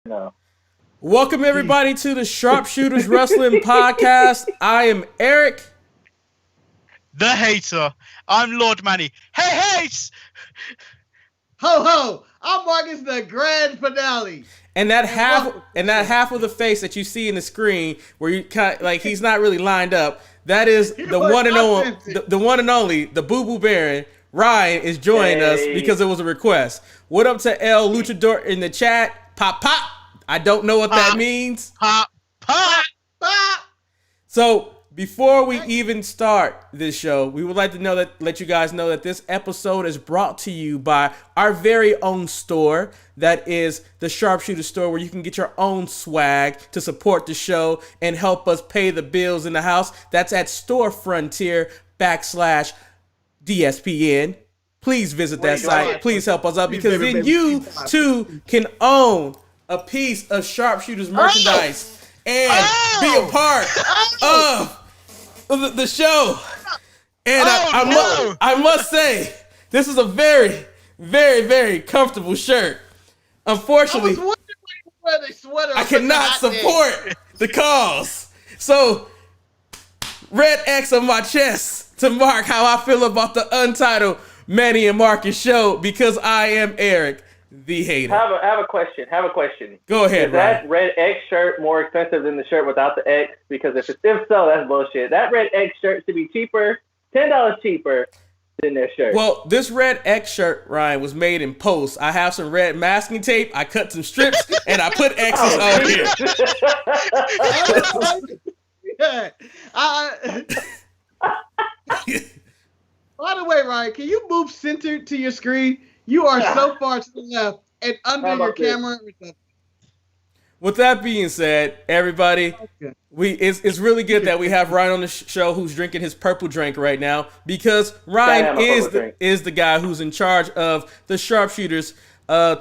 No. Welcome everybody to the Sharpshooters Wrestling Podcast. I am Eric. The hater. I'm Lord Manny. Hey, hates! Ho ho! I'm Marcus, the grand finale. And that half of the face that you see in the screen, where you kind like he's not really lined up. That is the one and only, the Boo Boo Baron. Ryan is joining us because it was a request. What up to El Luchador in the chat? Pop pop. I don't know what that means. Pop, pop, Pop. So before we even start this show, we would like to let you guys know that this episode is brought to you by our very own store. That is the Sharpshooter store, where you can get your own swag to support the show and help us pay the bills in the house. That's at storefrontier.com/DSPN. Please visit that site. Please help us out, because then you too can own a piece of Sharpshooters merchandise and be a part of the show. And I must say, this is a very, very, very comfortable shirt. Unfortunately, I cannot support the cause. So, red X on my chest to mark how I feel about the untitled Manny and Marcus show, because I am Eric, the hater. I have a question. Go ahead, Is that red X shirt more expensive than the shirt without the X? Because if so, that's bullshit. That red X shirt should be cheaper, $10 cheaper than their shirt. Well, this red X shirt, Ryan, was made in post. I have some red masking tape. I cut some strips and I put X's on here. By the way, Ryan, can you move center to your screen? You are so far to the left and under your camera. With that being said, everybody, it's really good that we have Ryan on the show, who's drinking his purple drink right now, because Ryan is the guy who's in charge of the Sharpshooters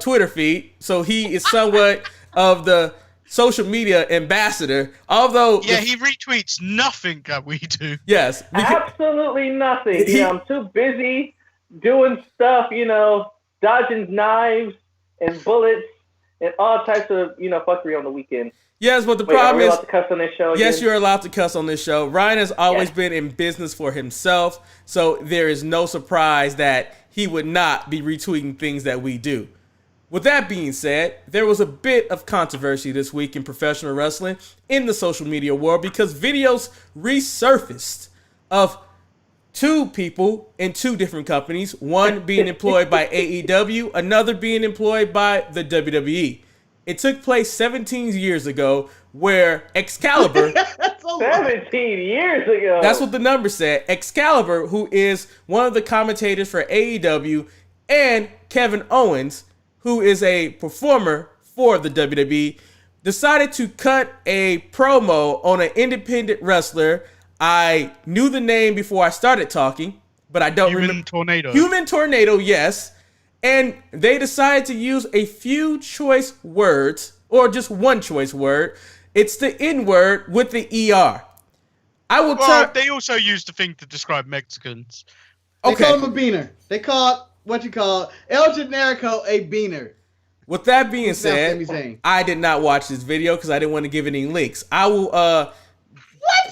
Twitter feed. So he is somewhat of the social media ambassador, although he retweets nothing that we do. Yes, absolutely nothing. I'm too busy doing stuff, dodging knives and bullets and all types of, fuckery on the weekend. Yes, but the problem is, allowed to cuss on this show yes, again? you're allowed to cuss on this show. Ryan has always been in business for himself, so there is no surprise that he would not be retweeting things that we do. With that being said, there was a bit of controversy this week in professional wrestling in the social media world, because videos resurfaced of two people in two different companies, one being employed by AEW, another being employed by the WWE. It took place 17 years ago, where Excalibur... 17 years ago? That's what the number said. Excalibur, who is one of the commentators for AEW, and Kevin Owens, who is a performer for the WWE, decided to cut a promo on an independent wrestler. I knew the name before I started talking, but I don't remember. Human Tornado, yes. And they decided to use a few choice words, or just one choice word. It's the N word with the ER. They also used the thing to describe Mexicans. They call him a beaner. They call El Generico a beaner. With that being said, I did not watch this video because I didn't want to give any links.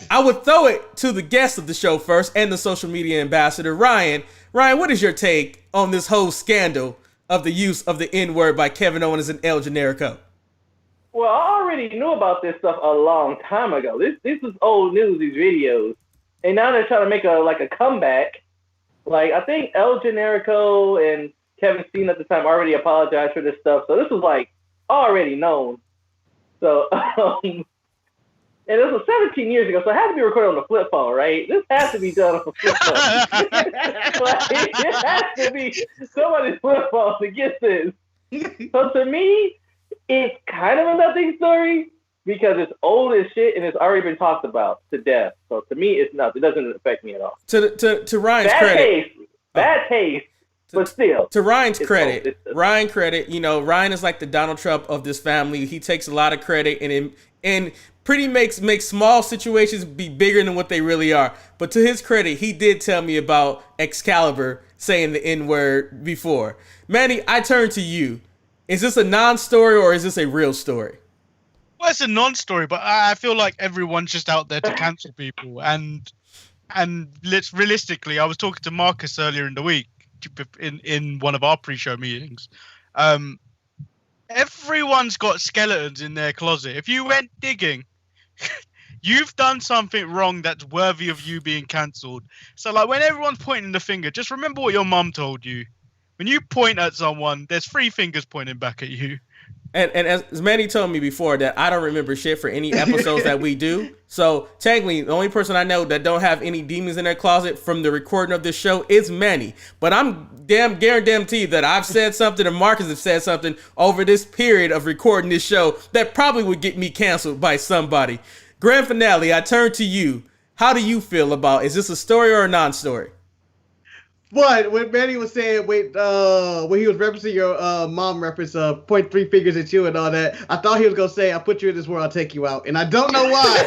I would throw it to the guest of the show first, and the social media ambassador, Ryan. Ryan, what is your take on this whole scandal of the use of the N-word by Kevin Owens and El Generico? Well, I already knew about this stuff a long time ago. This is old news, these videos. And now they're trying to make a comeback. Like, I think El Generico and Kevin Steen at the time already apologized for this stuff. So this was, already known. So, and this was 17 years ago, so it had to be recorded on the flip phone, right? This has to be done on the flip phone. It has to be somebody's flip phone to get this. So to me, it's kind of a nothing story, because it's old as shit and it's already been talked about to death. So to me, it's nothing. It doesn't affect me at all. To Ryan's bad taste, but still. To Ryan's credit, Ryan is like the Donald Trump of this family. He takes a lot of credit and pretty makes small situations be bigger than what they really are. But to his credit, he did tell me about Excalibur saying the N-word before. Manny, I turn to you. Is this a non-story or is this a real story? Well, it's a non-story, but I feel like everyone's just out there to cancel people. And realistically, I was talking to Marcus earlier in the week in one of our pre-show meetings. Everyone's got skeletons in their closet. If you went digging, you've done something wrong that's worthy of you being cancelled. So, like, when everyone's pointing the finger, just remember what your mum told you. When you point at someone, there's 3 fingers pointing back at you. And as Manny told me before, that I don't remember shit for any episodes that we do. So technically, the only person I know that don't have any demons in their closet from the recording of this show is Manny. But I'm guaranteed that I've said something, and Marcus has said something over this period of recording this show that probably would get me canceled by somebody. Grand finale, I turn to you. How do you feel about, is this a story or a non-story? But when Manny was saying, when he was referencing your mom reference of point 3 fingers at you and all that, I thought he was going to say, I'll put you in this world, I'll take you out. And I don't know why.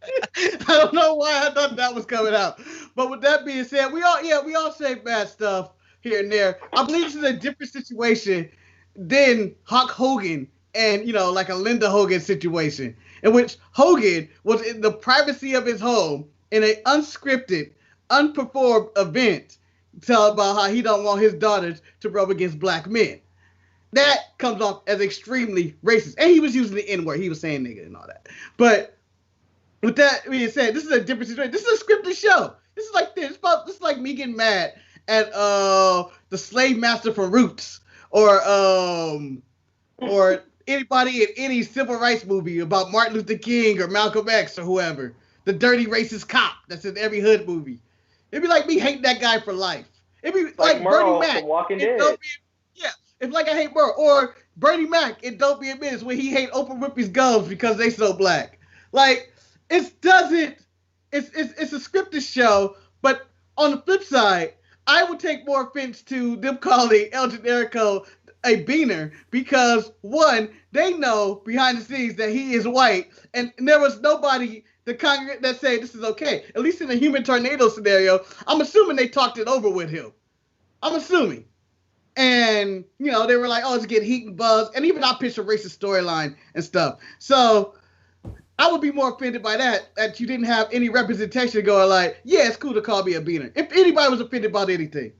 I don't know why I thought that was coming out. But with that being said, we all say bad stuff here and there. I believe this is a different situation than Hulk Hogan and, like a Linda Hogan situation, in which Hogan was in the privacy of his home in an unscripted, unperformed event, tell about how he don't want his daughters to rub against black men. That comes off as extremely racist. And he was using the N-word. He was saying nigga and all that. But with that being said, this is a different situation. This is a scripted show. This is like this. This is like me getting mad at the slave master from Roots or anybody in any civil rights movie about Martin Luther King or Malcolm X or whoever. The dirty racist cop that's in every hood movie. It'd be like me hating that guy for life. It'd be like Bernie Mac from Walking Dead. It's like I hate Merle. Or Bernie Mac in Don't Be a Menace when he hate Oprah Winfrey's gums because they so black. Like, it's a scripted show, but on the flip side, I would take more offense to them calling El Generico a beaner because, one, they know behind the scenes that he is white, and there was nobody the congregate that say this is okay. At least in the human tornado scenario, I'm assuming they talked it over with him. I'm assuming. And, they were like, oh, it's getting heat and buzz. And even I pitched a racist storyline and stuff. So I would be more offended by that you didn't have any representation going like, yeah, it's cool to call me a beaner. If anybody was offended about anything.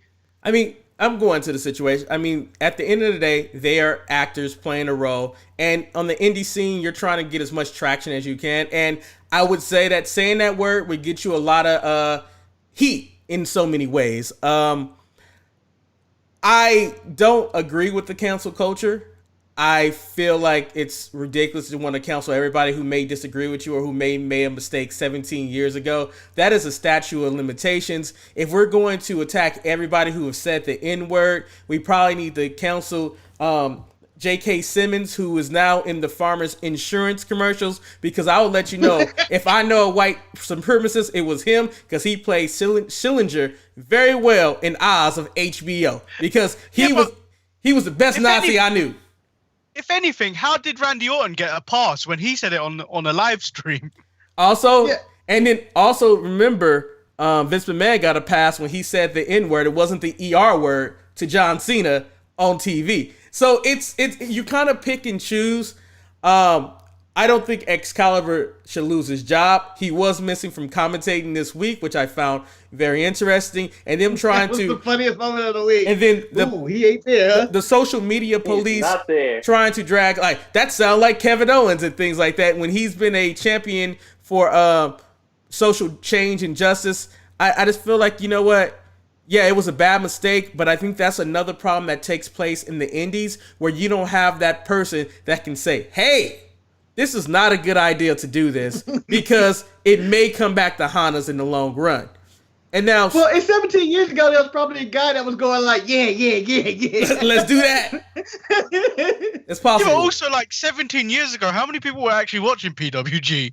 I mean, I'm going to the situation. I mean, at the end of the day, they are actors playing a role. And on the indie scene, you're trying to get as much traction as you can. And I would say that saying that word would get you a lot of heat in so many ways. I don't agree with the cancel culture. I feel like it's ridiculous to want to cancel everybody who may disagree with you or who may made a mistake 17 years ago. That is a statute of limitations. If we're going to attack everybody who has said the N-word, we probably need to cancel J.K. Simmons, who is now in the Farmers Insurance commercials, because I will let you know, if I know a white supremacist, it was him, because he played Schillinger very well in Oz of HBO, because he was the best Nazi I knew. If anything, how did Randy Orton get a pass when he said it on a live stream? Also, and then also remember, Vince McMahon got a pass when he said the N-word. It wasn't the ER word to John Cena on TV. So it's you kind of pick and choose. I don't think Excalibur should lose his job. He was missing from commentating this week, which I found very interesting. And them trying that was to the funniest moment of the week. And then he ain't there. The social media police not there. Trying to drag that sound like Kevin Owens and things like that when he's been a champion for social change and justice. I just feel like, you know what? Yeah, it was a bad mistake, but I think that's another problem that takes place in the indies where you don't have that person that can say, hey, this is not a good idea to do this because it may come back to haunt us in the long run. And now, well, 17 years ago, there was probably a guy that was going like, yeah. Let's do that. It's possible. Yeah, also, 17 years ago, how many people were actually watching PWG?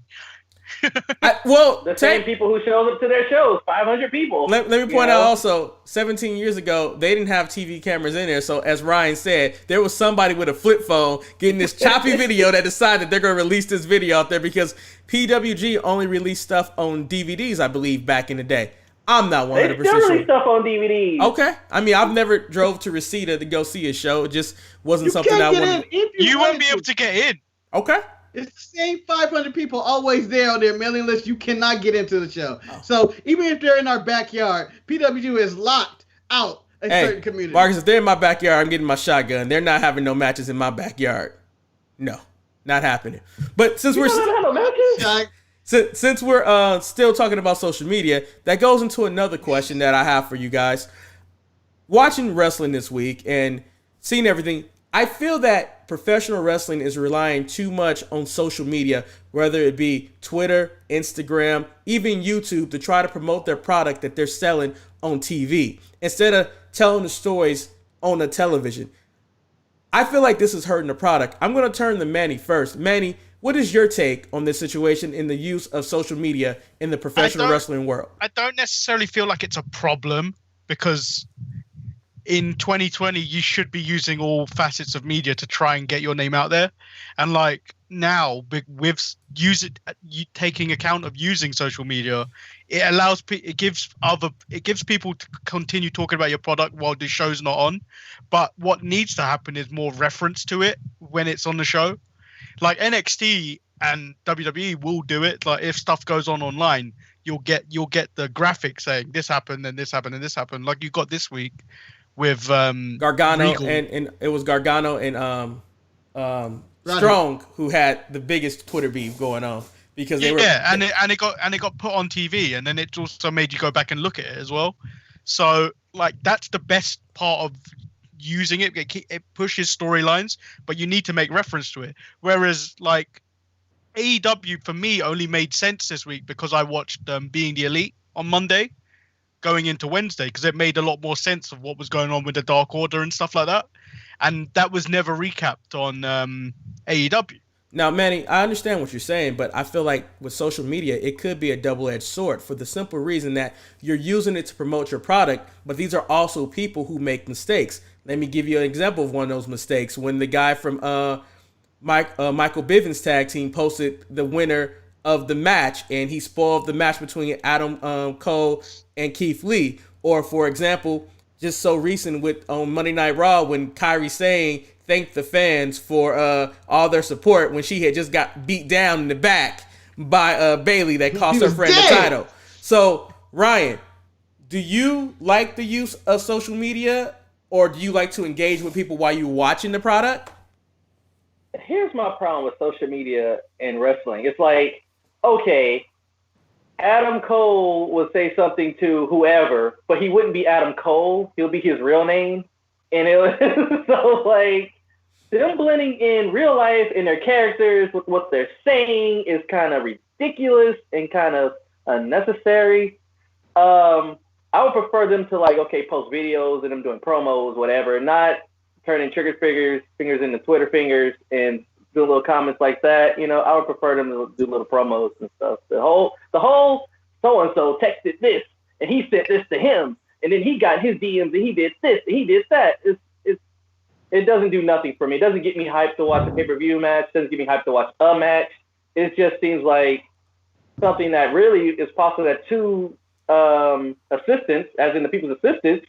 The same people who showed up to their shows, 500 people. Let me point out also, 17 years ago, they didn't have TV cameras in there. So as Ryan said, there was somebody with a flip phone getting this choppy video that decided they're going to release this video out there because PWG only released stuff on DVDs, I believe, back in the day. I'm not 100% They still release sure. stuff on DVDs. Okay. I mean, I've never drove to Reseda to go see a show. It just wasn't You something can't I get wanted. in if You won't be able wanted to get in. Okay. It's the same 500 people always there on their mailing list. You cannot get into the show. Oh. So even if they're in our backyard, PWG is locked out a certain community. Marcus, if they're in my backyard, I'm getting my shotgun. They're not having no matches in my backyard. No, not happening. But since we're since we're still talking about social media, that goes into another question that I have for you guys. Watching wrestling this week and seeing everything, I feel that professional wrestling is relying too much on social media, whether it be Twitter, Instagram, even YouTube, to try to promote their product that they're selling on TV instead of telling the stories on the television. I feel like this is hurting the product. I'm going to turn to Manny first. Manny, what is your take on this situation in the use of social media in the professional wrestling world? I don't necessarily feel like it's a problem because in 2020, you should be using all facets of media to try and get your name out there. And like now, with taking account of using social media, it gives people to continue talking about your product while the show's not on. But what needs to happen is more reference to it when it's on the show. Like NXT and WWE will do it. Like if stuff goes on online, you'll get the graphic saying this happened and this happened and this happened. Like you got this week with Gargano Regal. and it was Gargano and Strong who had the biggest Twitter beef going on because they were and it got put on TV, and then it also made you go back and look at it as well. So like that's the best part of using it. It pushes storylines, but you need to make reference to it. Whereas like AEW for me only made sense this week because I watched Being the Elite on Monday going into Wednesday, because it made a lot more sense of what was going on with the Dark Order and stuff like that. And that was never recapped on AEW. Now, Manny, I understand what you're saying, but I feel like with social media, it could be a double-edged sword for the simple reason that you're using it to promote your product, but these are also people who make mistakes. Let me give you an example of one of those mistakes. When the guy from Michael Bivens' tag team posted the winner of the match, and he spoiled the match between Adam Cole and Keith Lee. Or, for example, just so recent with on Monday Night Raw when Kairi Sane thanked the fans for all their support when she had just got beat down in the back by Bayley that cost her friend the title. So, Ryan, do you like the use of social media, or do you like to engage with people while you're watching the product? Here's my problem with social media and wrestling. It's like, okay, Adam Cole would say something to whoever, but he wouldn't be Adam Cole. He'll be his real name. And it was so like them blending in real life and their characters with what they're saying is kind of ridiculous and kind of unnecessary. I would prefer them to like, okay, post videos and them doing promos, whatever, not turning trigger fingers into Twitter fingers and do little comments like that. You know, I would prefer them to do little promos and stuff. The whole so-and-so texted this and he sent this to him and then he got his DMs and he did this and he did that. It doesn't do nothing for me. It doesn't get me hyped to watch a pay-per-view match. It doesn't get me hyped to watch a match. It just seems like something that really is possible that two assistants, as in the people's assistants,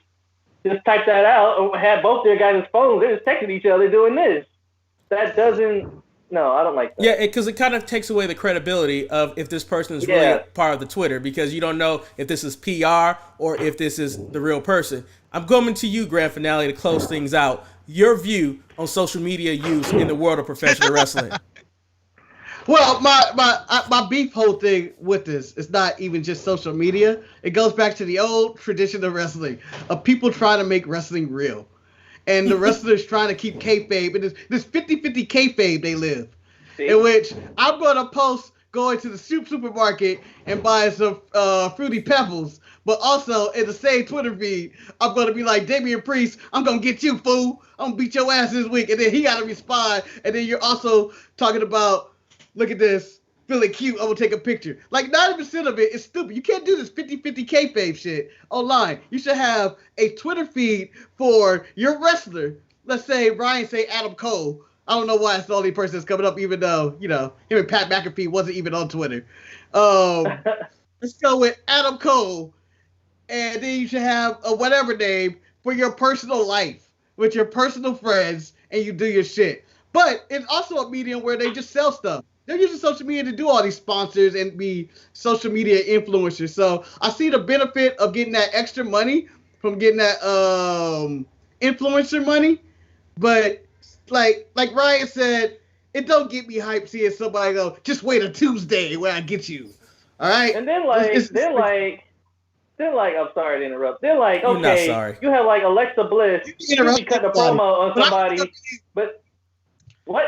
just type that out or have both their guys' phones. They're just texting each other doing this. That doesn't. No, I don't like that. Yeah, because it kind of takes away the credibility of if this person is really part of the Twitter, because you don't know if this is PR or if this is the real person. I'm coming to you, Grand Finale, to close things out. Your view on social media use in the world of professional wrestling. Well, my beef whole thing with this is not even just social media. It goes back to the old tradition of wrestling, of people trying to make wrestling real. And the wrestlers trying to keep kayfabe. And this 50-50 kayfabe they live. See? In which I'm going to post going to the supermarket and buying some Fruity Pebbles. But also, in the same Twitter feed, I'm going to be like, Damian Priest, I'm going to get you, fool. I'm going to beat your ass this week. And then he got to respond. And then you're also talking about, look at this, feeling cute, I'm going to take a picture. Like, 90% of it is stupid. You can't do this 50-50 kayfabe shit online. You should have a Twitter feed for your wrestler. Let's say Ryan say Adam Cole. I don't know why it's the only person that's coming up, even though, you know, him and Pat McAfee wasn't even on Twitter. Let's go with Adam Cole. and then you should have a whatever name for your personal life with your personal friends, and you do your shit. But it's also a medium where they just sell stuff. They're using social media to do all these sponsors and be social media influencers. So I see the benefit of getting that extra money from getting that influencer money. But like Ryan said, it don't get me hyped seeing somebody go, just wait a Tuesday when I get you. All right? And then I'm sorry to interrupt. They're like, You're not okay, sorry. you have like Alexa Bliss, you be cutting a promo on somebody, but what?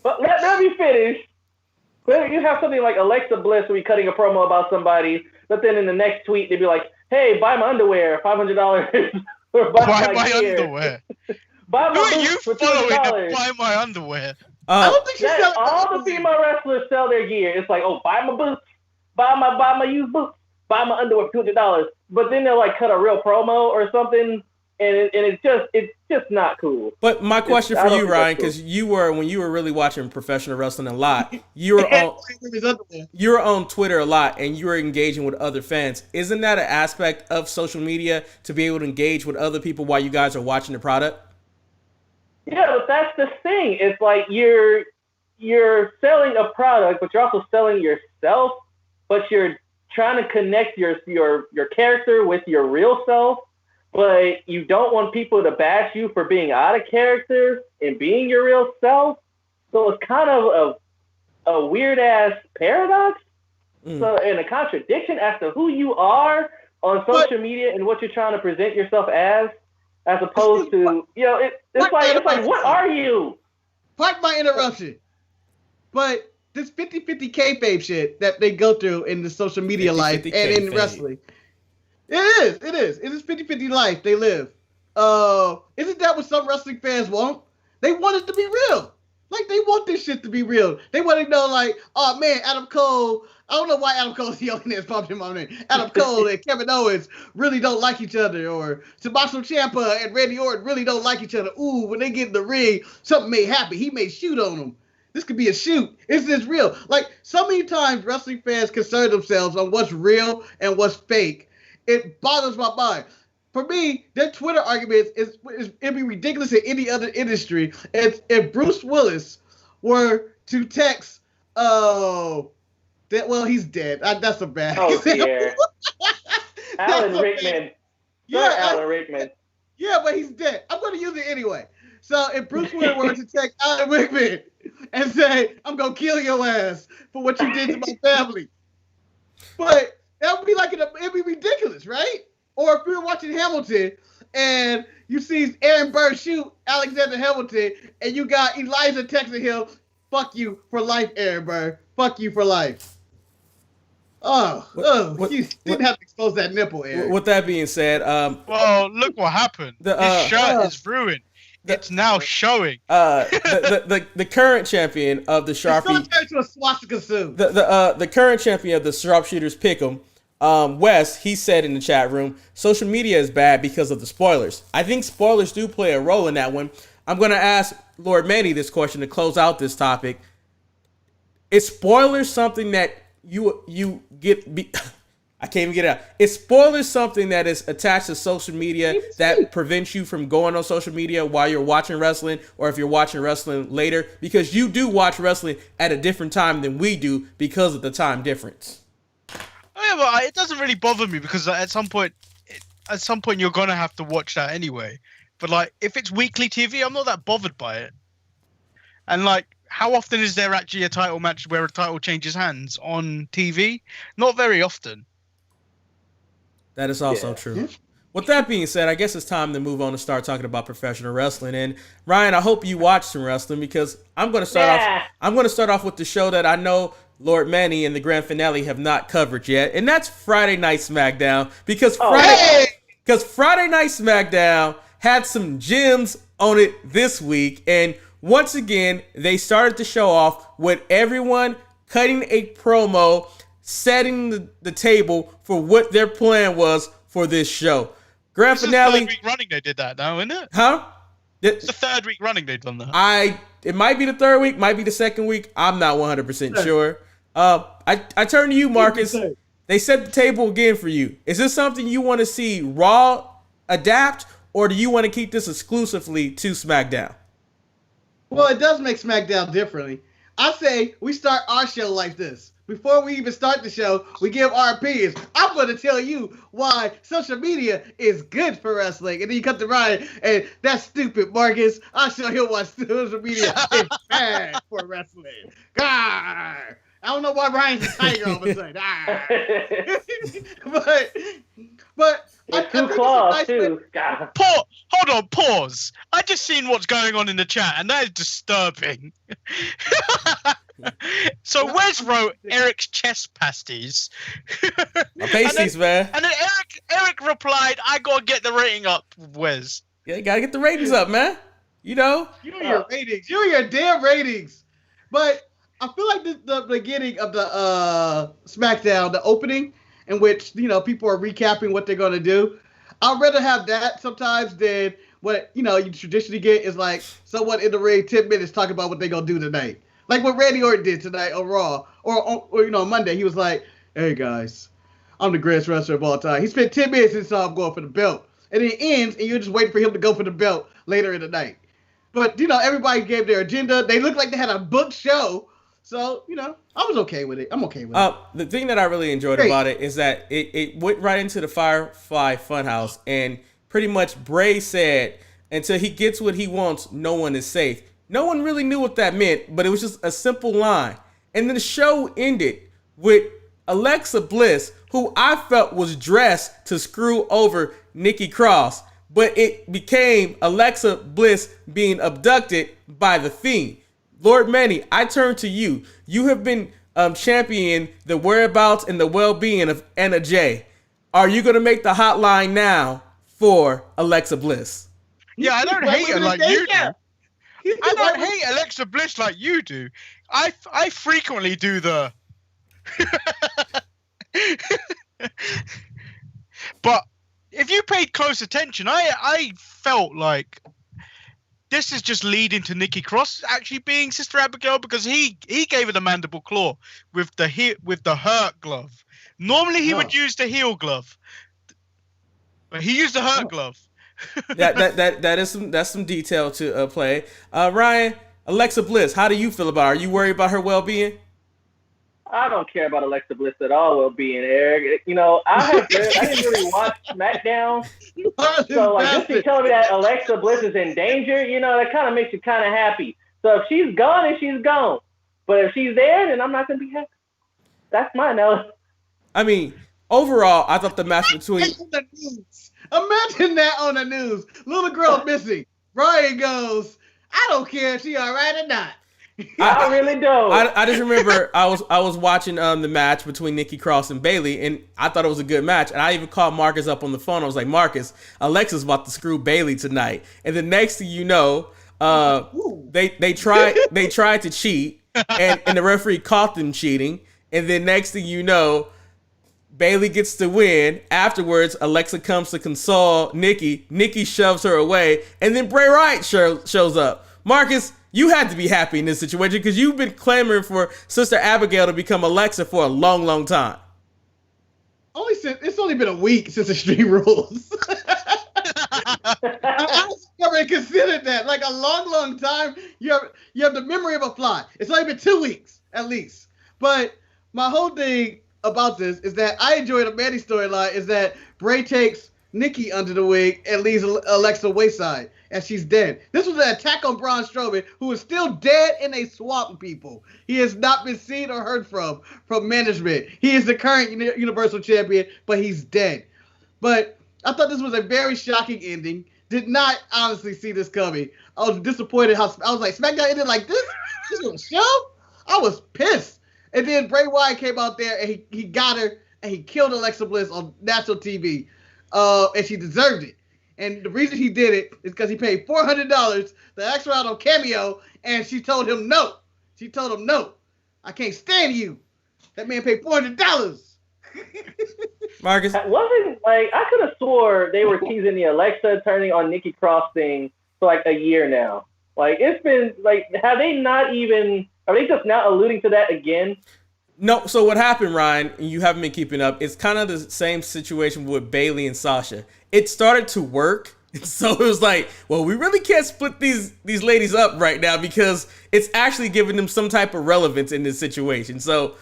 But let me finish. You have something like Alexa Bliss where you're cutting a promo about somebody, but then in the next tweet they'd be like, "Hey, buy my underwear, $500." Or buy my underwear. Buy Who my are you boots for following to $200. buy my underwear? I don't think she's selling all the female wrestlers sell their gear. It's like, oh, buy my boots, buy my used boots, buy my underwear for $200. But then they'll like cut a real promo or something. And it's just not cool. But my question for you, Ryan, because when you were really watching professional wrestling a lot, you were on Twitter a lot, and you were engaging with other fans. Isn't that an aspect of social media to be able to engage with other people while you guys are watching the product? Yeah, but that's the thing. It's like you're selling a product, but you're also selling yourself. But you're trying to connect your character with your real self. But you don't want people to bash you for being out of character and being your real self. So it's kind of a weird-ass paradox. So, and a contradiction as to who you are on social media and what you're trying to present yourself as opposed to, it's like, what are you? Pardon my interruption. But this 50-50 kayfabe shit that they go through in the social media life and in wrestling. It is 50-50 life they live. Isn't that what some wrestling fans want? They want it to be real. Like, they want this shit to be real. They want to know, like, oh man, Adam Cole, I don't know why Adam Cole's the only that's popped in my name. Adam Cole and Kevin Owens really don't like each other, or Tommaso Ciampa and Randy Orton really don't like each other. Ooh, when they get in the ring, something may happen. He may shoot on them. This could be a shoot. Is this real? Like, so many times wrestling fans concern themselves on what's real and what's fake. It bothers my mind. For me, their Twitter arguments it'd be ridiculous in any other industry. If Bruce Willis were to text, he's dead. That's a bad example. Dear. Alan Rickman. Alan Rickman. Yeah, but he's dead. I'm going to use it anyway. So if Bruce Willis were to text Alan Rickman and say, I'm going to kill your ass for what you did to my family. But that would be it'd be ridiculous, right? Or if you're watching Hamilton and you see Aaron Burr shoot Alexander Hamilton and you got Elijah texting him, fuck you for life, Aaron Burr. Fuck you for life. You didn't have to expose that nipple, Aaron. With that being said, well, look what happened. His shirt is ruined. It's now showing. The current champion of the Sharpie. It's to a swastika suit. The current champion of the Sharpshooters Pick'em, Wes, he said in the chat room, social media is bad because of the spoilers. I think spoilers do play a role in that one. I'm going to ask Lord Manny this question to close out this topic. Is spoilers something that you get? I can't even get it out. Is spoilers something that is attached to social media that prevents you from going on social media while you're watching wrestling, or if you're watching wrestling later? Because you do watch wrestling at a different time than we do because of the time difference. Oh yeah, but it doesn't really bother me because at some point you're gonna have to watch that anyway. But like, if it's weekly TV, I'm not that bothered by it. And like, how often is there actually a title match where a title changes hands on TV? Not very often. That is also true. With that being said, I guess it's time to move on and start talking about professional wrestling. And Ryan, I hope you watch some wrestling because I'm going to start off with the show that I know Lord Manny and the grand finale have not covered yet, and that's Friday Night SmackDown because Friday Night SmackDown had some gems on it this week, and once again they started to show off with everyone cutting a promo, setting the table for what their plan was for this show. Grand finale. It's the 3rd week running they did that now, isn't it? Huh? It's the 3rd week running they've done that. It might be the 3rd week, might be the 2nd week. I'm not 100% sure. I turn to you, Marcus. They set the table again for you. Is this something you want to see Raw adapt, or do you want to keep this exclusively to SmackDown? Well, it does make SmackDown differently. I say we start our show like this. Before we even start the show, we give our opinions. I'm going to tell you why social media is good for wrestling. And then you cut to Ryan, and that's stupid, Marcus. I'll show him why social media is bad for wrestling. God. I don't know why Ryan's a tiger all of a sudden. but with two claws, too. Hold on, pause. I just seen what's going on in the chat, and that is disturbing. So Wes wrote Eric's chest pasties. Pasties, man. And then Eric replied, I gotta get the rating up, Wes. Yeah, you gotta get the ratings up, man. You know? You and your ratings. You and your damn ratings. But I feel like the beginning of the SmackDown, the opening, in which, you know, people are recapping what they're gonna do. I'd rather have that sometimes than what, you know, you traditionally get is like someone in the ring 10 minutes talking about what they're gonna do tonight. Like what Randy Orton did tonight on Raw. Or you know, on Monday, he was like, hey, guys, I'm the greatest wrestler of all time. He spent 10 minutes and saw him going for the belt. And then it ends, and you're just waiting for him to go for the belt later in the night. But, you know, everybody gave their agenda. They looked like they had a booked show. So, you know, I was okay with it. I'm okay with it. The thing that I really enjoyed about it is that it went right into the Firefly Funhouse. And pretty much Bray said, until he gets what he wants, no one is safe. No one really knew what that meant, but it was just a simple line. And then the show ended with Alexa Bliss, who I felt was dressed to screw over Nikki Cross. But it became Alexa Bliss being abducted by the Fiend. Lord Manny, I turn to you. You have been championing the whereabouts and the well-being of Anna Jay. Are you going to make the hotline now for Alexa Bliss? Yeah, I don't hate her like you do. I don't hate Alexa Bliss like you do. I frequently do the... But if you paid close attention, I felt like this is just leading to Nikki Cross actually being Sister Abigail, because he gave her the mandible claw with the hurt glove. Normally he would use the heel glove, but he used the hurt glove. That's some detail to play. Ryan, Alexa Bliss, how do you feel about her? Are you worried about her well-being? I don't care about Alexa Bliss at all well-being, Eric. You know, I didn't really watch SmackDown. So, like, just to tell me that Alexa Bliss is in danger, you know, that kind of makes you kind of happy. So if she's gone, then she's gone. But if she's there, then I'm not going to be happy. That's my note. I mean, overall, I thought the match between... Imagine that on the news. Little girl missing. Brian goes, I don't care if she all right or not. I really don't. I just remember I was watching the match between Nikki Cross and Bayley, and I thought it was a good match. And I even called Marcus up on the phone. I was like, Marcus, Alexa's about to screw Bayley tonight. And the next thing you know, they tried to cheat, and the referee caught them cheating. And then next thing you know, Bayley gets the win. Afterwards, Alexa comes to console Nikki. Nikki shoves her away, and then Bray Wyatt shows up. Marcus, you had to be happy in this situation because you've been clamoring for Sister Abigail to become Alexa for a long, long time. It's only been a week since Extreme Rules. I never considered that. Like a long, long time. You have the memory of a fly. It's only been 2 weeks at least. But my whole thing about this is that I enjoy the Mandy storyline is that Bray takes Nikki under the wing and leaves Alexa wayside, and she's dead. This was an attack on Braun Strowman, who is still dead and they swapping people. He has not been seen or heard from management. He is the current Universal Champion, but he's dead. But I thought this was a very shocking ending. Did not honestly see this coming. I was disappointed I was like, SmackDown ended like this? This was a show? I was pissed. And then Bray Wyatt came out there and he got her and he killed Alexa Bliss on national TV. And she deserved it. And the reason he did it is because he paid $400 to ask her out on Cameo, and she told him no. She told him no. I can't stand you. That man paid $400. Marcus, wasn't like I could have swore they were teasing the Alexa turning on Nikki Cross thing for like a year now. Like it's been like, are they just now alluding to that again? No, so what happened, Ryan, and you haven't been keeping up, it's kind of the same situation with Bailey and Sasha. It started to work, so it was like, well, we really can't split these ladies up right now because it's actually giving them some type of relevance in this situation. So,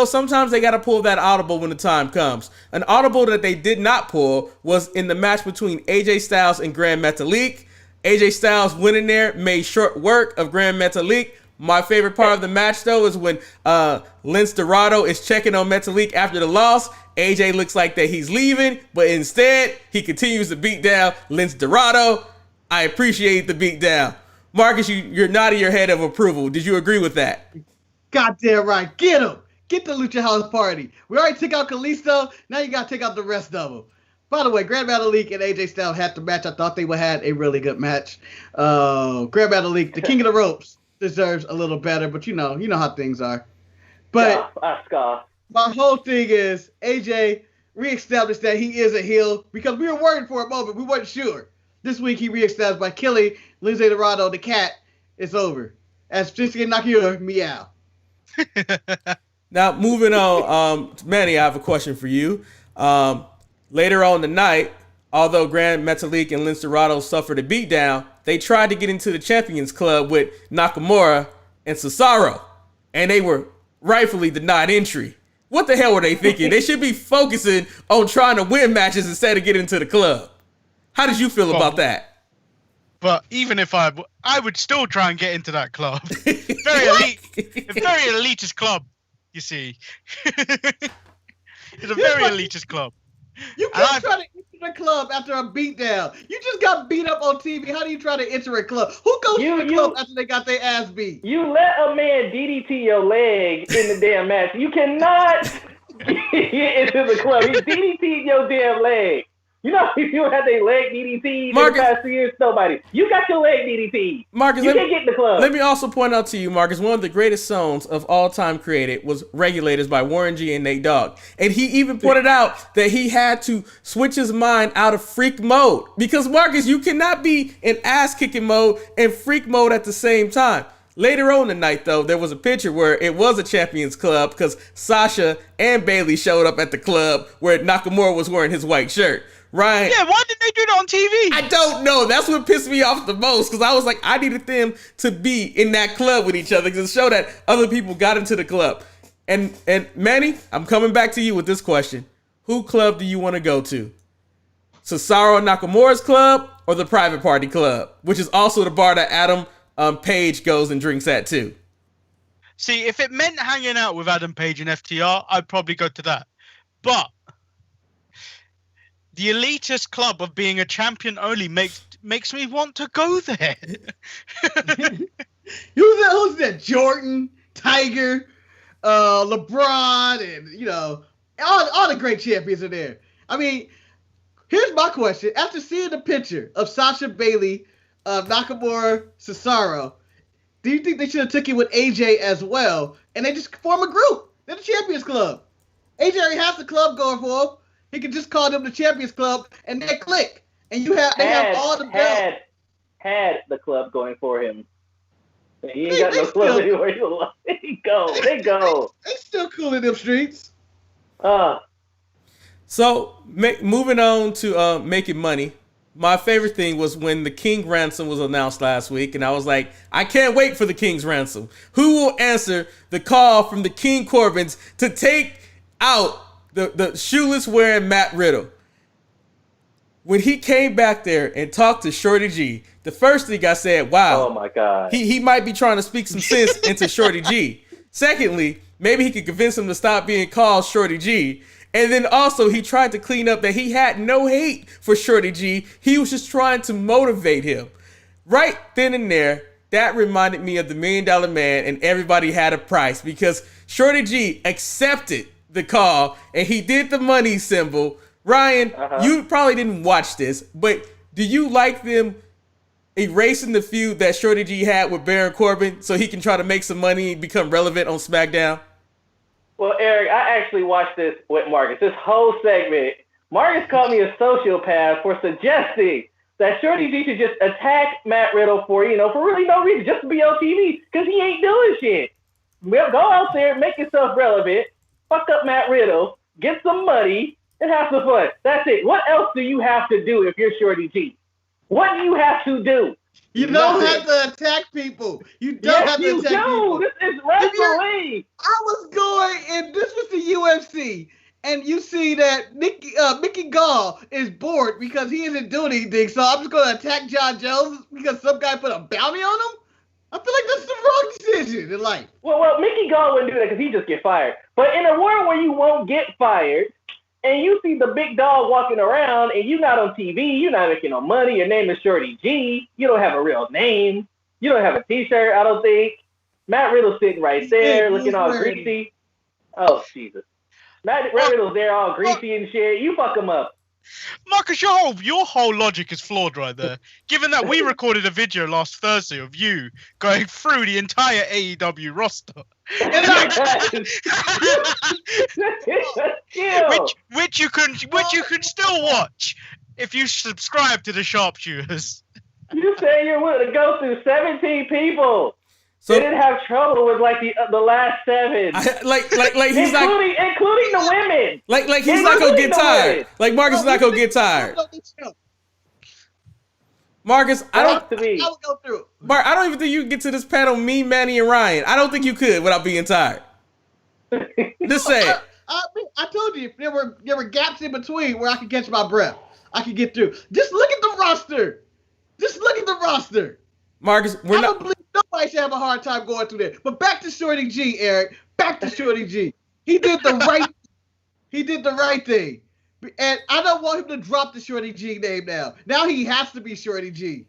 sometimes they got to pull that audible when the time comes. An audible that they did not pull was in the match between AJ Styles and Grand Metalik. AJ Styles went in there, made short work of Grand Metalik. My favorite part of the match, though, is when Lince Dorado is checking on Metalik after the loss. AJ looks like that he's leaving, but instead, he continues to beat down Lince Dorado. I appreciate the beat down. Marcus, you're nodding your head of approval. Did you agree with that? Goddamn right. Get him. Get the Lucha House Party. We already took out Kalisto. Now you got to take out the rest of them. By the way, Grand Metalik and AJ Styles had the match. I thought they would have had a really good match. Grand Metalik, the king of the ropes, deserves a little better, but you know how things are. But my whole thing is AJ reestablished that he is a heel because we were worried for a moment. We weren't sure. This week he reestablished by killing Lince Dorado, the cat. It's over. As Shinsuke Nakamura, meow. Now, moving on, Manny, I have a question for you. Later on the night, although Grand Metalik and Lince Dorado suffered a beatdown, they tried to get into the Champions Club with Nakamura and Cesaro, and they were rightfully denied entry. What the hell were they thinking? They should be focusing on trying to win matches instead of getting into the club. How did you feel about that? But even if I would still try and get into that club. Very elitist club, you see. It's a very elitist club. You can't try to enter the club after a beatdown. You just got beat up on TV. How do you try to enter a club? Who goes to the club after they got their ass beat? You let a man DDT your leg in the damn match. You cannot get into the club. He DDT'd your damn leg. You know, if you had their leg DDT in the past 2 years, nobody. You got your leg DDT. Marcus, you can't get in the club. Let me also point out to you, Marcus, one of the greatest songs of all time created was Regulators by Warren G and Nate Dogg. And he even pointed out that he had to switch his mind out of freak mode. Because, Marcus, you cannot be in ass-kicking mode and freak mode at the same time. Later on the night, though, there was a picture where it was a Champions Club because Sasha and Bailey showed up at the club where Nakamura was wearing his white shirt. Ryan. Yeah, why didn't they do that on TV? I don't know. That's what pissed me off the most because I was like, I needed them to be in that club with each other to show that other people got into the club. And Manny, I'm coming back to you with this question. Who club do you want to go to? Cesaro Nakamura's club or the Private Party Club, which is also the bar that Adam Page goes and drinks at too? See, if it meant hanging out with Adam Page and FTR, I'd probably go to that. But the elitist club of being a champion only makes me want to go there. Who's that? Jordan, Tiger, LeBron, and all the great champions are there. I mean, here's my question: after seeing the picture of Sasha, Bailey, Nakamura, Cesaro, do you think they should have took it with AJ as well, and they just form a group? They're the Champions Club. AJ already has the club going for him. He could just call them the Champions Club and they click. And they have all the belts. Had the club going for him. He ain't got no club anywhere. They go. They still cool in them streets. So, moving on to making money. My favorite thing was when the King Ransom was announced last week, and I was like, I can't wait for the King's Ransom. Who will answer the call from the King Corbins to take out the shoeless wearing Matt Riddle? When he came back there and talked to Shorty G, the first thing I said, wow. Oh my God. He might be trying to speak some sense into Shorty G. Secondly, maybe he could convince him to stop being called Shorty G. And then also he tried to clean up that he had no hate for Shorty G. He was just trying to motivate him. Right then and there, that reminded me of the $1 Million Man and Everybody Had a Price, because Shorty G accepted the call and he did the money symbol. Ryan, you probably didn't watch this, but do you like them erasing the feud that Shorty G had with Baron Corbin so he can try to make some money and become relevant on SmackDown? Well, Eric, I actually watched this with Marcus. This whole segment, Marcus called me a sociopath for suggesting that Shorty G should just attack Matt Riddle for really no reason, just to be on TV, because he ain't doing shit. Go out there, make yourself relevant, fuck up Matt Riddle, get some money, and have some fun. That's it. What else do you have to do if you're Shorty G? What do you have to do? You don't have to attack people. You don't have to attack people. This is wrestling. I was going, and this was the UFC, and you see that Mickey Gall is bored because he isn't doing anything, so I'm just going to attack John Jones because some guy put a bounty on him? I feel like that's the wrong decision in life. Well, Mickey Gall wouldn't do that because he just get fired. But in a world where you won't get fired, and you see the big dog walking around, and you're not on TV, you're not making no money, your name is Shorty G, you don't have a real name, you don't have a T-shirt, I don't think. Matt Riddle's sitting right there, looking all greasy. Oh, Jesus. Matt Riddle's there all greasy and shit. You fuck him up. Marcus, your whole logic is flawed right there. Given that we recorded a video last Thursday of you going through the entire AEW roster, which you can still watch if you subscribe to the Sharpshooters. You say you're willing to go through 17 people. So, they didn't have trouble with like the last 7. Like he's including the women. Like he's not gonna get tired. Like Marcus is not gonna get tired. Marcus, I don't even think you can get to this panel, me, Manny, and Ryan. I don't think you could without being tired. Just say it. I told you there were gaps in between where I could catch my breath. I could get through. Just look at the roster. Marcus, I don't believe nobody should have a hard time going through there. But back to Shorty G, Eric. Back to Shorty G. He did the right thing. And I don't want him to drop the Shorty G name now. Now he has to be Shorty G.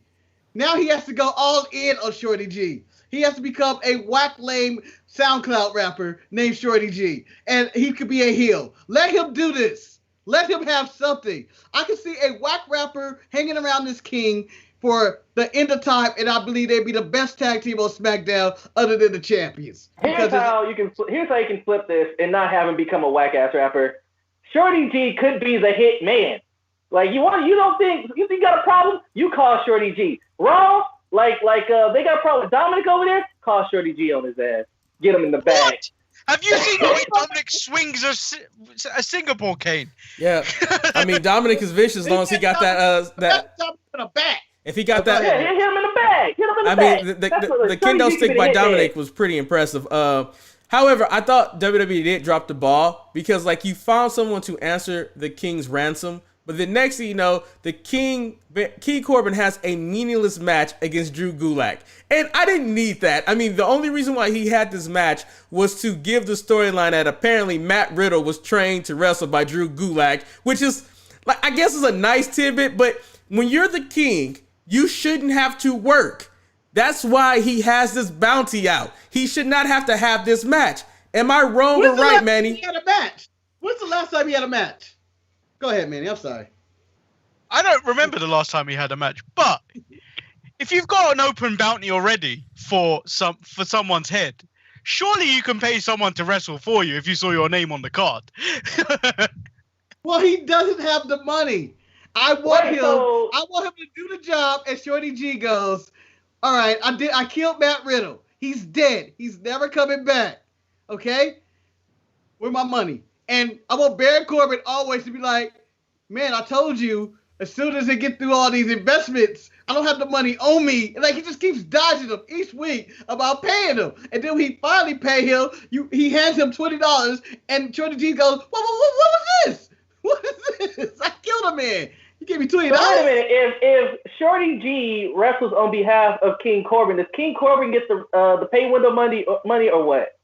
Now he has to go all in on Shorty G. He has to become a whack lame SoundCloud rapper named Shorty G. And he could be a heel. Let him do this. Let him have something. I can see a whack rapper hanging around this king for the end of time, and I believe they'd be the best tag team on SmackDown other than the champions. Here's how you can flip this and not have him become a whack ass rapper. Shorty G could be the hit man. Like you think you got a problem? You call Shorty G. Raw, they got a problem with Dominic over there? Call Shorty G on his ass. Get him in the bag. What? Have you seen the way Dominic swings a Singapore cane? Yeah, I mean Dominic is vicious as long as he got that. If he got that, hit him in the bag. I mean, the kendo stick by Dominic was pretty impressive. However, I thought WWE did drop the ball because, like, you found someone to answer the King's ransom, but the next thing you know, King Corbin has a meaningless match against Drew Gulak, and I didn't need that. I mean, the only reason why he had this match was to give the storyline that apparently Matt Riddle was trained to wrestle by Drew Gulak, which is, like, I guess is a nice tidbit, but when you're the King, you shouldn't have to work. That's why he has this bounty out. He should not have to have this match. Am I wrong or right, Manny? He had a match. When's the last time he had a match? Go ahead, Manny. I'm sorry. I don't remember the last time he had a match, but if you've got an open bounty already for someone's head, surely you can pay someone to wrestle for you if you saw your name on the card. Well, he doesn't have the money. I want him to do the job, and Shorty G goes, all right, I killed Matt Riddle. He's dead. He's never coming back. Okay? Where's my money? And I want Baron Corbin always to be like, man, I told you, as soon as they get through all these investments, I don't have the money on me. And like, he just keeps dodging them each week about paying him. And then he finally pay him. He hands him $20, and Shorty G goes, what was this? What is this? I killed a man. You gave me $20. Wait a minute. If Shorty G wrestles on behalf of King Corbin, does King Corbin get the pay window money or what?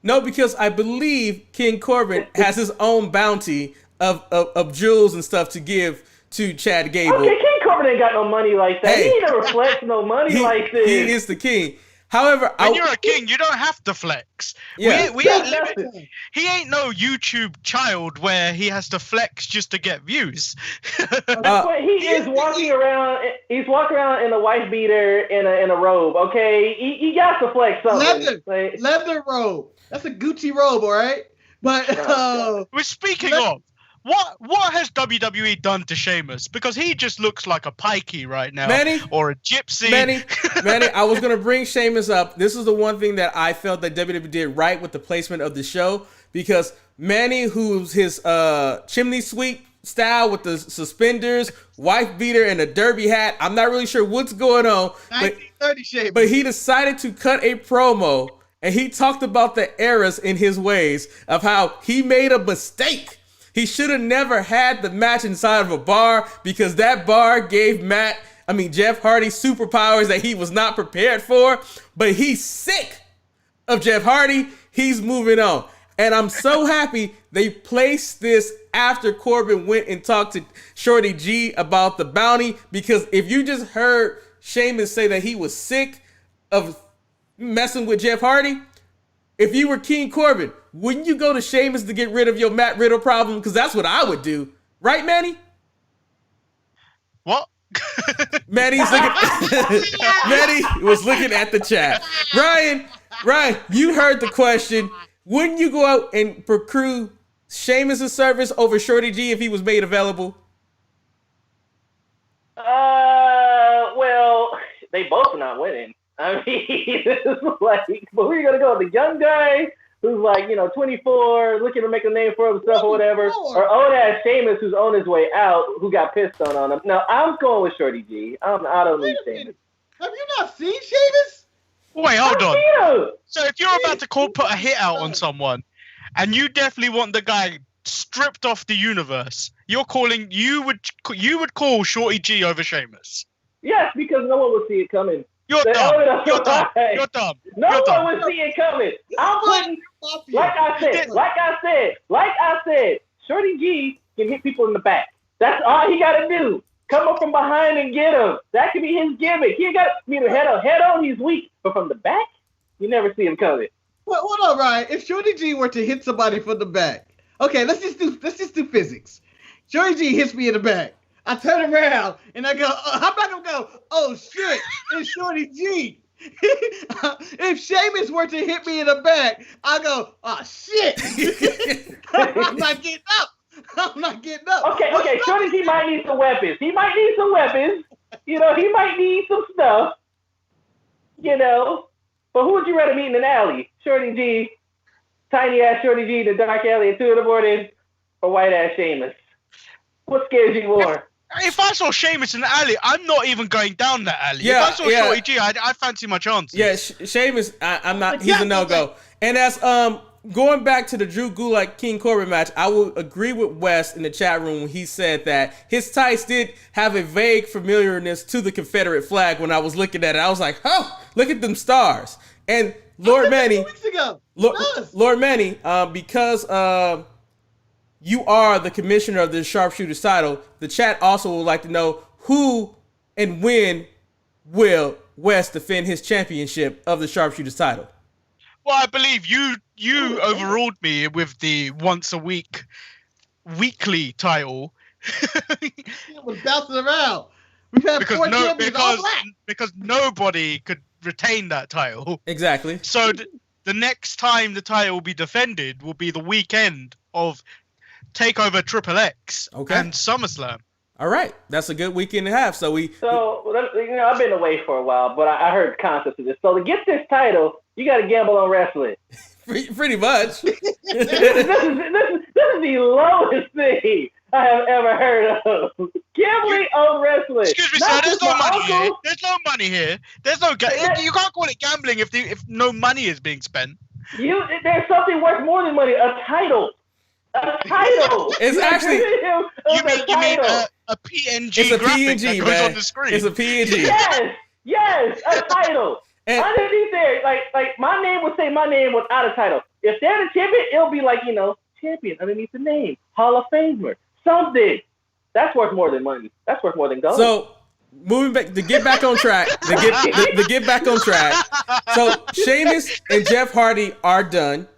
No, because I believe King Corbin has his own bounty of jewels and stuff to give to Chad Gable. Okay, King Corbin ain't got no money like that. He ain't never flexed no money like this. He is the king. However, when you're a king, you don't have to flex. Yeah. He ain't no YouTube child where he has to flex just to get views. But he is walking around. He's walking around in a wife beater in a robe. Okay, he got to flex something. Leather robe. That's a Gucci robe, all right. But we're speaking of. What has WWE done to Sheamus? Because he just looks like a pikey right now, or a gypsy. Manny, I was gonna bring Sheamus up. This is the one thing that I felt that WWE did right with the placement of the show, because Manny, who's his chimney sweep style with the suspenders, wife beater, and a derby hat. I'm not really sure what's going on, 1930 Sheamus. but he decided to cut a promo, and he talked about the errors in his ways of how he made a mistake. He should have never had the match inside of a bar, because that bar gave Jeff Hardy superpowers that he was not prepared for. But he's sick of Jeff Hardy. He's moving on. And I'm so happy they placed this after Corbin went and talked to Shorty G about the bounty, because if you just heard Sheamus say that he was sick of messing with Jeff Hardy, if you were King Corbin, wouldn't you go to Sheamus to get rid of your Matt Riddle problem? Because that's what I would do. Right, Manny? What? Manny was looking at the chat. Ryan, you heard the question. Wouldn't you go out and procure Sheamus' service over Shorty G if he was made available? Well, they both are not winning. I mean, it's like, but who are you gonna go? The young guy who's like, 24, looking to make a name for himself or whatever, or old ass Sheamus who's on his way out, who got pissed on him. No, I'm going with Shorty G. I don't need Sheamus. Have you not seen Sheamus? Wait, hold on. So if you're about to put a hit out on someone, and you definitely want the guy stripped off the universe, you would call Shorty G over Sheamus. Yes, because no one would see it coming. You're dumb. You're dumb. No one would see it coming. I'm putting, like I said, Shorty G can hit people in the back. That's all he got to do. Come up from behind and get him. That could be his gimmick. He got head on, he's weak, but from the back, you never see him coming. Well, hold on, Ryan. If Shorty G were to hit somebody from the back, okay, let's just do physics. Shorty G hits me in the back. I turn around and I go, I'm not gonna go, oh shit, it's Shorty G. If Sheamus were to hit me in the back, I go, oh shit. I'm not getting up. Okay, Shorty G might need some weapons. He might need some weapons. He might need some stuff. But who would you rather meet in an alley? Shorty G, tiny ass Shorty G in the dark alley at 2 in the morning, or white ass Sheamus? What scares you more? If I saw Sheamus in the alley, I'm not even going down that alley. Yeah, if I saw Shorty G, I fancy my chances. Yeah, Sheamus, I'm not. He's a no-go. And as going back to the Drew Gulak King Corbin match, I will agree with Wes in the chat room when he said that his tights did have a vague familiarness to the Confederate flag. When I was looking at it, I was like, oh, look at them stars. And Lord Manny, Lord Manny, because you are the commissioner of the Sharpshooters title, the chat also would like to know who and when will Wes defend his championship of the Sharpshooters title. Well, I believe you overruled me with the once a week weekly title. It was bouncing around. We've had because nobody could retain that title. Exactly. So the next time the title will be defended will be the weekend of TakeOver Triple X and SummerSlam. All right, that's a good weekend to have. So I've been away for a while, but I heard the concept of this. So to get this title, you got to gamble on wrestling. Pretty much. this is the lowest thing I have ever heard of. Gambling on wrestling. Excuse me, sir. There's no money here. There's no money here. You can't call it gambling if no money is being spent. There's something worth more than money. A title. A title. It's actually. You mean a PNG? It's a graphic PNG, that man. goes on the screen. It's a PNG. Yes, a title. And underneath there, like my name would say my name without a title. If they're the champion, it'll be like, champion underneath the name, Hall of Famer, something. That's worth more than money. That's worth more than gold. So moving back to get back on track. To get back on track. So Sheamus and Jeff Hardy are done.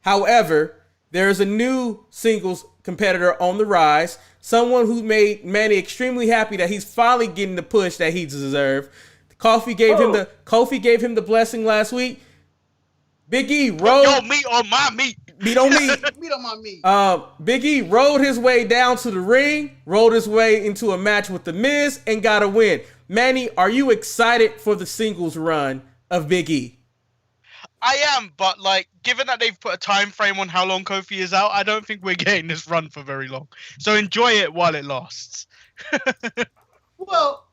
However, there is a new singles competitor on the rise. Someone who made Manny extremely happy that he's finally getting the push that he deserved. Kofi gave him the blessing last week. Big E rode. Your meat on my meat. Meat on meat. Meat on my meat. Big E rode his way down to the ring, rolled his way into a match with The Miz, and got a win. Manny, are you excited for the singles run of Big E? I am, but like, given that they've put a time frame on how long Kofi is out, I don't think we're getting this run for very long. So enjoy it while it lasts. Well,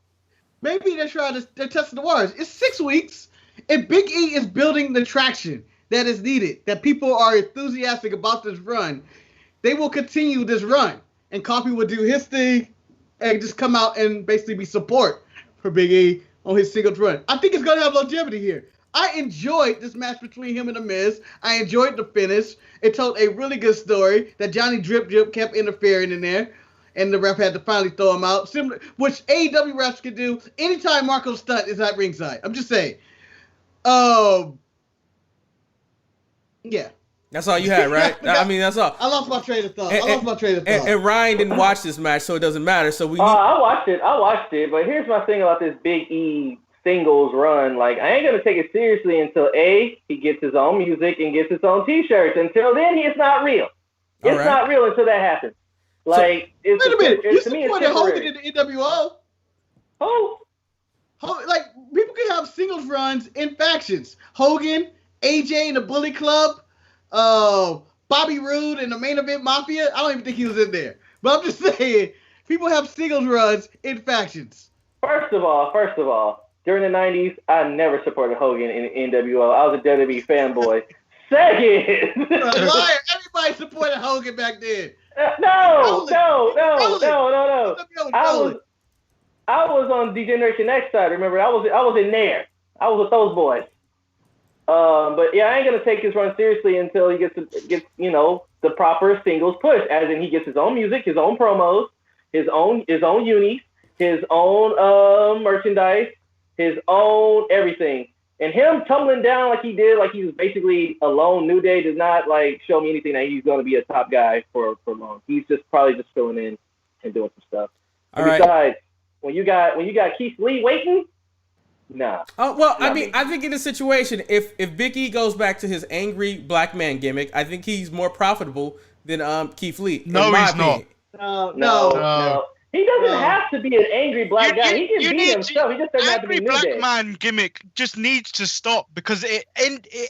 maybe they're testing the waters. It's 6 weeks, and Big E is building the traction that is needed, that people are enthusiastic about this run. They will continue this run, and Kofi will do his thing and just come out and basically be support for Big E on his singles run. I think it's going to have longevity here. I enjoyed this match between him and The Miz. I enjoyed the finish. It told a really good story that Johnny Drip kept interfering in there, and the ref had to finally throw him out, which AEW refs can do anytime Marco Stunt is at ringside. I'm just saying. Yeah. That's all you had, right? I mean, that's all. I lost my train of thought. And Ryan didn't watch this match, so it doesn't matter. So I watched it, but here's my thing about this Big E singles run. Like, I ain't gonna take it seriously until he gets his own music and gets his own T-shirts. Until then, it's not real. It's not real until that happens. Like, wait a minute, you supported Hogan in the NWO? Like, people can have singles runs in factions. Hogan, AJ in the Bullet Club, Bobby Roode in the Main Event Mafia. I don't even think he was in there. But I'm just saying, people have singles runs in factions. First of all, during the 90s, I never supported Hogan in NWO. I was a WWE fanboy. Second, liar. Everybody supported Hogan back then. No. I was on D-Generation X side. Remember, I was in there. I was with those boys. But yeah, I ain't gonna take his run seriously until he gets the proper singles push, as in he gets his own music, his own promos, his own unis, his own merchandise, his own everything. And him tumbling down like he did, like he was basically alone, New Day, does not like show me anything that he's going to be a top guy for long. He's just probably just filling in and doing some stuff. Besides, when you got Keith Lee waiting, nah. Oh well, I mean, I think in this situation, if Big E goes back to his angry black man gimmick, I think he's more profitable than Keith Lee. No, he's not. No. He doesn't have to be an angry black guy. He can be himself. He just doesn't have to be New Day. Angry black man gimmick just needs to stop because it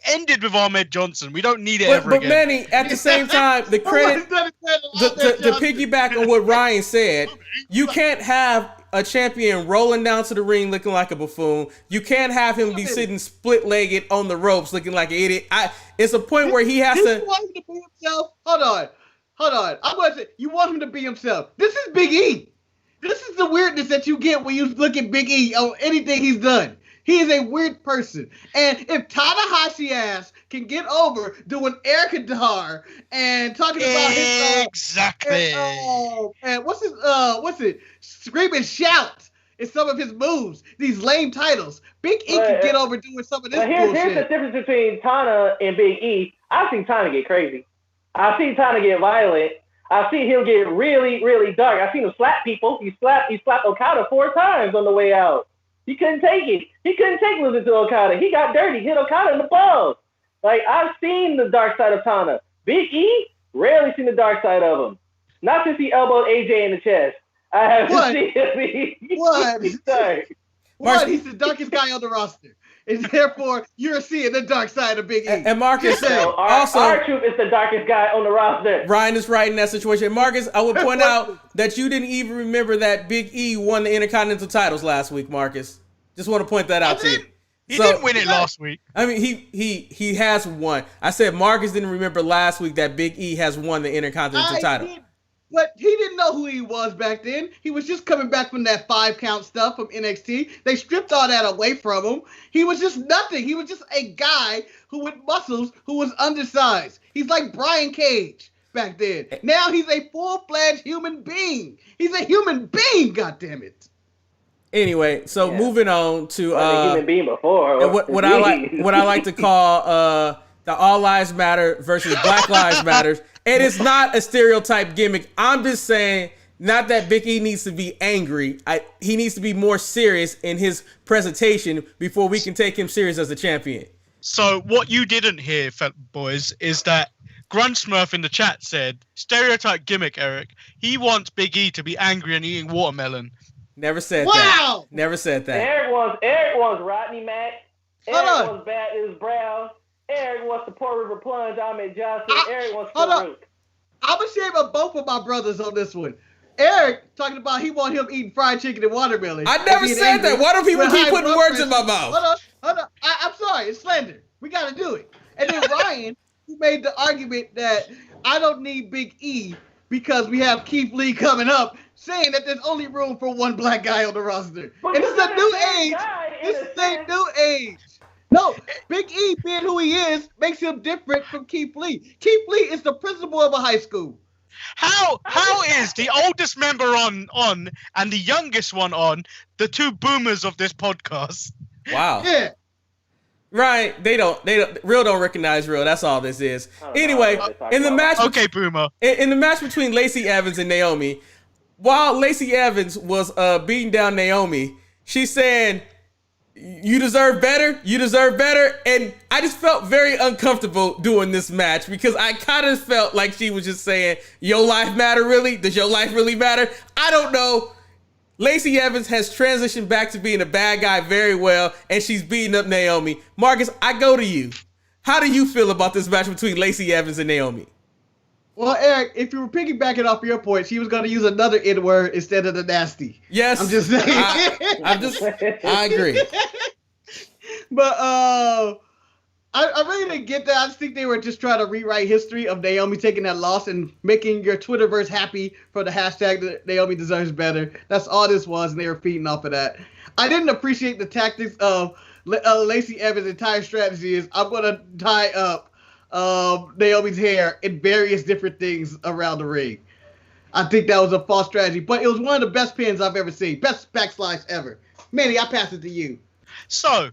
ended with Ahmed Johnson. We don't need it ever again. But Manny, at the same time, the credit, to piggyback on what Ryan said, you can't have a champion rolling down to the ring looking like a buffoon. You can't have him be sitting split-legged on the ropes looking like an idiot. It's a point where he has to. You want him to be himself? Hold on. I'm going to say, you want him to be himself. This is Big E. This is the weirdness that you get when you look at Big E on anything he's done. He is a weird person. And if Tanahashi ass can get over doing air guitar and talking about his exactly. And what's it? Scream and shout is some of his moves. These lame titles. Big E can get over doing some of this bullshit. Here's the difference between Tana and Big E. I've seen Tana get crazy. I've seen Tana get violent. I've seen him get really, really dark. I've seen him slap people. He slapped Okada 4 times on the way out. He couldn't take it. He couldn't take losing to Okada. He got dirty, hit Okada in the balls. Like, I've seen the dark side of Tana. Big E, rarely seen the dark side of him. Not since he elbowed AJ in the chest. I haven't seen him. He's dark. He's the darkest guy on the roster. And therefore, you're seeing the dark side of Big E. And Marcus, R-Truth is the darkest guy on the roster. Ryan is right in that situation. And Marcus, I would point out that you didn't even remember that Big E won the Intercontinental titles last week, Marcus. Just want to point that out to you. He didn't win it last week. I mean, he has won. I said Marcus didn't remember last week that Big E has won the Intercontinental title. But he didn't know who he was back then. He was just coming back from that 5-count stuff from NXT. They stripped all that away from him. He was just nothing. He was just a guy who with muscles who was undersized. He's like Brian Cage back then. Now he's a full-fledged human being. He's a human being, goddammit. Anyway, so moving on to human being before. What I like to call the All Lives Matter versus Black Lives Matter. It is not a stereotype gimmick. I'm just saying, not that Big E needs to be angry. He needs to be more serious in his presentation before we can take him serious as a champion. So what you didn't hear, boys, is that Gruntsmurf in the chat said, stereotype gimmick, Eric. He wants Big E to be angry and eating watermelon. Never said that. Never said that. Eric wants Rodney Mack. Eric wants Bad News Brown. Eric wants the Poor River Plunge, Ahmed Johnson. Eric wants Farouk. I'm ashamed of both of my brothers on this one. Eric talking about he want him eating fried chicken and watermelon. I never said that. Why do people keep putting words in my mouth? Hold on. I'm sorry. It's slander. We got to do it. And then Ryan, who made the argument that I don't need Big E because we have Keith Lee coming up, saying that there's only room for one black guy on the roster. But and it's a new age. It's a new age. No, Big E, being who he is, makes him different from Keith Lee. Keith Lee is the principal of a high school. How is the oldest member on and the youngest one on the two boomers of this podcast? Wow. Yeah. Right, they don't real don't recognize real. That's all this is. Anyway, in the match, okay, boomer. In the match between Lacey Evans and Naomi, while Lacey Evans was beating down Naomi, she's saying, "You deserve better. You deserve better." And I just felt very uncomfortable doing this match because I kind of felt like she was just saying, "Your life matter really? Does your life really matter?" I don't know. Lacey Evans has transitioned back to being a bad guy very well, and she's beating up Naomi. Marcus, I go to you. How do you feel about this match between Lacey Evans and Naomi? Well, Eric, if you were piggybacking off your point, she was going to use another N-word instead of the nasty. Yes. I'm just saying. I agree. But I really didn't get that. I just think they were just trying to rewrite history of Naomi taking that loss and making your Twitterverse happy for the hashtag that Naomi deserves better. That's all this was, and they were feeding off of that. I didn't appreciate the tactics of Lacey Evans' entire strategy is I'm going to tie up Naomi's hair in various different things around the ring. I think that was a false strategy, but it was one of the best pins I've ever seen. Best backslides ever. Manny, I pass it to you. So,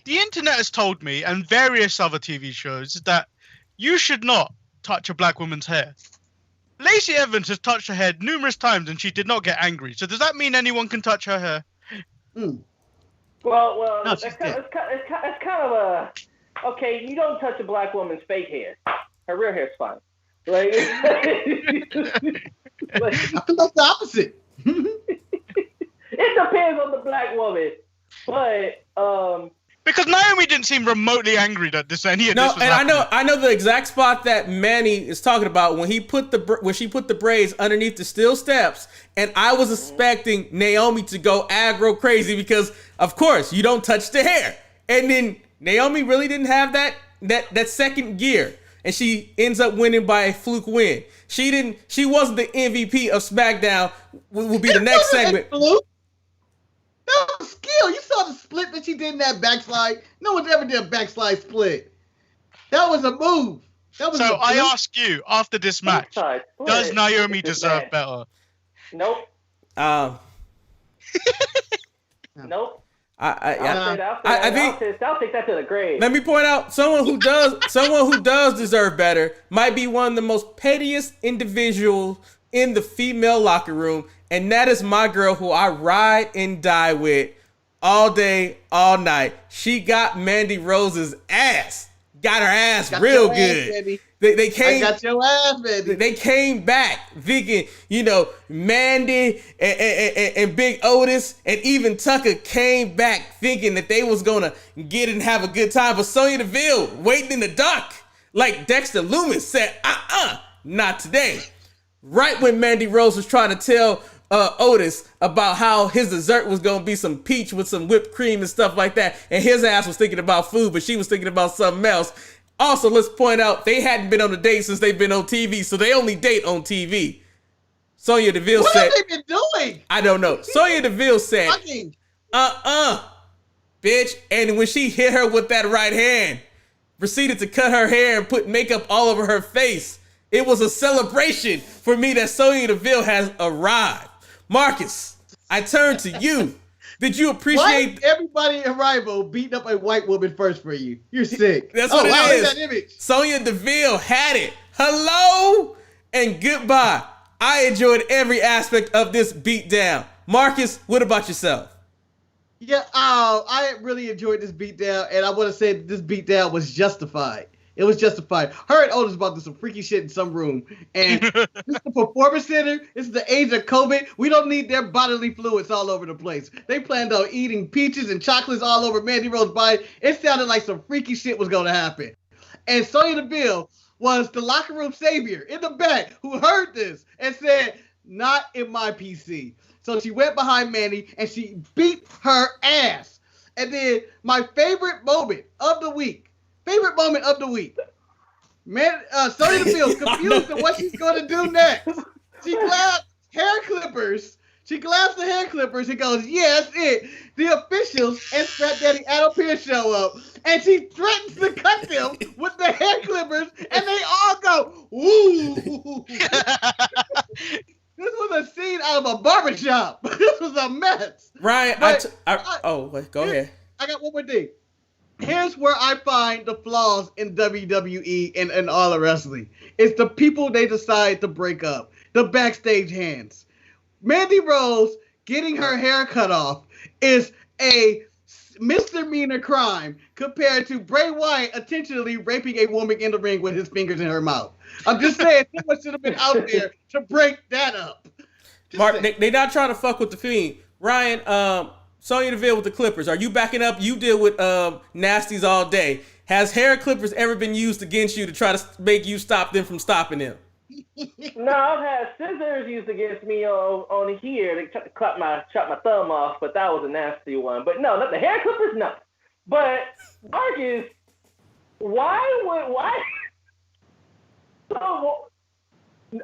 the internet has told me, and various other TV shows, that you should not touch a black woman's hair. Lacey Evans has touched her hair numerous times, and she did not get angry. So does that mean anyone can touch her hair? Well, No, it's kind of a... Okay, you don't touch a black woman's fake hair. Her real hair's fine. Like, I feel like the opposite. It depends on the black woman. But, Because Naomi didn't seem remotely angry that this any of this was happening. I know the exact spot that Manny is talking about when she put the braids underneath the steel steps, and I was expecting Naomi to go aggro crazy because, of course, you don't touch the hair. And then Naomi really didn't have that second gear, and she ends up winning by a fluke win. She wasn't the MVP of SmackDown. Will be the next segment. That was skill. You saw the split that she did in that backslide. No one's ever did a backslide split. That was a move. So I ask you, after this match, does Naomi deserve better? Nope. Nope. I'll take that to the grave. Let me point out someone who does deserve better might be one of the most pettiest individuals in the female locker room, and that is my girl who I ride and die with all day, all night. She got Mandy Rose's ass. Got her ass real good. They came. I got your ass, baby. They came back thinking, Mandy and Big Otis and even Tucker came back thinking that they was gonna get and have a good time. But Sonya Deville waiting in the dark, like Dexter Loomis said, not today. Right when Mandy Rose was trying to tell Otis about how his dessert was gonna be some peach with some whipped cream and stuff like that, and his ass was thinking about food, but she was thinking about something else. Also, let's point out they hadn't been on a date since they've been on TV, so they only date on TV. Sonya Deville said, "What have they been doing?" I don't know. Sonya Deville said, bitch, and when she hit her with that right hand, proceeded to cut her hair and put makeup all over her face. It was a celebration for me that Sonya Deville has arrived. Marcus, I turn to you. Did you appreciate... Why everybody in Rival beating up a white woman first for you? You're sick. That's what it is. That image. Sonya Deville had it. Hello and goodbye. I enjoyed every aspect of this beatdown. Marcus, what about yourself? Yeah, I really enjoyed this beatdown, and I want to say that this beatdown was justified. It was justified. Her and Otis about to do some freaky shit in some room. And this is the Performance Center. This is the age of COVID. We don't need their bodily fluids all over the place. They planned on eating peaches and chocolates all over Mandy Rose's body. It sounded like some freaky shit was going to happen. And Sonya Deville was the locker room savior in the back who heard this and said, not in my PC. So she went behind Mandy and she beat her ass. And then my favorite moment of the week. Man, Sonya Deville confused on what she's going to do next. She grabs hair clippers. She grabs the hair clippers and goes, yeah, that's it. The officials and Fat Daddy Adam Pearce show up. And she threatens to cut them with the hair clippers. And they all go, ooh. This was a scene out of a barbershop. This was a mess. Ryan, go ahead. I got one more thing. Here's where I find the flaws in WWE and all the wrestling. It's the people they decide to break up. The backstage hands. Mandy Rose getting her hair cut off is a misdemeanor crime compared to Bray Wyatt intentionally raping a woman in the ring with his fingers in her mouth. I'm just saying, someone should have been out there to break that up. Mark, they not trying to fuck with the Fiend. Ryan, Sonya Deville with the Clippers. Are you backing up? You deal with nasties all day. Has hair clippers ever been used against you to try to make you stop them from stopping them? No, I've had scissors used against me on here. They tried to chop my thumb off, but that was a nasty one. But no, not the hair clippers, no. But Marcus, why? So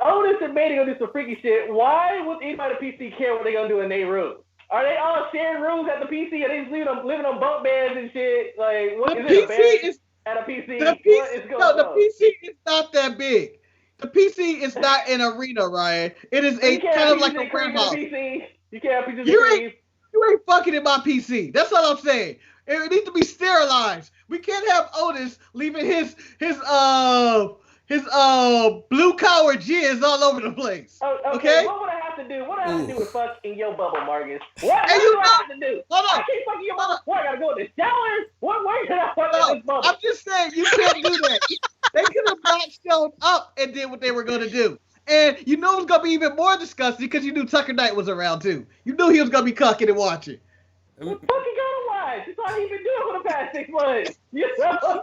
Otis and Mandy gonna do some freaky shit. Why would anybody at PC care what they gonna do in their room? Are they all sharing rooms at the PC? Are they living on bunk beds and shit? Like, what is it? At a PC? The PC is not that big. The PC is not an arena, Ryan. It is a kind of like a warehouse. You can't have pieces You ain't fucking in my PC. That's all I'm saying. It needs to be sterilized. We can't have Otis leaving his blue collar jizz all over the place. Okay? What would I have to do? What do I have to do with fuck in your bubble, Marcus? What do I have to do? Hold on. I can't fuck in your bubble. What, I gotta go in the shower? Where can I fuck in this bubble? I'm just saying, you can't do that. They could have not shown up and did what they were going to do. And you know it's going to be even more disgusting because you knew Tucker Knight was around too. You knew he was going to be cocking and watching. What the fuck you gonna watch? That's all he's been doing for the past 6 months. You know?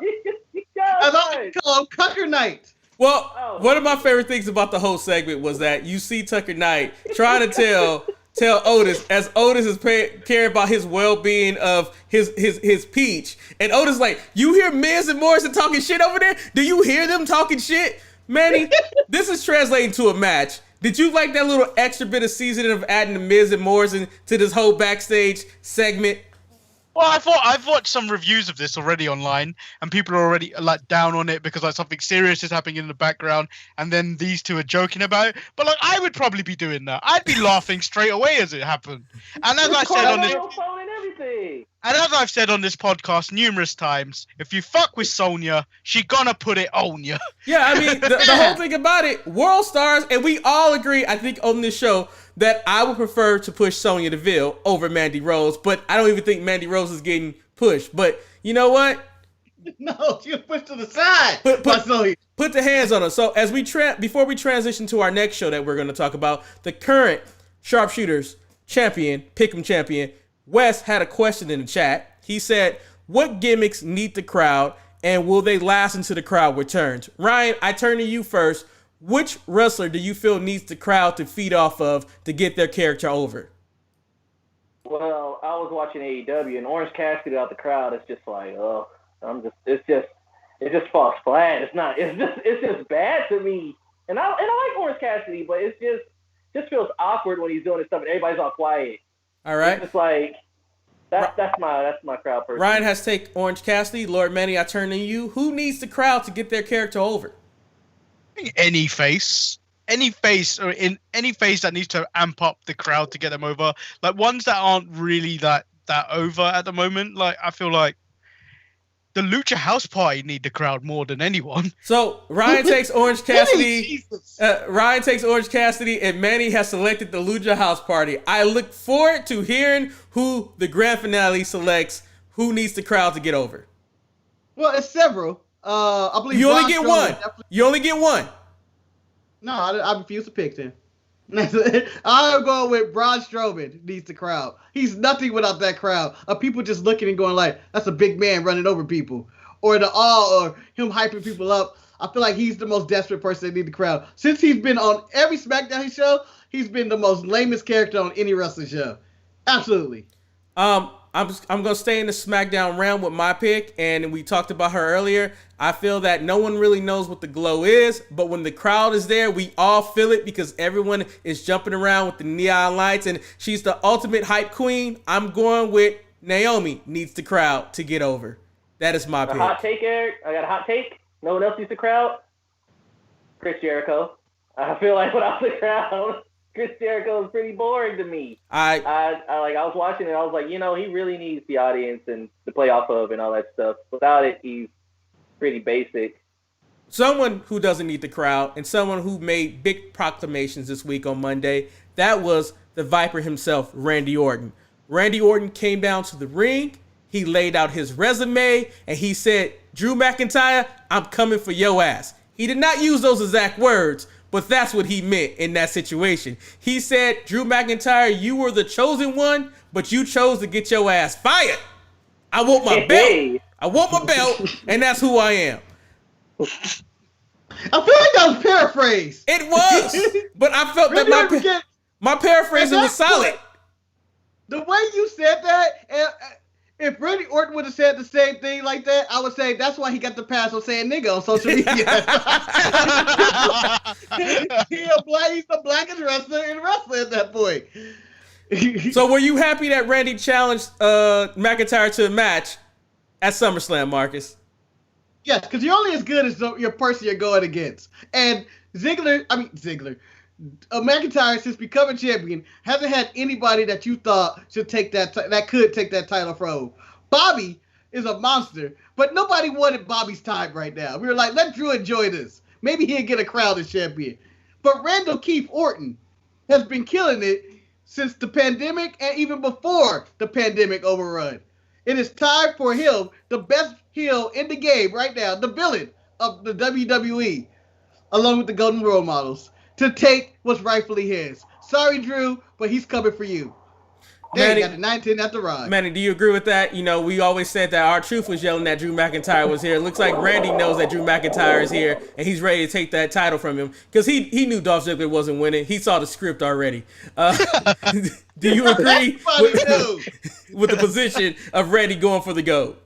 As I call him Tucker Knight. Well, one of my favorite things about the whole segment was that you see Tucker Knight trying to tell Otis, as Otis is caring about his well-being of his peach. And Otis like, you hear Miz and Morrison talking shit over there? Do you hear them talking shit? Manny, this is translating to a match. Did you like that little extra bit of seasoning of adding the Miz and Morrison to this whole backstage segment? Well, I've watched some reviews of this already online, and people are already like down on it because like something serious is happening in the background, and then these two are joking about it. But like, I would probably be doing that. I'd be laughing straight away as it happened. And as I said on this, and as I've said on this podcast numerous times, if you fuck with Sonya, she gonna put it on you. Yeah, I mean, the whole thing about it, world stars, and we all agree, I think, on this show, that I would prefer to push Sonya Deville over Mandy Rose, but I don't even think Mandy Rose is getting pushed. But you know what? No, she was pushed to the side. Put the hands on her. So as before we transition to our next show that we're going to talk about, the current Sharpshooters champion, Pick'em champion, Wes had a question in the chat. He said, what gimmicks need the crowd, and will they last until the crowd returns? Ryan, I turn to you first. Which wrestler do you feel needs the crowd to feed off of to get their character over? Well, I was watching AEW, and Orange Cassidy out the crowd is just like, it just falls flat. It's just bad to me. And I like Orange Cassidy, but it's just feels awkward when he's doing this stuff and everybody's all quiet. All right. It's like that's my crowd person. Ryan has take Orange Cassidy. Lord Manny, I turn to you. Who needs the crowd to get their character over? Any face that needs to amp up the crowd to get them over, like ones that aren't really that over at the moment. Like I feel like the Lucha House Party need the crowd more than anyone. So Ryan takes Orange Cassidy. Ryan takes Orange Cassidy, and Manny has selected the Lucha House Party. I look forward to hearing who the grand finale selects. Who needs the crowd to get over? Well, it's several. I believe you only Braun get Strowman one. definitely- You only get one. No, I refuse to pick him. I'm going with Braun Strowman needs the crowd. He's nothing without that crowd of people just looking and going like, that's a big man running over people. Or the awe or him hyping people up. I feel like he's the most desperate person that need the crowd. Since he's been on every SmackDown show, he's been the most lamest character on any wrestling show. Absolutely. I'm gonna stay in the SmackDown realm with my pick, and we talked about her earlier. I feel that no one really knows what the glow is, but when the crowd is there, we all feel it because everyone is jumping around with the neon lights, and she's the ultimate hype queen. I'm going with Naomi needs the crowd to get over. That is my pick. Hot take, Eric. I got a hot take. No one else needs the crowd. Chris Jericho. I feel like without the crowd, Chris Jericho is pretty boring to me. I was watching it. I was like, he really needs the audience and to play off of and all that stuff. Without it, he's pretty basic. Someone who doesn't need the crowd and someone who made big proclamations this week on Monday, that was the Viper himself, Randy Orton. Randy Orton came down to the ring. He laid out his resume and he said, Drew McIntyre, I'm coming for your ass. He did not use those exact words, but that's what he meant in that situation. He said, Drew McIntyre, you were the chosen one, but you chose to get your ass fired. I want my belt. I want my belt, and that's who I am. I feel like that was paraphrased. It was, but I felt that my paraphrasing was solid. The way you said that, if Randy Orton would have said the same thing like that, I would say that's why he got the pass on saying nigga on social media. He's the blackest wrestler in wrestling at that point. So were you happy that Randy challenged McIntyre to a match at SummerSlam, Marcus? Yes, because you're only as good as your person you're going against. And McIntyre, since becoming champion, hasn't had anybody that you thought should take that could take that title from him. Bobby is a monster, but nobody wanted Bobby's time right now. We were like, let Drew enjoy this. Maybe he'll get a crowd as champion. But Randall Keith Orton has been killing it since the pandemic and even before the pandemic overrun. It is time for him, the best heel in the game right now, the villain of the WWE, along with the Golden Role Models, to take what's rightfully his. Sorry, Drew, but he's coming for you. They got the 19 at the ride. Manny, do you agree with that? We always said that R-Truth was yelling that Drew McIntyre was here. It looks like Randy knows that Drew McIntyre is here, and he's ready to take that title from him because he knew Dolph Ziggler wasn't winning. He saw the script already. Do you agree with the position of Randy going for the GOAT?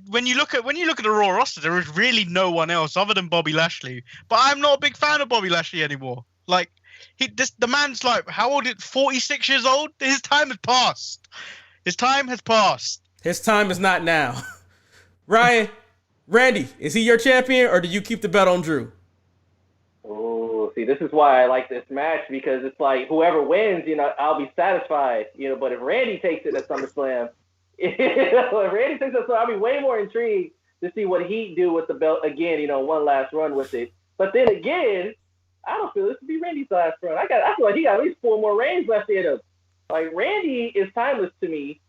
When you look at the Raw roster, there is really no one else other than Bobby Lashley. But I'm not a big fan of Bobby Lashley anymore. Like, the man's like, how old? 46 years old. His time has passed. His time is not now. Ryan, Randy, is he your champion, or do you keep the belt on Drew? Oh, see, this is why I like this match, because it's like whoever wins, I'll be satisfied. But if Randy takes it at SummerSlam. If Randy takes it, so I'll be way more intrigued to see what he do with the belt again. One last run with it. But then again, I don't feel this would be Randy's last run. I feel like he got at least 4 more reigns left in him. Like, Randy is timeless to me,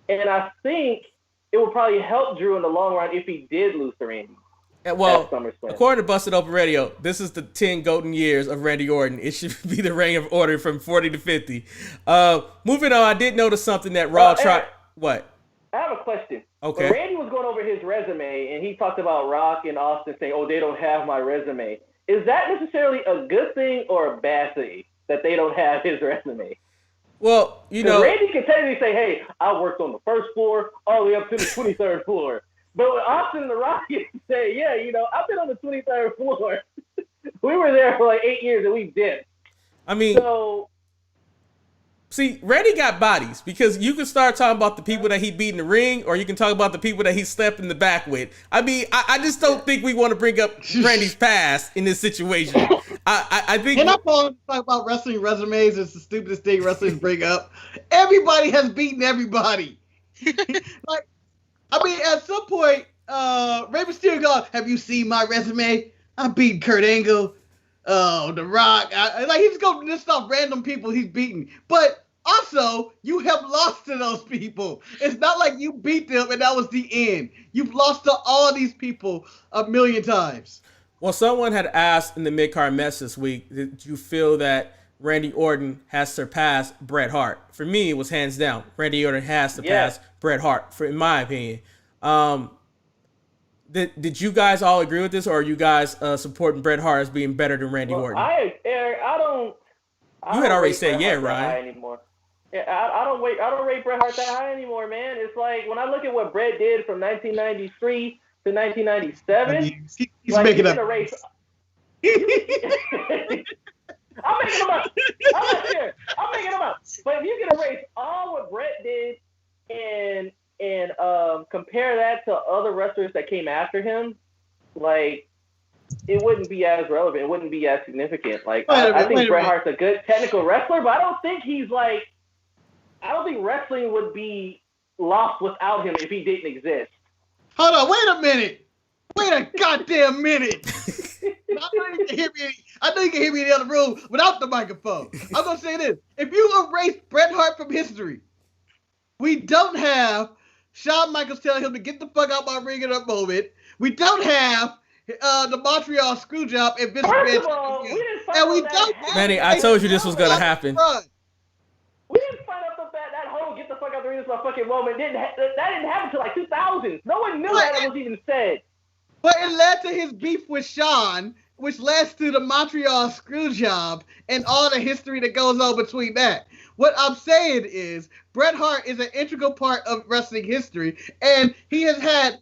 and I think it would probably help Drew in the long run if he did lose to Randy. Well, according to Busted Open Radio, this is the 10 golden years of Randy Orton. It should be the reign of order from 40 to 50. Moving on, I did notice something that Raw tried. What? I have a question. Okay. When Randy was going over his resume, and he talked about Rock and Austin saying, oh, they don't have my resume. Is that necessarily a good thing or a bad thing that they don't have his resume? Well, Randy can technically say, hey, I worked on the first floor all the way up to the 23rd floor. But with Austin and the Rock, you can say, yeah, I've been on the 23rd floor. We were there for like 8 years and we dipped. See, Randy got bodies because you can start talking about the people that he beat in the ring, or you can talk about the people that he slept in the back with. I just don't think we want to bring up Randy's past in this situation. I think. Can I talk about wrestling resumes? It's the stupidest thing wrestlers bring up. Everybody has beaten everybody. At some point, Rey Mysterio goes, have you seen my resume? I beat Kurt Angle. Oh, The Rock. He's going to list off random people he's beaten. But Also, you have lost to those people. It's not like you beat them and that was the end. You've lost to all these people a million times. Well, someone had asked in the mid-card mess this week, did you feel that Randy Orton has surpassed Bret Hart? For me, it was hands down. Randy Orton has surpassed Bret Hart, in my opinion. Did you guys all agree with this, or are you guys supporting Bret Hart as being better than Randy Orton? Eric, I don't. You had already said yeah, Ryan. Anymore. Yeah, I don't rate Bret Hart that high anymore, man. It's like when I look at what Bret did from 1993 to 1997. He's like, making up. I'm making them up. I'm not sure. I'm making them up. But if you can erase all what Bret did and compare that to other wrestlers that came after him, like, it wouldn't be as relevant. It wouldn't be as significant. Like, I think Bret Hart's a good technical wrestler, but I don't think wrestling would be lost without him if he didn't exist. Hold on, wait a minute. Wait a goddamn minute. I know you can hear me in the other room without the microphone. I'm going to say this. If you erase Bret Hart from history, we don't have Shawn Michaels telling him to get the fuck out my ring at that moment. We don't have the Montreal Screwjob and Vince McMahon. Manny, I told you this was going to happen. We didn't find out that whole get the fuck out the ring is my fucking moment. That didn't happen until like 2000. No one knew that was even said. But it led to his beef with Shawn, which led to the Montreal Screwjob and all the history that goes on between that. What I'm saying is Bret Hart is an integral part of wrestling history, and he's a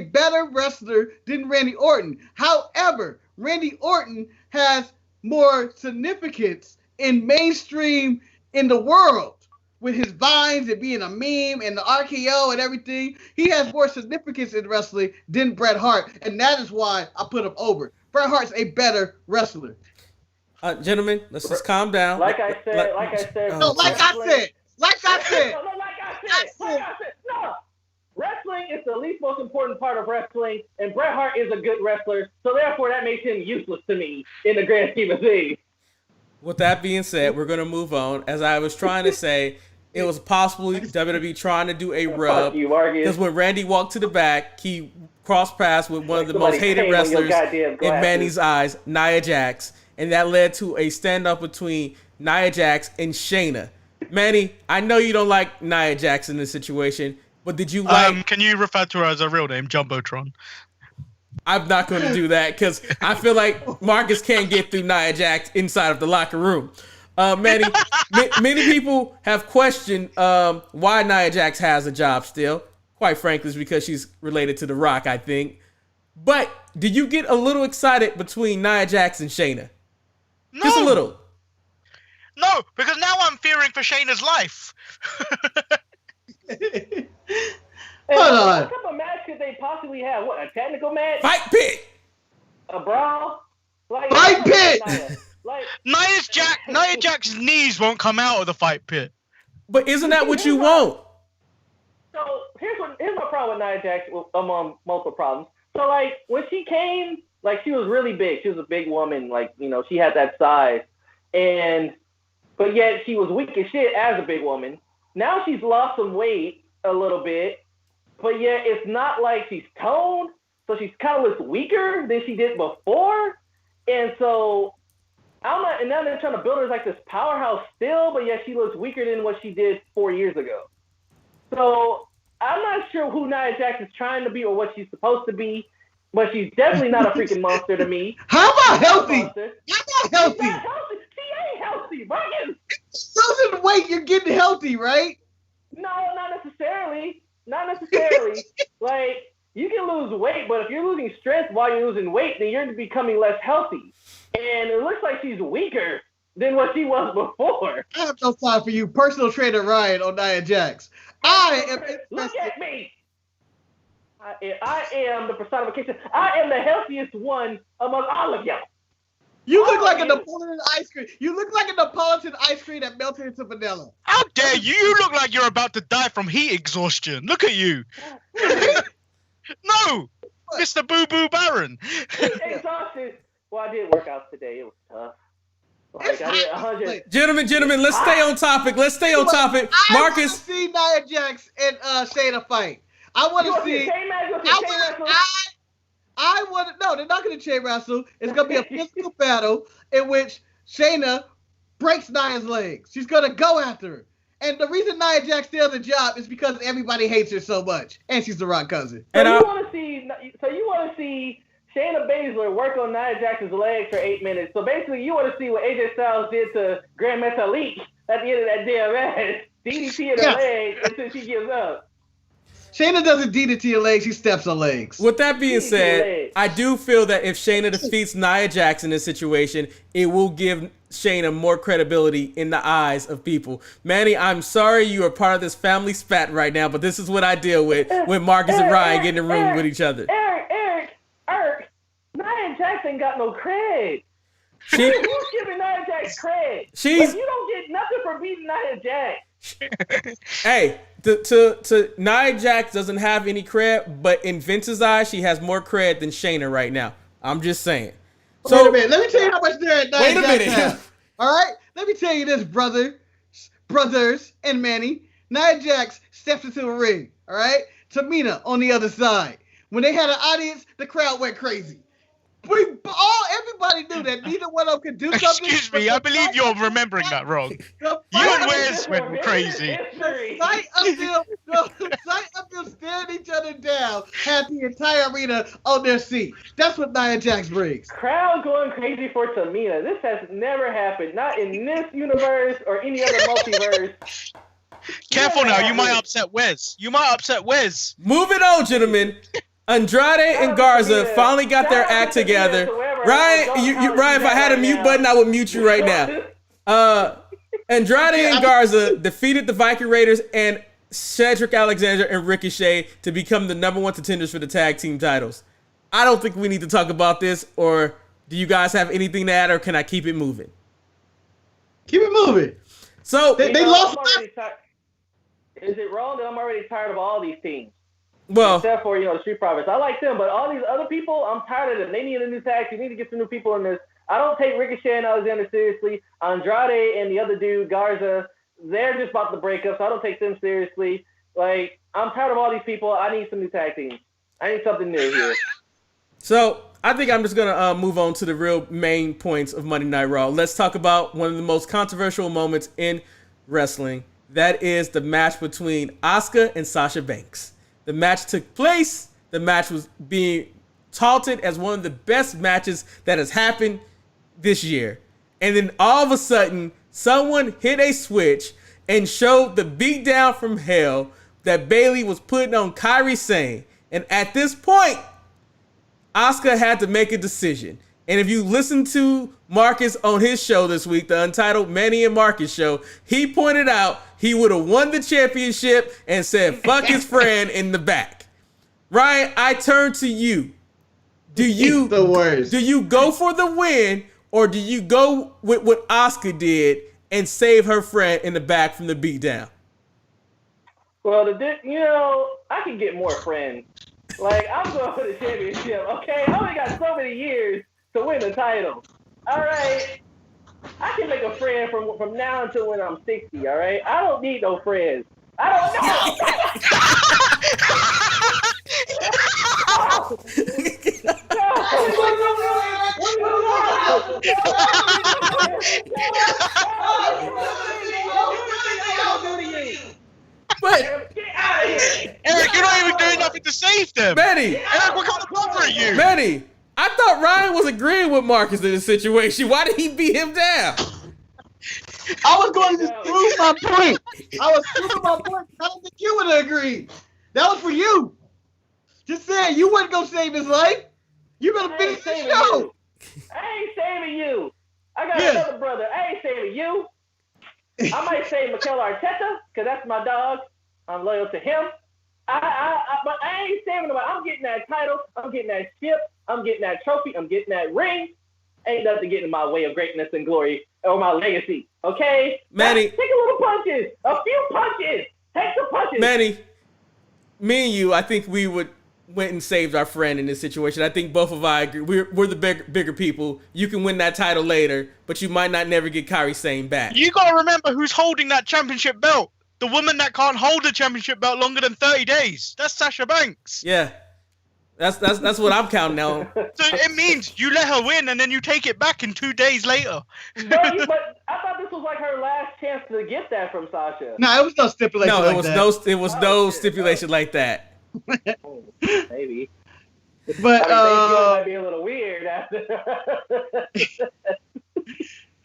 better wrestler than Randy Orton. However, Randy Orton has more significance in mainstream in the world with his vines and being a meme and the RKO and everything. He has more significance in wrestling than Bret Hart, and that is why I put him over. Bret Hart's a better wrestler. Gentlemen, let's just calm down. Like I said. No. Wrestling is the least most important part of wrestling, and Bret Hart is a good wrestler, so therefore that makes him useless to me in the grand scheme of things. With that being said, we're going to move on. As I was trying to say, it was possibly WWE trying to do a rub. Because when Randy walked to the back, he crossed paths with one of the most hated wrestlers in Manny's eyes, Nia Jax. And that led to a standoff between Nia Jax and Shayna. Manny, I know you don't like Nia Jax in this situation, but did you like... Can you refer to her as her real name, Jumbotron? I'm not going to do that because I feel like Marcus can't get through Nia Jax inside of the locker room. Many people have questioned why Nia Jax has a job still. Quite frankly, it's because she's related to The Rock, I think. But did you get a little excited between Nia Jax and Shayna? No. Just a little. No, because now I'm fearing for Shayna's life. Hold on. What type of match could they possibly have? What, a technical match? Fight pit! A brawl? Fight pit! Nia Jax's knees won't come out of the fight pit. But isn't that what you want? So here's my problem with Nia Jax, among multiple problems. So like when she came, like she was really big. She was a big woman. Like, you know, she had that size, but yet she was weak as shit as a big woman. Now she's lost some weight a little bit. But yet it's not like she's toned, so she's kind of looks weaker than she did before. And so and now they're trying to build her as like this powerhouse still, but yet she looks weaker than what she did 4 years ago. So I'm not sure who Nia Jax is trying to be or what she's supposed to be, but she's definitely not a freaking monster to me. How about healthy? How about healthy? She's not healthy. She ain't healthy, Marcus. Losing weight, you're getting healthy, right? No, not necessarily. Not necessarily. Like, you can lose weight, but if you're losing strength while you're losing weight, then you're becoming less healthy. And it looks like she's weaker than what she was before. I have no time for you, personal trainer Ryan on Nia Jax. Look at me. I am the personification. I am the healthiest one among all of y'all. You look like a Napoleon ice cream. You look like a Napolitan ice cream that melted into vanilla. How dare you? You look like you're about to die from heat exhaustion. Look at you. No, Mr. Boo Boo Baron. Exhausted. Well, I did work out today. It was tough. Like I did 100. Gentlemen, let's stay on topic. Marcus. I want to see Nia Jax and Shayna fight. I want to see. I want to. No, they're not going to chain wrestle. It's going to be a physical battle in which Shayna breaks Nia's legs. She's going to go after her. And the reason Nia Jax still has a job is because everybody hates her so much, and she's the Rock cousin. So you want to see Shayna Baszler work on Nia Jax's legs for 8 minutes. So basically, you want to see what AJ Styles did to Grand Metalik at the end of that damn match. DDT in her leg until she gives up. Shayna doesn't DDT her legs, she steps her legs. With that being said, I do feel that if Shayna defeats Nia Jax in this situation, it will give Shayna more credibility in the eyes of people. Manny, I'm sorry you are part of this family spat right now, but this is what I deal with when Marcus and Ryan get in the room with each other. Eric, Nia Jax ain't got no cred. Who's giving Nia Jax cred? You don't get nothing for beating Nia Jax. Hey, to Nia Jax doesn't have any cred, but in Vince's eyes, she has more cred than Shayna right now. I'm just saying. So, wait a minute. Let me tell you how much cred Nia Jax has. All right? Let me tell you this, brothers and Manny. Nia Jax steps into the ring, all right? Tamina on the other side. When they had an audience, the crowd went crazy. Everybody knew that neither one of them could do something. Excuse me, I believe you're remembering that wrong. You and Wes went crazy. The sight of them staring each other down had the entire arena on their seat. That's what Nia Jax brings. Crowd going crazy for Tamina. This has never happened. Not in this universe or any other multiverse. Careful now, you might upset Wes. Moving on, gentlemen. Andrade and Garza finally got their act together. Ryan, Ryan, if I had a mute button, I would mute you right now. Andrade and Garza defeated the Viking Raiders and Cedric Alexander and Ricochet to become the number one contenders for the tag team titles. I don't think we need to talk about this, or do you guys have anything to add, or can I keep it moving? Keep it moving. So they lost. Is it wrong that I'm already tired of all these teams? Well, except for, the Street Profits. I like them, but all these other people, I'm tired of them. They need a new tag team. They need to get some new people in this. I don't take Ricochet and Alexander seriously. Andrade and the other dude, Garza, they're just about to break up, so I don't take them seriously. Like, I'm tired of all these people. I need some new tag teams. I need something new here. So, I think I'm just going to move on to the real main points of Monday Night Raw. Let's talk about one of the most controversial moments in wrestling. That is the match between Asuka and Sasha Banks. The match took place. The match was being touted as one of the best matches that has happened this year. And then all of a sudden, someone hit a switch and showed the beatdown from hell that Bayley was putting on Kairi Sane. And at this point, Asuka had to make a decision. And if you listen to Marcus on his show this week, the Untitled Manny and Marcus show, he pointed out he would have won the championship and said, fuck his friend in the back. Ryan, I turn to you. Do you go for the win, or do you go with what Asuka did and save her friend in the back from the beatdown? Well, I can get more friends. Like, I'm going for the championship, okay? I only got so many years to win the title. All right? I can make a friend from now until when I'm 60, all right? I don't need no friends. I don't But Eric, you're not even doing nothing to save them. Manny, Eric, what kind of brother are you? Manny, I thought Ryan was agreeing with Marcus in this situation. Why did he beat him down? I was going to prove my point. I don't think you would have agreed. That was for you. Just saying, you wouldn't go save his life. You're going to finish the show. I ain't saving you. I got another brother. I ain't saving you. I might save Mikel Arteta, because that's my dog. I'm loyal to him. But I ain't saving him. I'm getting that title. I'm getting that ship. I'm getting that trophy. I'm getting that ring. Ain't nothing getting in my way of greatness and glory or my legacy. Okay? Manny. Take a little punches. A few punches. Take the punches. Manny, me and you, I think we would went and saved our friend in this situation. I think both of us agree. We're the bigger people. You can win that title later, but you might not never get Kairi Sane back. You gotta remember who's holding that championship belt. The woman that can't hold a championship belt longer than 30 days. That's Sasha Banks. Yeah. That's what I'm counting on. So it means you let her win and then you take it back in 2 days later. But I thought this was like her last chance to get that from Sasha. No, it was no stipulation. No, like it was that. no stipulation like that. Maybe. But might be a little weird after. it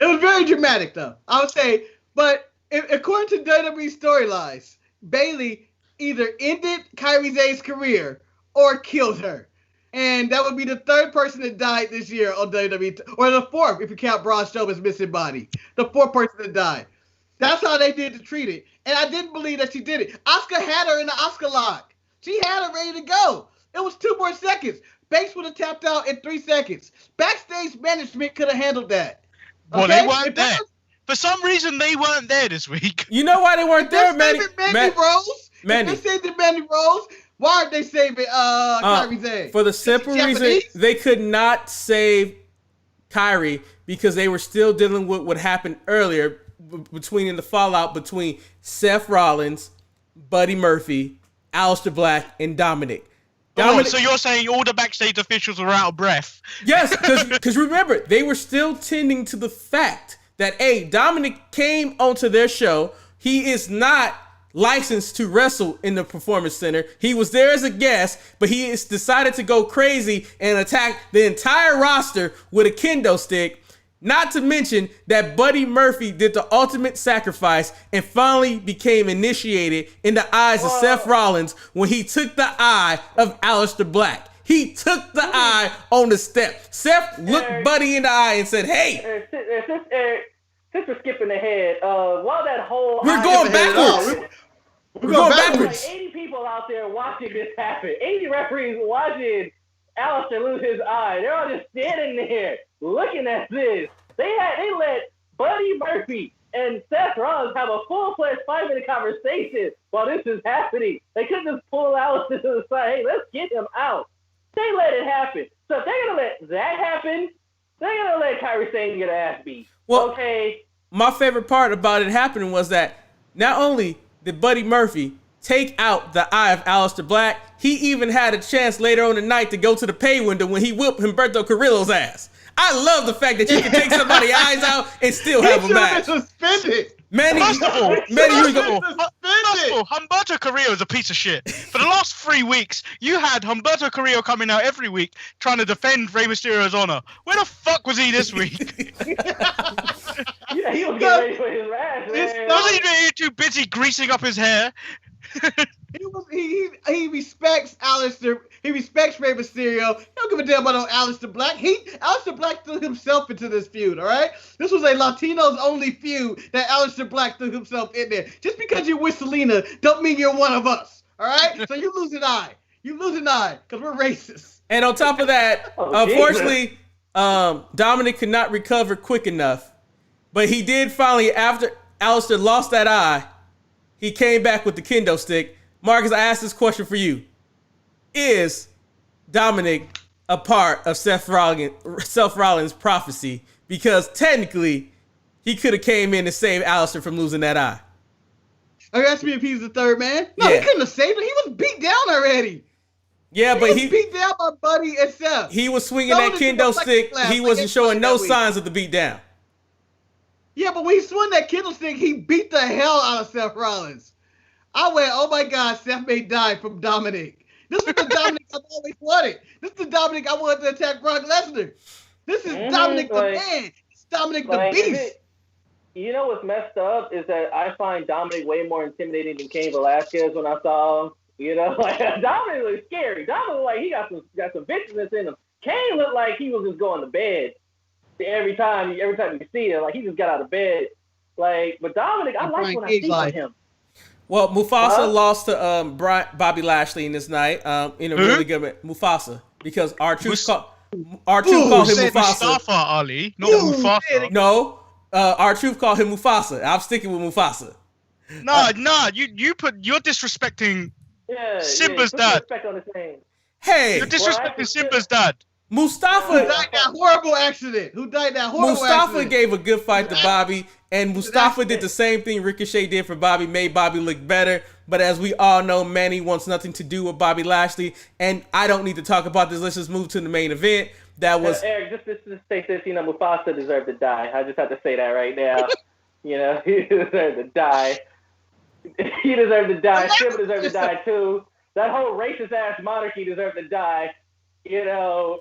was very dramatic, though. I would say, but according to WWE storylines, Bayley either ended Kairi Sane's career or killed her. And that would be the third person that died this year on WWE, or the fourth if you count Braun Strowman's missing body. The fourth person that died. That's how they did to treat it. And I didn't believe that she did it. Asuka had her in the Asuka lock. She had her ready to go. It was 2 more seconds. Banks would have tapped out in 3 seconds. Backstage management could have handled that. Well, they weren't there. For some reason, they weren't there this week. You know why they weren't there, Mandy? Rose? Mandy. If they saved Mandy Rose, why aren't they saving Kairi Sane? For the simple reason they could not save Kairi because they were still dealing with what happened earlier in the fallout between Seth Rollins, Buddy Murphy, Aleister Black, and Dominic. So you're saying all the backstage officials were out of breath? Yes, because remember, they were still tending to the fact that, Dominic came onto their show. He is not licensed to wrestle in the Performance Center. He was there as a guest, but he has decided to go crazy and attack the entire roster with a kendo stick. Not to mention that Buddy Murphy did the ultimate sacrifice and finally became initiated in the eyes of Seth Rollins when he took the eye of Aleister Black. He took the eye on the step. Seth looked Buddy in the eye and said, "Hey." Since we're skipping ahead, while that whole we're going backwards. We're going backwards. Like 80 people out there watching this happen. 80 referees watching Aleister lose his eye. They're all just standing there looking at this. They let Buddy Murphy and Seth Rollins have a full-fledged 5-minute conversation while this is happening. They couldn't just pull Aleister to the side. Hey, let's get him out. They let it happen. So if they're gonna let that happen, they're gonna let Kairi Sane get her ass beat. Well, okay. My favorite part about it happening was that not only did Buddy Murphy take out the eye of Aleister Black, he even had a chance later on the night to go to the pay window when he whipped Humberto Carrillo's ass. I love the fact that you can take somebody's eyes out and still have a match. Suspended. First of all, Humberto Carrillo is a piece of shit. For the last 3 weeks, you had Humberto Carrillo coming out every week trying to defend Rey Mysterio's honor. Where the fuck was he this week? Yeah, he was getting ready for his match, man. Wasn't he too busy greasing up his hair? He respects Aleister. He respects Rey Mysterio. He don't give a damn about Aleister Black. Aleister Black threw himself into this feud, all right? This was a Latinos only feud that Aleister Black threw himself in there. Just because you're with Selena don't mean you're one of us, all right? So you lose an eye. You lose an eye because we're racist. And on top of that, unfortunately, Dominic could not recover quick enough. But he did finally, after Aleister lost that eye, he came back with the kendo stick. Marcus, I asked this question for you. Is Dominic a part of Seth Rollins' prophecy? Because technically, he could have came in and saved Aleister from losing that eye. Are you asking me if he's the third man? No, Yeah. He couldn't have saved him. He was beat down already. Yeah, but he was beat down by Buddy and Seth. He was swinging that kendo stick. He wasn't showing no signs of the beat down. Yeah, but when he swung that kendo stick, he beat the hell out of Seth Rollins. I went, oh my God, Seth may die from Dominic. This is the Dominic I've always wanted. This is the Dominic I wanted to attack Brock Lesnar. This is Dominic the man. It's Dominic the beast. You know what's messed up is that I find Dominic way more intimidating than Cain Velasquez when I saw him. You know, like Dominic was scary. Dominic looked like he got some viciousness in him. Cain looked like he was just going to bed every time you see him. Like he just got out of bed. Like, but Dominic, I like when I see him. Well, Mufasa lost to Bobby Lashley in this night in a really good Mufasa because R-Truth called him Mufasa. Mustafa Ali, not Mufasa. No, R-Truth called him Mufasa. I'm sticking with Mufasa. You're disrespecting Simba's dad. Respect on his name. Hey, You're disrespecting Simba's dad. Who Mustafa died that horrible accident? Mustafa gave a good fight to Bobby, and Mustafa did the same thing Ricochet did for Bobby, made Bobby look better. But as we all know, Manny wants nothing to do with Bobby Lashley, and I don't need to talk about this. Let's just move to the main event. That was Eric. Just say this. Mufasa deserved to die. I just have to say that right now. He deserved to die. He deserved to die. Simba deserved to die too. That whole racist ass monarchy deserved to die. No.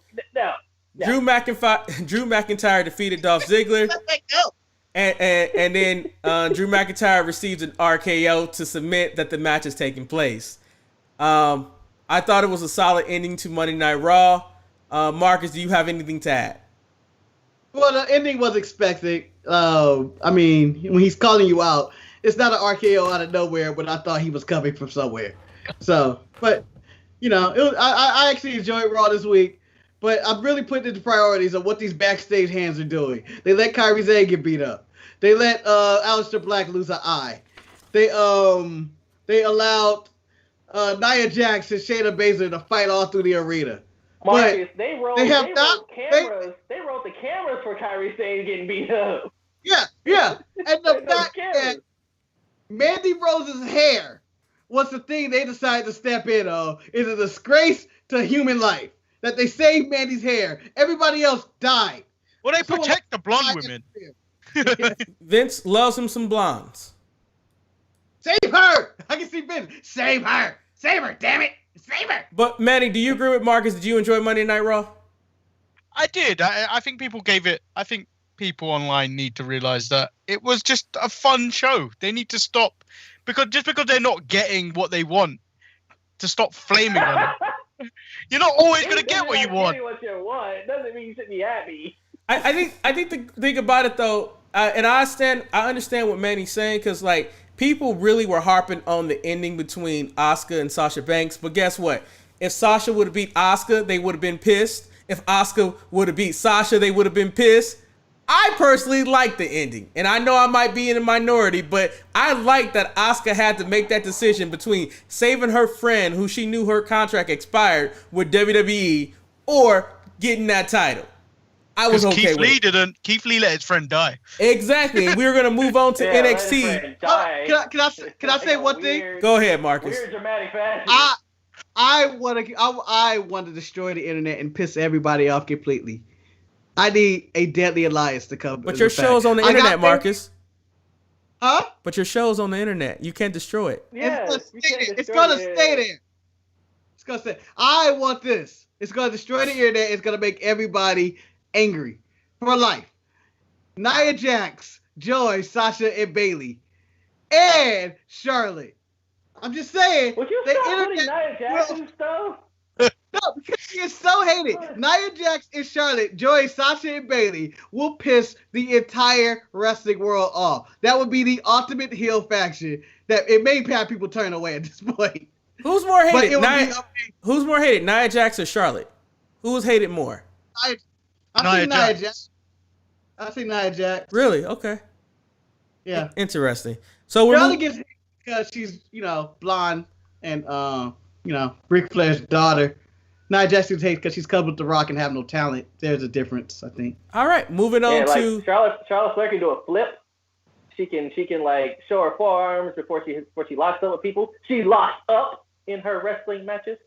Drew McIntyre defeated Dolph Ziggler. And then Drew McIntyre received an RKO to submit that the match is taking place. I thought it was a solid ending to Monday Night Raw. Marcus, do you have anything to add? Well, the ending was expected. When he's calling you out, it's not an RKO out of nowhere, but I thought he was coming from somewhere. So, but I actually enjoyed Raw this week, but I'm really putting into priorities of what these backstage hands are doing. They let Kairi Sane get beat up. They let Aleister Black lose an eye. They allowed Nia Jax and Shayna Baszler to fight all through the arena. Marcus, they rolled the cameras for Kairi Sane getting beat up. Yeah. And the fact that Mandy Rose's hair was the thing they decided to step in on is a disgrace to human life. That they saved Mandy's hair. Everybody else died. Well, they protect the blonde women. Vince loves him some blondes. Save her! I can see Vince. Save her! Save her, damn it! Save her! But Manny, do you agree with Marcus? Did you enjoy Monday Night Raw? I did. I think people gave it. I think people online need to realize that it was just a fun show. They need to stop because they're not getting what they want, to stop flaming on it. You're not always gonna get what you want. What you want doesn't mean you should be happy. I think the thing about it though, and I understand what Manny's saying, because like people really were harping on the ending between Asuka and Sasha Banks, but guess what? If Sasha would have beat Asuka, they would have been pissed. If Asuka would have beat Sasha, they would have been pissed. I personally like the ending, and I know I might be in a minority, but I like that Asuka had to make that decision between saving her friend, who she knew her contract expired with WWE, or getting that title. I was okay Keith with Lee it. didn't. Keith Lee let his friend die. Exactly. We were gonna move on to NXT. Can I say one thing? Go ahead, Marcus. Weird dramatic fashion. I want to destroy the internet and piss everybody off completely. I need a Deadly Alliance to come. But your show's on the internet, Marcus. Huh? But your show's on the internet. You can't destroy it. It's gonna stay there. It's gonna stay. I want this. It's gonna destroy the internet. It's gonna make everybody angry for life. Nia Jax joins Sasha and Bayley and Charlotte. I'm just saying. Would you stop putting Nia Jax and stuff? No, because she is so hated. Nia Jax and Charlotte join Sasha and Bayley will piss the entire wrestling world off. That would be the ultimate heel faction that it may have people turn away at this point. Who's more hated? Who's more hated, Nia Jax or Charlotte? Who was hated more? I think Nia Jax. I think Nia Jax. Really? Okay. Yeah. Interesting. So Charlotte gets hated because she's, blonde and Ric Flair's daughter. Nia Jax gets hated because she's covered with The Rock and have no talent. There's a difference, I think. All right, moving on to Charlotte Flair can do a flip. She can like show her forearms before she locks up with people. She locks up in her wrestling matches.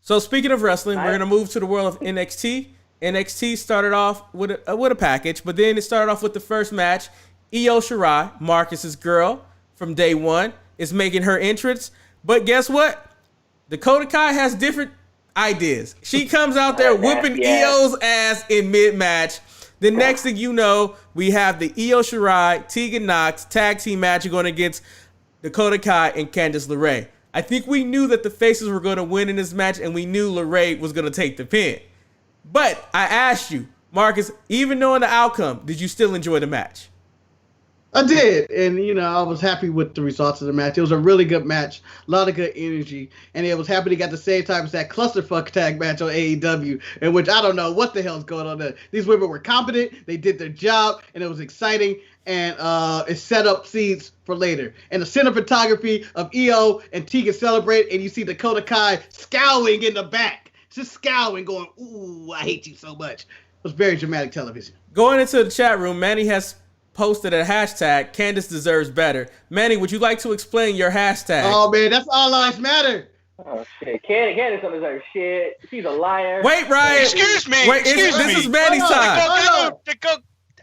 So speaking of wrestling, we're gonna move to the world of NXT. NXT started off with a package, but then it started off with the first match. Io Shirai, Marcus's girl from day one, is making her entrance. But guess what? Dakota Kai has different ideas. She comes out there whooping Io's ass in mid-match. The next thing you know, we have the Io Shirai, Tegan Nox tag team match going against Dakota Kai and Candice LeRae. I think we knew that the faces were going to win in this match, and we knew LeRae was going to take the pin. But I asked you, Marcus, even knowing the outcome, did you still enjoy the match? I did, and I was happy with the results of the match. It was a really good match, a lot of good energy, and it was happening at the same time as that clusterfuck tag match on AEW, in which I don't know what the hell's going on there. These women were competent, they did their job, and it was exciting, and it set up seeds for later. And the cinematography of EO and Tegan Celebrate, and you see Dakota Kai scowling in the back, just scowling, going, "Ooh, I hate you so much." It was very dramatic television. Going into the chat room, Manny has posted a hashtag, Candace deserves better. Manny, would you like to explain your hashtag? Oh, man, that's all lives matter. Oh, shit. Candace don't deserve shit. She's a liar. Wait, Ryan. Excuse me. This is Manny's time.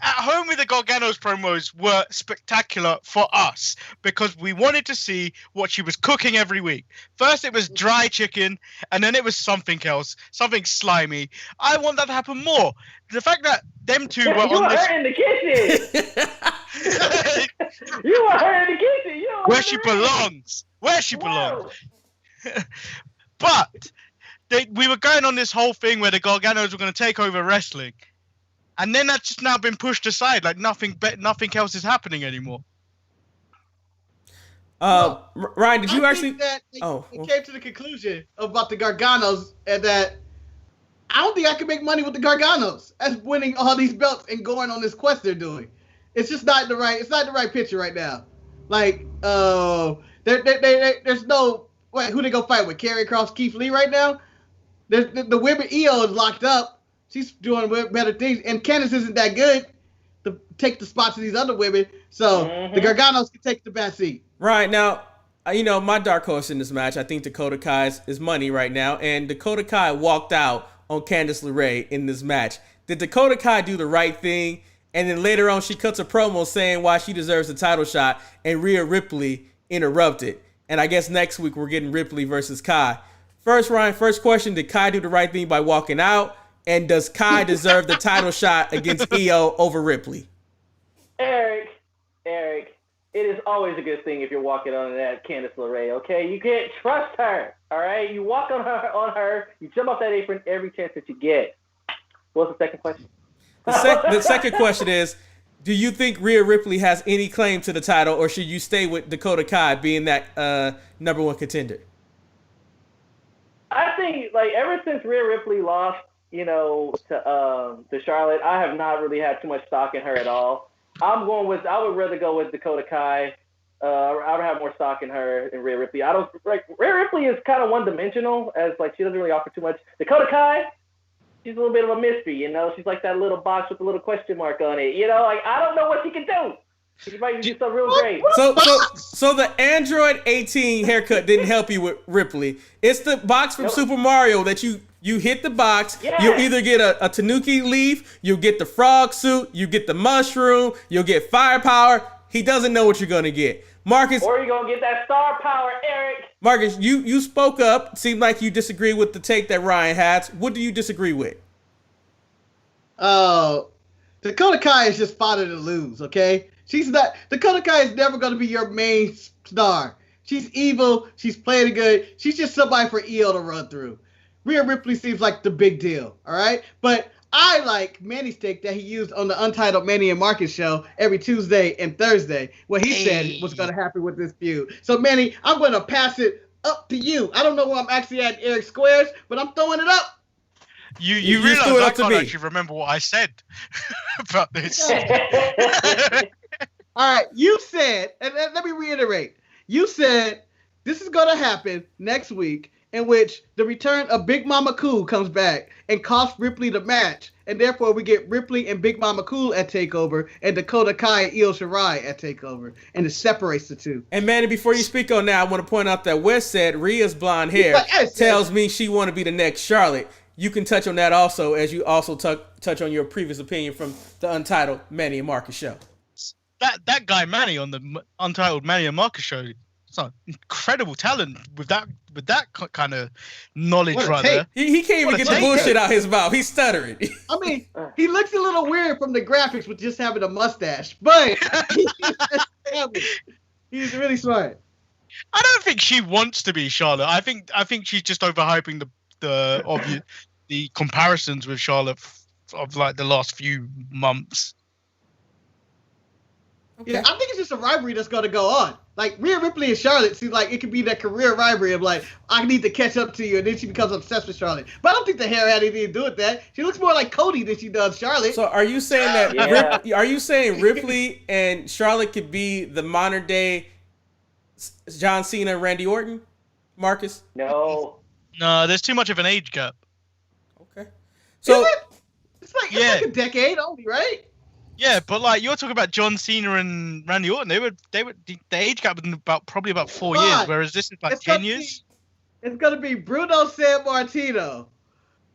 At Home with the Garganos promos were spectacular for us because we wanted to see what she was cooking every week. First it was dry chicken, and then it was something else, something slimy. I want that to happen more. The fact that them two were you on this... her in the kitchen. You were her in the kitchen. Where she belongs. Where she belongs. But we were going on this whole thing where the Garganos were going to take over wrestling. And then that's just now been pushed aside, like nothing else is happening anymore. Ryan, did you actually? It came to the conclusion about the Garganos, and that I don't think I can make money with the Garganos as winning all these belts and going on this quest they're doing. It's just not the right. It's not the right picture right now. Like, there's no. Wait, who they go fight with? Karrion Kross, Keith Lee right now. The women EO is locked up. She's doing better things, and Candace isn't that good to take the spots of these other women. So the Garganos can take the back seat. Right now, my dark horse in this match, I think Dakota Kai is money right now, and Dakota Kai walked out on Candice LeRae in this match. Did Dakota Kai do the right thing? And then later on, she cuts a promo saying why she deserves a title shot, and Rhea Ripley interrupted. And I guess next week we're getting Ripley versus Kai. First, Ryan, first question, did Kai do the right thing by walking out? And does Kai deserve the title shot against EO over Ripley? Eric, it is always a good thing if you're walking on that Candice LeRae, okay? You can't trust her, all right? You walk on her, you jump off that apron every chance that you get. What's the second question? The second question is, do you think Rhea Ripley has any claim to the title, or should you stay with Dakota Kai being that number one contender? I think, ever since Rhea Ripley lost, to Charlotte, I have not really had too much stock in her at all. I would rather go with Dakota Kai. I would have more stock in her than Rhea Ripley. Rhea Ripley is kind of one-dimensional, as she doesn't really offer too much. Dakota Kai, she's a little bit of a mystery, She's like that little box with a little question mark on it. I don't know what she can do. She might do something real great. So the Android 18 haircut didn't help you with Ripley. It's the box from Super Mario that you hit the box, you'll either get a Tanuki leaf, you'll get the frog suit, you get the mushroom, you'll get firepower. He doesn't know what you're going to get. Marcus. Or you're going to get that star power, Eric. Marcus, you spoke up. Seemed like you disagree with the take that Ryan had. What do you disagree with? Dakota Kai is just fodder to lose, okay? Dakota Kai is never going to be your main star. She's evil. She's playing good. She's just somebody for EO to run through. Rhea Ripley seems like the big deal, all right? But I like Manny's take that he used on the Untitled Manny and Marcus show every Tuesday and Thursday, what he said was going to happen with this feud. So, Manny, I'm going to pass it up to you. I don't know where I'm actually at Eric Squares, but I'm throwing it up. You realize I can't actually remember what I said about this. All right, you said, and let me reiterate, you said this is going to happen next week, in which the return of Big Mama Cool comes back and costs Ripley the match, and therefore we get Ripley and Big Mama Cool at TakeOver, and Dakota Kai and Io Shirai at TakeOver, and it separates the two. And Manny, before you speak on that, I want to point out that Wes said Rhea's blonde hair tells me she want to be the next Charlotte. You can touch on that also, as you also touch on your previous opinion from the Untitled Manny and Marcus show. That guy Manny on the Untitled Manny and Marcus show, it's an incredible talent with that kind of knowledge right there. He can't even get the bullshit out his mouth. He's stuttering. I mean, he looks a little weird from the graphics with just having a mustache, but he's really smart. I don't think she wants to be Charlotte. I think she's just overhyping the comparisons with Charlotte of the last few months. Okay. Yeah, I think it's just a rivalry that's going to go on. Like, Rhea Ripley and Charlotte seem like it could be that career rivalry of like, I need to catch up to you, and then she becomes obsessed with Charlotte. But I don't think the hair had anything to do with that. She looks more like Cody than she does Charlotte. So are you saying that? Yeah. Are you saying Ripley and Charlotte could be the modern day John Cena and Randy Orton, Marcus? No. No, there's too much of an age gap. Okay. So It's like a decade only, right? Yeah, but like you're talking about John Cena and Randy Orton, the age gap was probably about 4 years, whereas this is like 10 years. It's gonna be Bruno Sammartino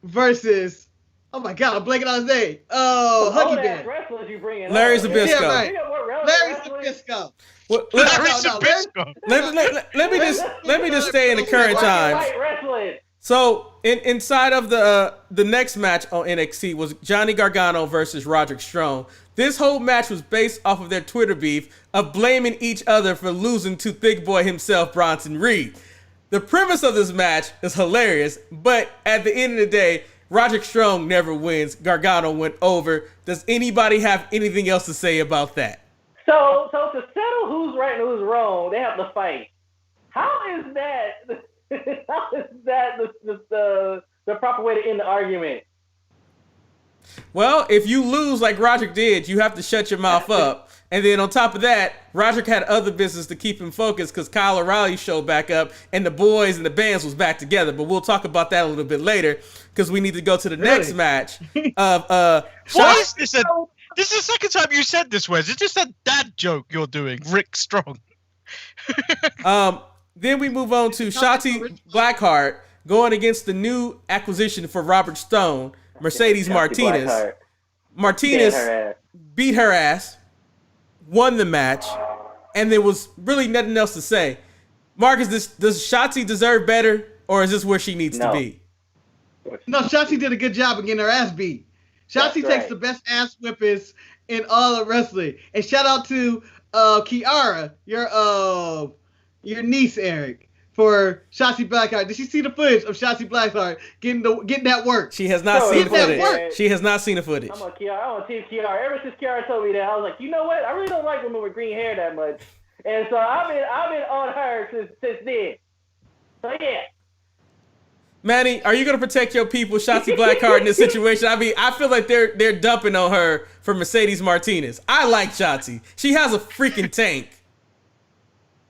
versus, oh my God, I'm blanking on his name. Oh, Huggy Bear. Wrestlers you bringing Larry up. Zbyszko. Yeah, right. Larry Wrestlers? Zbyszko. Larry No. Zbyszko. let me just stay in the current times. White wrestling. So inside of the next match on NXT was Johnny Gargano versus Roderick Strong. This whole match was based off of their Twitter beef of blaming each other for losing to Big Boy himself, Bronson Reed. The premise of this match is hilarious, but at the end of the day, Roderick Strong never wins. Gargano went over. Does anybody have anything else to say about that? So to settle who's right and who's wrong, they have to fight. How is that? How is that the proper way to end the argument? Well, if you lose like Roderick did, you have to shut your mouth up. And then on top of that, Roderick had other business to keep him focused because Kyle O'Reilly showed back up and the boys and the bands was back together. But we'll talk about that a little bit later because we need to go to the next match. Why is this this is the second time you said this, Wes. It's just a dad joke you're doing, Rick Strong. Then we move on to Shotzi Blackheart going against the new acquisition for Robert Stone, Mercedes Martinez. Martinez beat her ass, won the match, and there was really nothing else to say. Marcus, does Shotzi deserve better, or is this where she needs to be? No, Shotzi did a good job of getting her ass beat. Shotzi takes the best ass whippings in all of wrestling. And shout out to Kiara, your niece, Eric, for Shotzi Blackheart. Did she see the footage of Shotzi Blackheart getting that work? She has not seen the footage. Work. She has not seen the footage. I'm on Team Kiara. Ever since Kiara told me that, I was like, you know what? I really don't like women with green hair that much. And so I've been on her since then. So yeah. Manny, are you gonna protect your people, Shotzi Blackheart, in this situation? I mean, I feel like they're dumping on her for Mercedes Martinez. I like Shotzi. She has a freaking tank.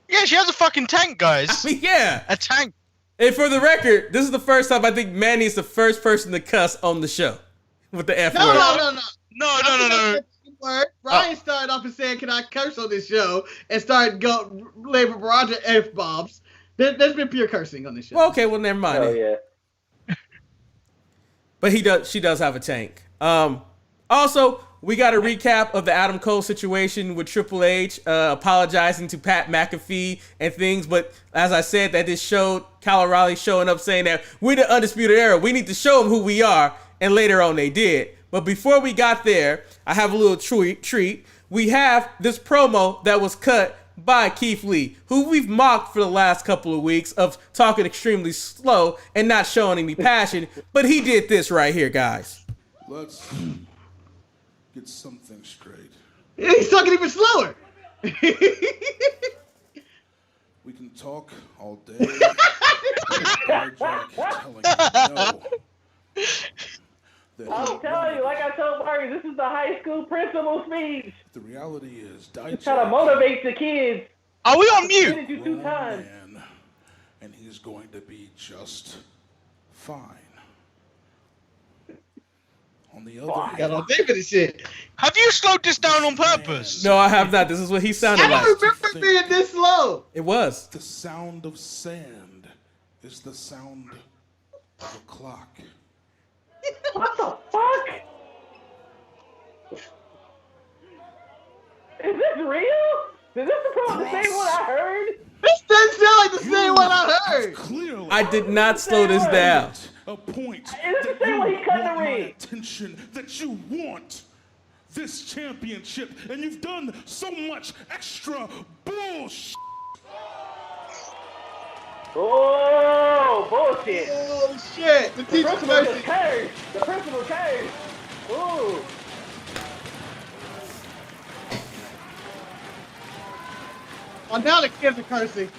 Yeah, she has a fucking tank, guys. I mean, yeah, a tank. And for the record, this is the first time I think Manny is the first person to cuss on the show with the F word. No. Ryan started off and saying, "Can I curse on this show?" and started laboring Roger F bombs. There's been pure cursing on this show. Well, okay, well, never mind. Oh yeah. But she does have a tank. Also, we got a recap of the Adam Cole situation with Triple H apologizing to Pat McAfee and things. But as I said, that this showed Kyle O'Reilly showing up saying that we're the Undisputed Era. We need to show them who we are. And later on they did. But before we got there, I have a little treat. We have this promo that was cut by Keith Lee, who we've mocked for the last couple of weeks of talking extremely slow and not showing any passion. But he did this right here, guys. Let's get something straight. He's talking even slower. We can talk all day. I'm telling you, like I told Marty, this is the high school principal speech. The reality is, He's trying to motivate the kids. Are we on mute? Did you 2 times? Man, and he's going to be just fine. On the other hand, Got on David and shit. Have you slowed this down on purpose? No, I have not. This is what he sounded I like. don't remember being this slow. It was. the sound of sand is the sound of a clock. What the fuck? Is this real? Is this the same one I heard? This doesn't sound like the same one I heard. Clearly, I did not slow this down. a point Is this the that same you one he cut want the my ring? attention, that you want this championship, and you've done so much extra bullshit. Oh, bullshit. Oh shit! The The teacher's principal just mercy. cursed. The principal cursed. Ooh. Oh, now the kids are cursing.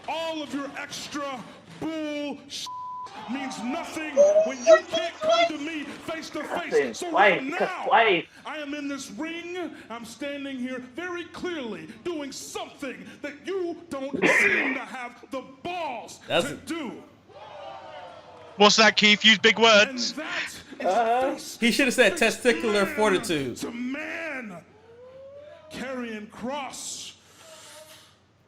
All of your extra bull means nothing when you can't come to me face to face. So right now, I am in this ring. I'm standing here very clearly doing something that you don't seem to have the balls to do. What's that, Keith? Use big words. He should have said testicular fortitude. It's a man carrying cross.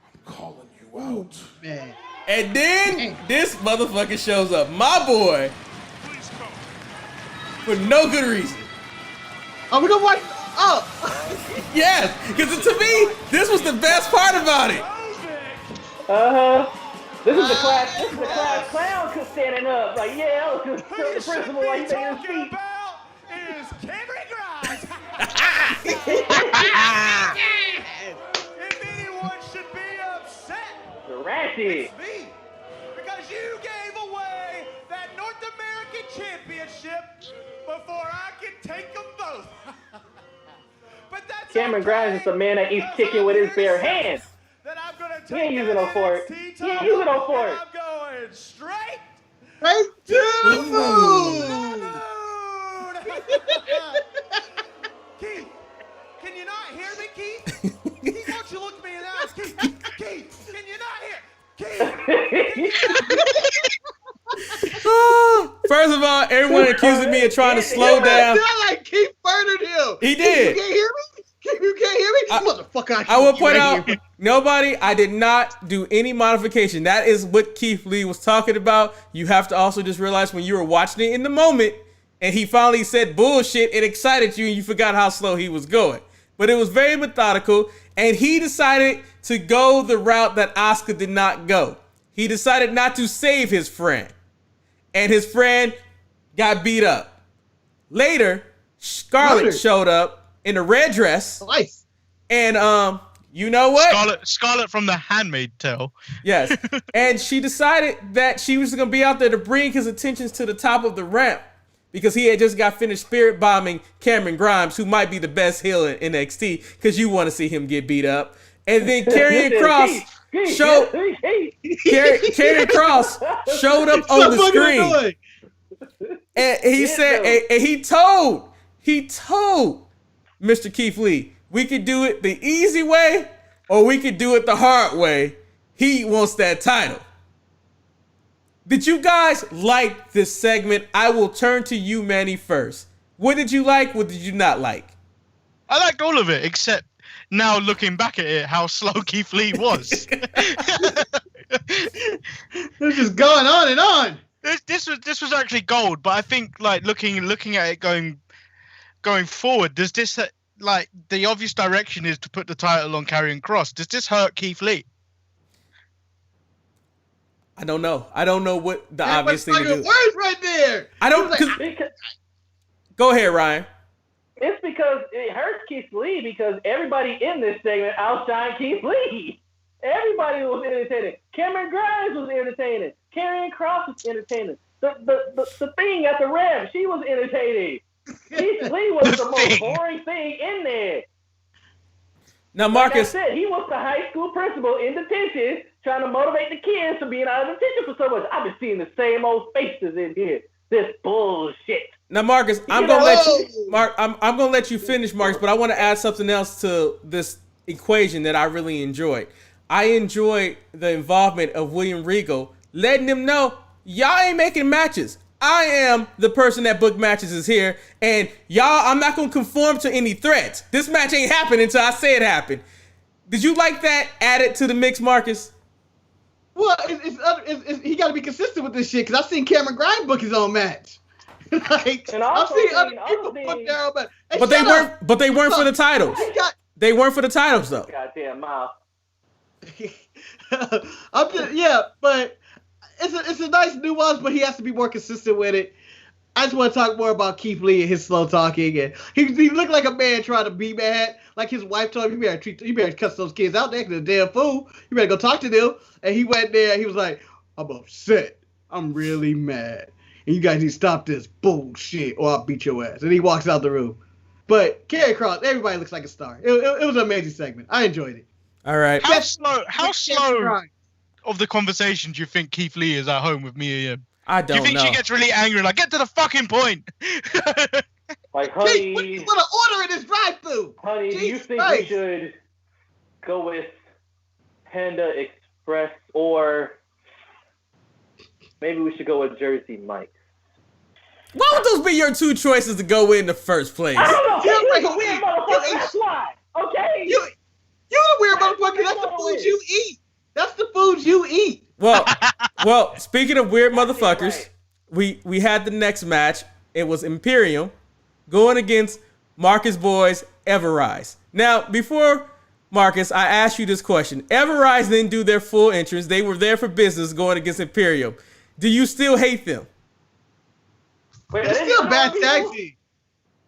I'm calling you out. Man. And then this motherfucker shows up. My boy. For no good reason. Oh, we gonna watch. Oh. Yes, because to me, this was the best part about it. This is the class clown standing up. Like, yeah, I was just the principal like taking his feet. Is Cameron Grimes. If anyone should be upset, Ratchet. it's me. Because you gave away that North American Championship before I could take them both. But that's Cameron Grimes is a man that eats chicken with his bare hands. That I'm gonna He ain't take using no fork. He ain't using no fork. I'm going straight Right to the moon. Keith, can you not hear me, Keith? Keith, won't you look me in the eyes? Keith, can you not hear? Keith. First of all, everyone accusing me of trying to slow down. Sound like Keith murdered him. He did. You can't hear me? You can't hear me? Motherfucker. I will point out, I did not do any modification. That is what Keith Lee was talking about. You have to also just realize when you were watching it in the moment and he finally said bullshit, it excited you and you forgot how slow he was going. But it was very methodical and he decided to go the route that Asuka did not go. He decided not to save his friend. And his friend got beat up. Later, Scarlett showed up in a red dress. Nice. And you know what? Scarlett from The Handmaid's Tale. Yes. And she decided that she was going to be out there to bring his attentions to the top of the ramp because he had just got finished spirit bombing Cameron Grimes, who might be the best heel in NXT because you want to see him get beat up. And then Karrion Kross showed up on the screen. And he said, and he told Mr. Keith Lee, we could do it the easy way or we could do it the hard way. He wants that title. Did you guys like this segment? I will turn to you, Manny, first. What did you like? What did you not like? I liked all of it, except now looking back at it, how slow Keith Lee was. It's just going on and on. This was actually gold, but I think like looking at it going forward, does this like the obvious direction is to put the title on Karrion Kross? Does this hurt Keith Lee? I don't know. I don't know what the obvious thing to do. Words right there. I don't. Go ahead, Ryan. It's because it hurts Keith Lee because everybody in this segment outshined Keith Lee. Everybody was entertaining. Cameron Grimes was entertaining. Karrion Kross was entertaining. The thing at the ramp, she was entertaining. Keith Lee was the most boring thing in there. Now, Marcus, like I said, he was the high school principal in detention, trying to motivate the kids from being out of detention for so much. I've been seeing the same old faces in here. This bullshit. Now, Marcus, I'm gonna let you. I'm gonna let you finish, Marcus, but I want to add something else to this equation that I really enjoyed. I enjoyed the involvement of William Regal, letting them know y'all ain't making matches. I am the person that booked matches is here, and y'all, I'm not gonna conform to any threats. This match ain't happening until I say it happened. Did you like that added to the mix, Marcus? Well, he got to be consistent with this shit because I've seen Cameron Grimes book his own match. Like, I've seen other people book their own match. Hey, but they weren't for the titles. They weren't for the titles though. Goddamn mouth. But it's a nice nuance, but he has to be more consistent with it. I just want to talk more about Keith Lee and his slow talking, and he looked like a man trying to be mad. Like his wife told him, you better cuss those kids out there, 'cause they're a damn fool. You better go talk to them. And he went there. He was like, "I'm upset. I'm really mad. And you guys need to stop this bullshit, or I'll beat your ass." And he walks out the room. But Karrion Kross, everybody looks like a star. It was an amazing segment. I enjoyed it. All right. How slow of the conversation do you think Keith Lee is at home with Mia Yim? I don't know. Do you think she gets really angry, like, get to the fucking point? Like, honey, what are you gonna order in this drive-thru? Honey, do you think we should go with Panda Express, or maybe we should go with Jersey Mike's? Why would those be your two choices to go in the first place? I don't know. You're a weird motherfucker. That's why. Okay. You're a weird motherfucker. That's the food you eat. That's the food you eat. Well. Speaking of weird motherfuckers, we had the next match. It was Imperium going against Marcus Boy's Everrise. Now, before Marcus, I asked you this question. Everrise didn't do their full entrance. They were there for business going against Imperium. Do you still hate them? Wait, it's still a bad tag team.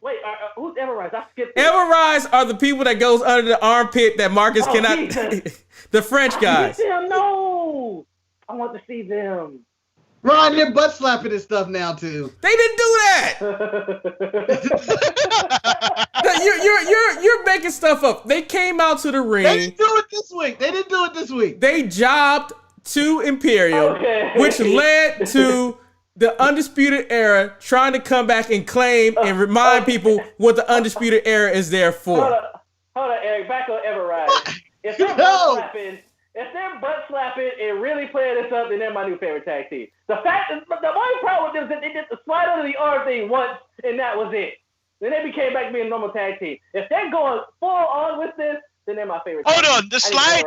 Wait, who's Everrise? I skipped it. Everrise are the people that goes under the armpit that Marcus cannot. The French guys. No, I want to see them. Ron, they're butt slapping and stuff now too. They didn't do that. You're making stuff up. They came out to the ring. They didn't do it this week. They jobbed to Imperium, which led to the Undisputed Era trying to come back and claim and remind people what the Undisputed Era is there for. Hold on, Eric. Back on Everrise. If they're butt slapping and really playing this up, then they're my new favorite tag team. The only problem with them is that they did the slide under the arm thing once, and that was it. Then they became back to being a normal tag team. If they're going full on with this, then they're my favorite. Hold on, the slide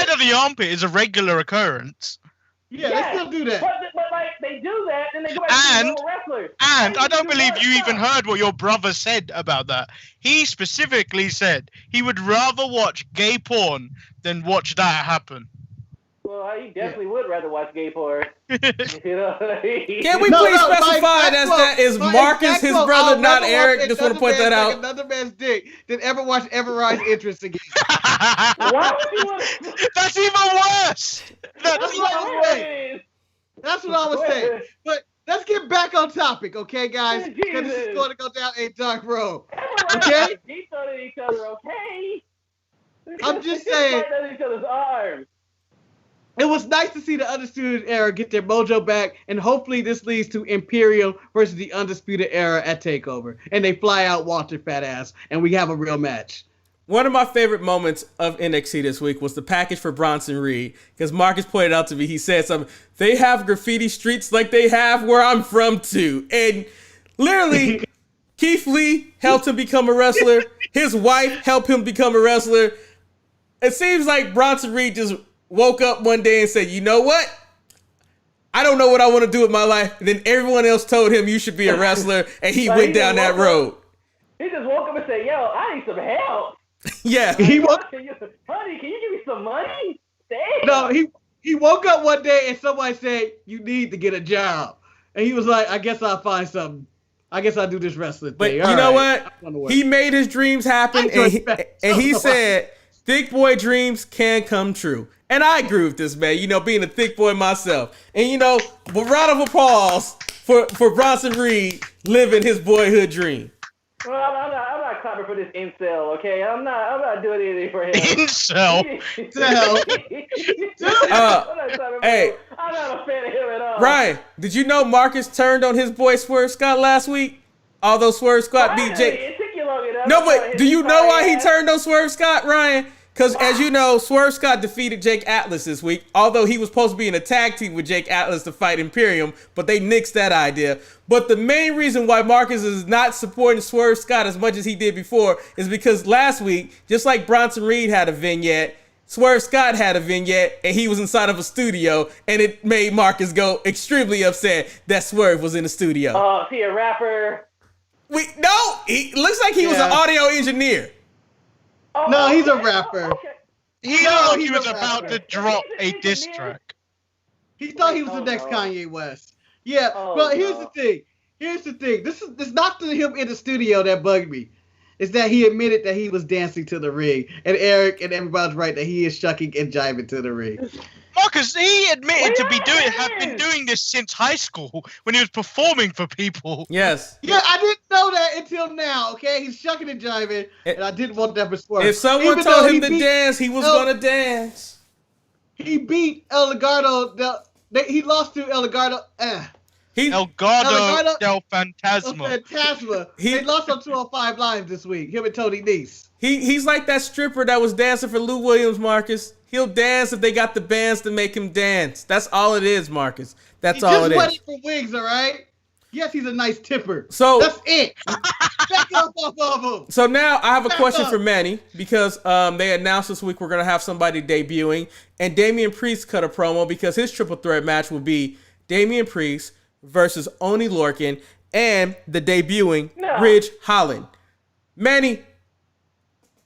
of the armpit is a regular occurrence. Yeah, they still do that. But like they do that, and they go back to normal wrestlers. And I don't believe you even heard what your brother said about that. He specifically said he would rather watch gay porn than watch that happen. Well, he definitely would rather watch gay porn. Can we please specify that is Marcus, his brother, not Eric? Just want to point that out. Another man's dick than ever watch Everrise entrance again. Why would you want? That's even worse. That's what I was saying. But let's get back on topic, okay, guys? Because this is going to go down a dark road. Okay? Each other, okay? I'm just saying. Each other's arms. It was nice to see the Undisputed Era get their mojo back, and hopefully this leads to Imperium versus the Undisputed Era at TakeOver. And they fly out Walter fat ass, and we have a real match. One of my favorite moments of NXT this week was the package for Bronson Reed, because Marcus pointed out to me, he said something, they have graffiti streets like they have where I'm from too. And literally, Keith Lee helped him become a wrestler. His wife helped him become a wrestler. It seems like Bronson Reed just woke up one day and said, you know what? I don't know what I want to do with my life. And then everyone else told him you should be a wrestler, and he went down that road. He just woke up and said, yo, I need some help. Yeah. Honey, can you give me some money? Damn. No, he woke up one day and somebody said, you need to get a job. And he was like, I guess I'll find something. I guess I'll do this wrestling but thing. But you know what? He made his dreams happen, and he said, thick boy dreams can come true. And I agree with this, man. You know, being a thick boy myself. And, you know, a round of applause for Bronson Reed living his boyhood dream. Well, I'm not clapping for this incel, okay? I'm not doing anything for him. Incel? Hey. I'm not a fan of him at all. Ryan, did you know Marcus turned on his boy Swerve Scott last week? Although Swerve Scott beat Jake. It took you long enough. No, but do you know why he turned on Swerve Scott, Ryan? Because, as you know, Swerve Scott defeated Jake Atlas this week, although he was supposed to be in a tag team with Jake Atlas to fight Imperium, but they nixed that idea. But the main reason why Marcus is not supporting Swerve Scott as much as he did before is because last week, just like Bronson Reed had a vignette, Swerve Scott had a vignette, and he was inside of a studio, and it made Marcus go extremely upset that Swerve was in the studio. Oh, is he a rapper? No, he looks like he was an audio engineer. No, he's a rapper. Okay. He looked like he was about to drop a diss track. He thought he was the next Kanye West. Yeah, but here's the thing. This not him in the studio that bugged me. It's that he admitted that he was dancing to the ring. And Eric and everybody's right that he is shucking and jiving to the ring. Marcus, he admitted to have been doing this since high school when he was performing for people. Yes. Yeah, I didn't know that until now. Okay, he's shucking and jiving, and I didn't want that before. If someone told him to dance, he was gonna dance. He beat El Legado. He lost to El Legado. El Gordo del Fantasma. They lost on 205 Live this week. Him and Tony Nese. He's like that stripper that was dancing for Lou Williams, Marcus. He'll dance if they got the bands to make him dance. That's all it is, Marcus. That's all it is. He's just waiting for wigs, all right? Yes, he's a nice tipper. So that's it. Back up off of him. So now I have a question for Manny because they announced this week we're gonna have somebody debuting, and Damian Priest cut a promo because his triple threat match will be Damian Priest versus Oni Lorcan and the debuting Ridge Holland. Manny,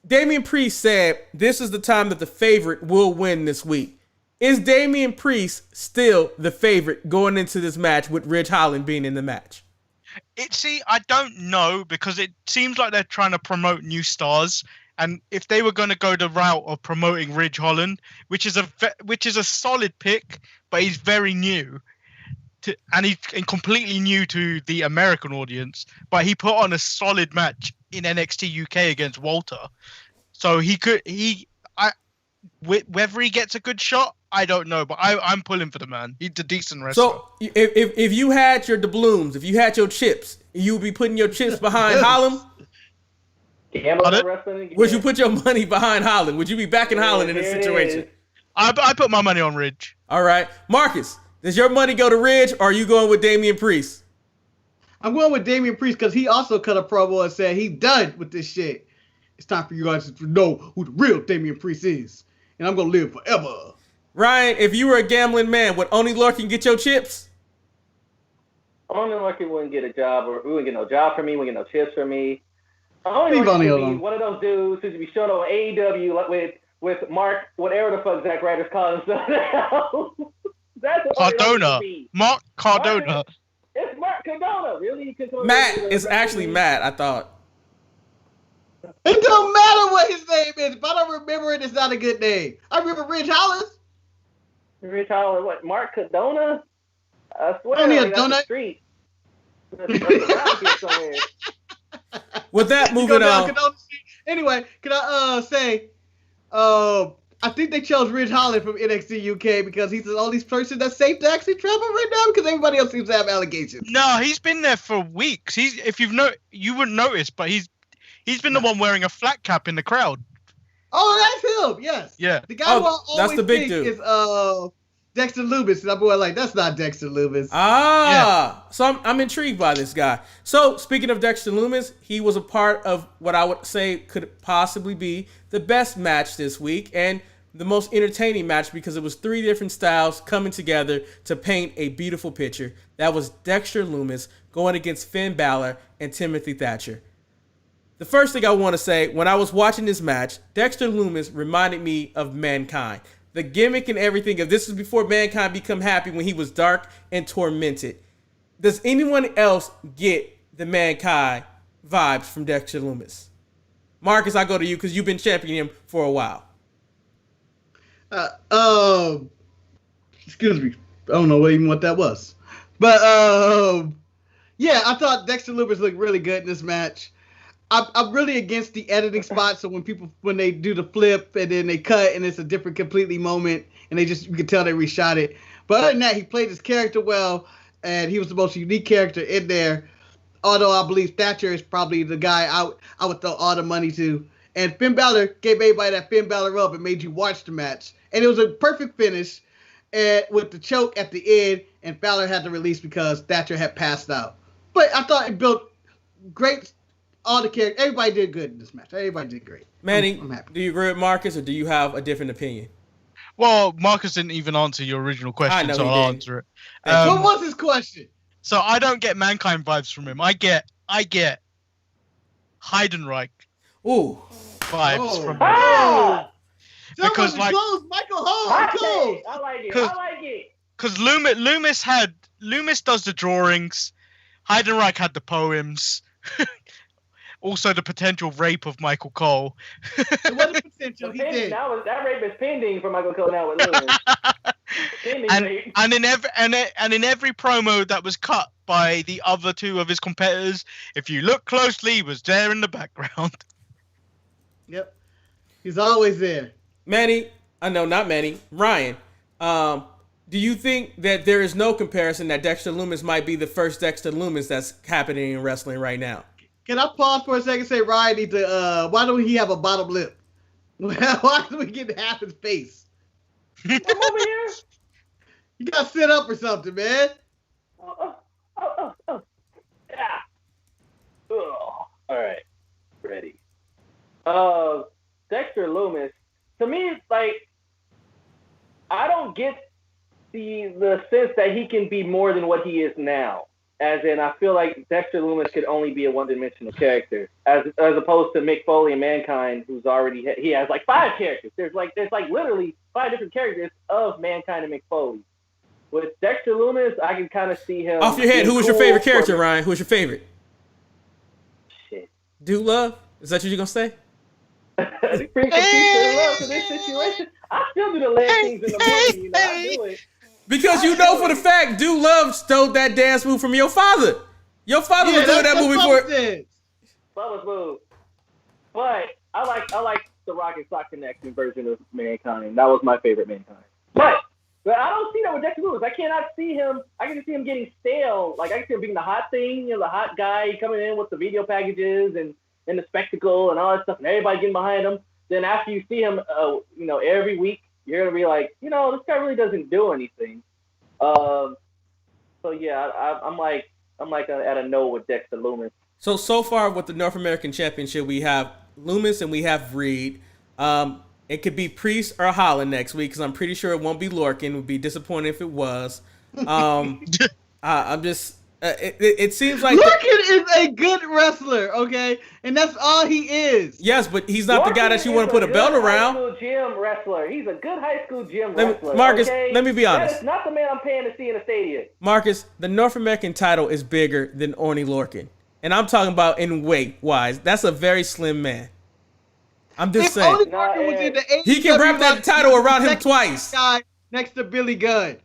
Damian Priest said this is the time that the favorite will win this week. Is Damian Priest still the favorite going into this match with Ridge Holland being in the match? I don't know because it seems like they're trying to promote new stars, and if they were going to go the route of promoting Ridge Holland, which is a solid pick, but he's very new, and he's completely new to the American audience, but he put on a solid match in NXT UK against Walter, so whether he gets a good shot, I don't know, but I'm pulling for the man. He's a decent wrestler. So if you had your doubloons, if you had your chips, you would be putting your chips behind Holland? Would you put your money behind Holland? Would you be backing Holland in this situation? I put my money on Ridge. All right. Marcus, does your money go to Ridge, or are you going with Damian Priest? I'm going with Damian Priest because he also cut a promo and said he's done with this shit. It's time for you guys to know who the real Damian Priest is, and I'm going to live forever. Ryan, if you were a gambling man, would Oni Lorcan get your chips? Oni Lorcan wouldn't get a job, or wouldn't get no job for me, wouldn't get no chips for me. Oni Lorcan would be one of those dudes who should be showing up on AEW with Mark, whatever the fuck Zack Ryder's calling himself now. That's what Cardona. Mark Cardona. It's Mark Cardona, really? Matt, it's actually Matt, I thought. It don't matter what his name is. If I don't remember it, it's not a good name. I remember Ridge Holland. Ridge Holland, what? Mark Cardona? I swear, that's the street. With that, moving on. Anyway, can I say, I think they chose Ridge Holland from NXT UK because he's the only person that's safe to actually travel right now because everybody else seems to have allegations. No, he's been there for weeks. You wouldn't notice, but he's been the one wearing a flat cap in the crowd. Oh, that's him. Yes. Yeah. The guy who I always think is Dexter Lumis. And I'm going like, that's not Dexter Lumis. So I'm intrigued by this guy. So speaking of Dexter Lumis, he was a part of what I would say could possibly be the best match this week and the most entertaining match because it was 3 different styles coming together to paint a beautiful picture. That was Dexter Lumis going against Finn Balor and Timothy Thatcher. The first thing I want to say, when I was watching this match, Dexter Lumis reminded me of Mankind. The gimmick and everything, if this was before Mankind become happy when he was dark and tormented. Does anyone else get the Mankind vibes from Dexter Lumis? Marcus, I go to you because you've been championing him for a while. Excuse me. I don't know even what that was. But, yeah, I thought Dexter Lumis looked really good in this match. I'm really against the editing spot. So when they do the flip and then they cut and it's a different completely moment and you can tell they reshot it. But other than that, he played his character well and he was the most unique character in there. Although I believe Thatcher is probably the guy I would throw all the money to. And Finn Balor gave everybody that Finn Balor rub and made you watch the match. And it was a perfect finish with the choke at the end and Balor had to release because Thatcher had passed out. But I thought it built great. All the characters, everybody did good in this match. Everybody did great. Manny, I'm happy. Do you agree with Marcus or do you have a different opinion? Well, Marcus didn't even answer your original question, so I'll answer it. What was his question? So I don't get Mankind vibes from him. I get Heidenreich vibes from him. Because like Michael Hall. I like it. Because Loomis does the drawings. Heidenreich had the poems. Also, the potential rape of Michael Cole. It wasn't potential. He did. That rape is pending for Michael Cole now with Lewis. and in every promo that was cut by the other two of his competitors, if you look closely, he was there in the background. Yep. He's always there. Manny, not Manny, Ryan, do you think that there is no comparison that Dexter Lumis might be the first Dexter Lumis that's happening in wrestling right now? Can I pause for a second and say Ryan needs to, why don't he have a bottom lip? Why do we get half his face? I'm over here. You got to sit up or something, man. Oh. Yeah. Oh. All right. Ready. Dexter Lumis, to me, it's like, I don't get the sense that he can be more than what he is now. As in, I feel like Dexter Lumis could only be a one-dimensional character, as opposed to Mick Foley and Mankind, who's already he has like 5 characters. There's literally 5 different characters of Mankind and Mick Foley. With Dexter Lumis, I can kind of see him. Off your head, who was your favorite character, Ryan? Who was your favorite? Shit. Dude Love? Is that what you're gonna say? Freaking piece of love to this situation. I still do the leg things in the movie. I do it. Because you know for the fact Dude Love stole that dance move from your father. Your father was doing that movie for it. Bubba's move. But I like the Rock and Sock Connection version of Mankind. That was my favorite Mankind. But I don't see that with Dexter Lumis. I cannot see him. I can see him getting stale. Like, I can see him being the hot thing, the hot guy coming in with the video packages and the spectacle and all that stuff, and everybody getting behind him. Then after you see him, every week, you're gonna be like, this guy really doesn't do anything. So yeah, I'm at a no with Dexter Lumis. So far with the North American Championship, we have Lumis and we have Reed. It could be Priest or Holland next week because I'm pretty sure it won't be Lorcan. Would be disappointed if it was. I'm just. It seems like Lorcan is a good wrestler, okay, and that's all he is. Yes, but he's not Lorcan the guy that you want to put a belt around. High school gym wrestler. He's a good high school gym wrestler. Marcus, okay? Let me be honest. That is not the man I'm paying to see in a stadium. Marcus, the North American title is bigger than Orny Lorcan, and I'm talking about in weight wise. That's a very slim man. I'm just saying. Orny Lorcan was in the AEW, he can wrap that title around him twice. Guy next to Billy Gunn.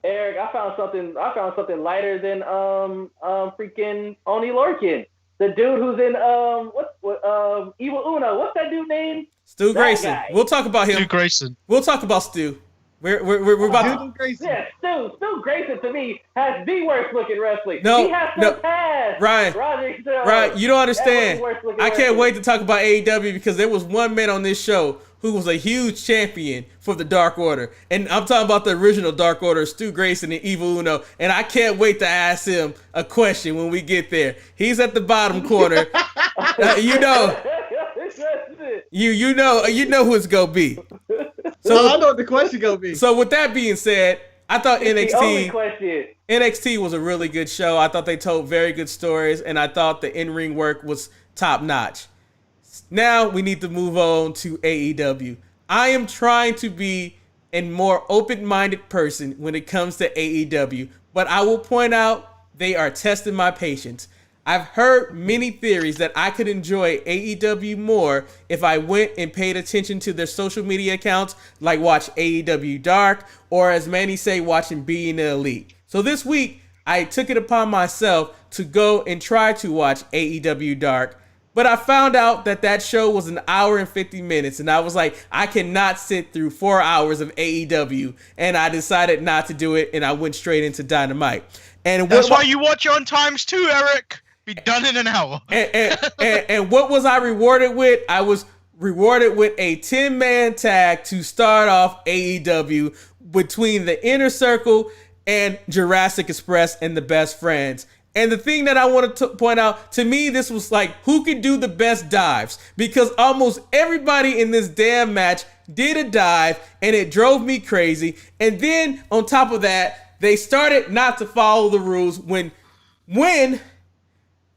Eric, I found something lighter than freaking Oni Lorcan. The dude who's in Evil Uno. What's that dude name? Stu Grayson. Guy. We'll talk about him. Stu Grayson. We'll talk about Stu. We're about to. Grayson. Yeah, Stu Grayson to me has the worst looking wrestling. No, he has to pass. Ryan, you don't understand. I can't wait to talk about AEW because there was one man on this show who was a huge champion for the Dark Order. And I'm talking about the original Dark Order, Stu Grayson and Evil Uno. And I can't wait to ask him a question when we get there. He's at the bottom corner. You know who it's going to be. So I know what the question going to be. So with that being said, I thought NXT was a really good show. I thought they told very good stories. And I thought the in-ring work was top notch. Now we need to move on to AEW. I am trying to be a more open-minded person when it comes to AEW, but I will point out they are testing my patience. I've heard many theories that I could enjoy AEW more if I went and paid attention to their social media accounts, like watch AEW Dark, or as many say, watching Being the Elite. So this week, I took it upon myself to go and try to watch AEW Dark. But I found out that show was an hour and 50 minutes, and I was like, I cannot sit through 4 hours of AEW, and I decided not to do it, and I went straight into Dynamite. And that's why you watch it on times 2, Eric. Be done in an hour. And what was I rewarded with? I was rewarded with a 10-man tag to start off AEW between the Inner Circle and Jurassic Express and the Best Friends. And the thing that I wanted to point out, to me, this was like, who could do the best dives? Because almost everybody in this damn match did a dive, and it drove me crazy. And then, on top of that, they started not to follow the rules when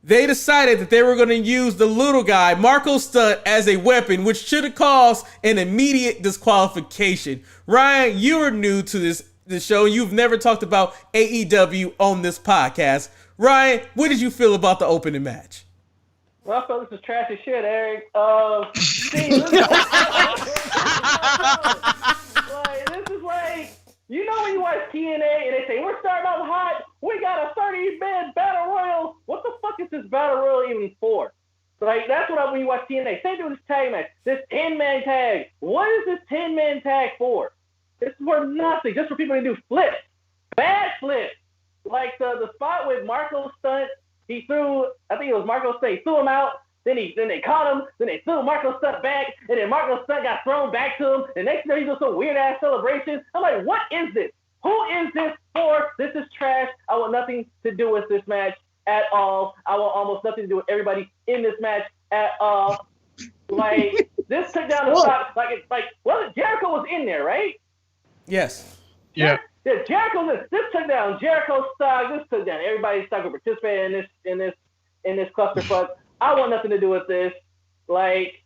they decided that they were going to use the little guy, Marco Stunt, as a weapon, which should have caused an immediate disqualification. Ryan, you are new to this show. You've never talked about AEW on this podcast. Ryan, what did you feel about the opening match? Well, I felt this is trash as shit, Eric. See, this is like, you know when you watch TNA and they say, we're starting off hot, we got a 30-man battle royal. What the fuck is this battle royal even for? Like, that's what when you watch TNA. Same thing with this tag match. This 10-man tag. What is this 10-man tag for? It's for nothing. Just for people to do flips. Bad flips. Like the spot with Marco Stunt, he threw, I think it was Marco Stunt, he threw him out, then they caught him, then they threw Marco Stunt back, and then Marco Stunt got thrown back to him, and next thing he's doing some weird-ass celebration. I'm like, what is this? Who is this for? This is trash. I want nothing to do with this match at all. I want almost nothing to do with everybody in this match at all. Like, this took down the stock. Well, Jericho was in there, right? Yes. Yeah. Yeah, this took down Jericho's stock. This took down everybody's stock who participated in this clusterfuck. I want nothing to do with this. Like,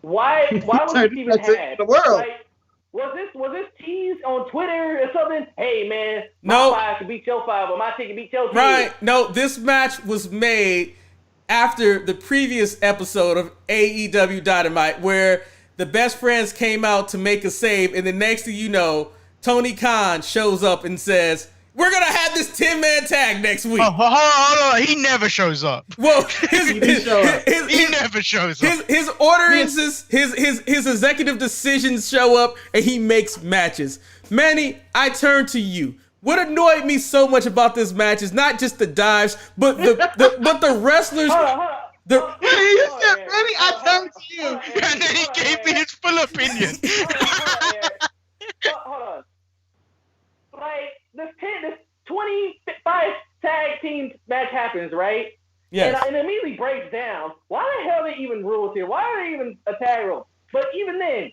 why was this even had? The world. Like, was this teased on Twitter or something? Hey man, no. My 5 can beat your 5, or my 10 can beat your 10. Right. No, this match was made after the previous episode of AEW Dynamite, where the best friends came out to make a save, and the next thing you know, Tony Khan shows up and says, we're going to have this 10-man tag next week. Oh, hold on. He never shows up. Well, he never shows up. His ordinances, his executive decisions show up, and he makes matches. Manny, I turn to you. What annoyed me so much about this match is not just the dives, but the wrestlers. Hold on. You said, Manny, I turn to you. And then he gave me his full opinion. Hold on. Like, this 25 tag team match happens, right? Yes. And it immediately breaks down. Why the hell are there even rules here? Why are there even a tag rule? But even then,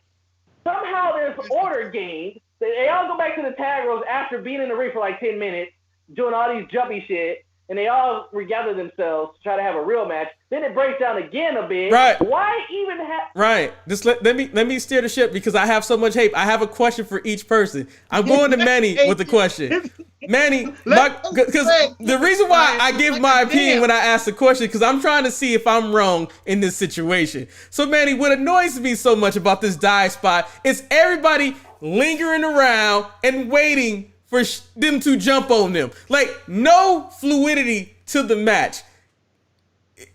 somehow there's order gained. They all go back to the tag rules after being in the ring for like 10 minutes, doing all these jumpy shit, and they all regather themselves to try to have a real match. Then it breaks down again a bit. Right. Why even have... Right. Just let me steer the ship because I have so much hate. I have a question for each person. I'm going to Manny with the question. Manny, because the reason why I give my opinion when I ask the question, because I'm trying to see if I'm wrong in this situation. So Manny, what annoys me so much about this dive spot is everybody lingering around and waiting for them to jump on them. Like, no fluidity to the match.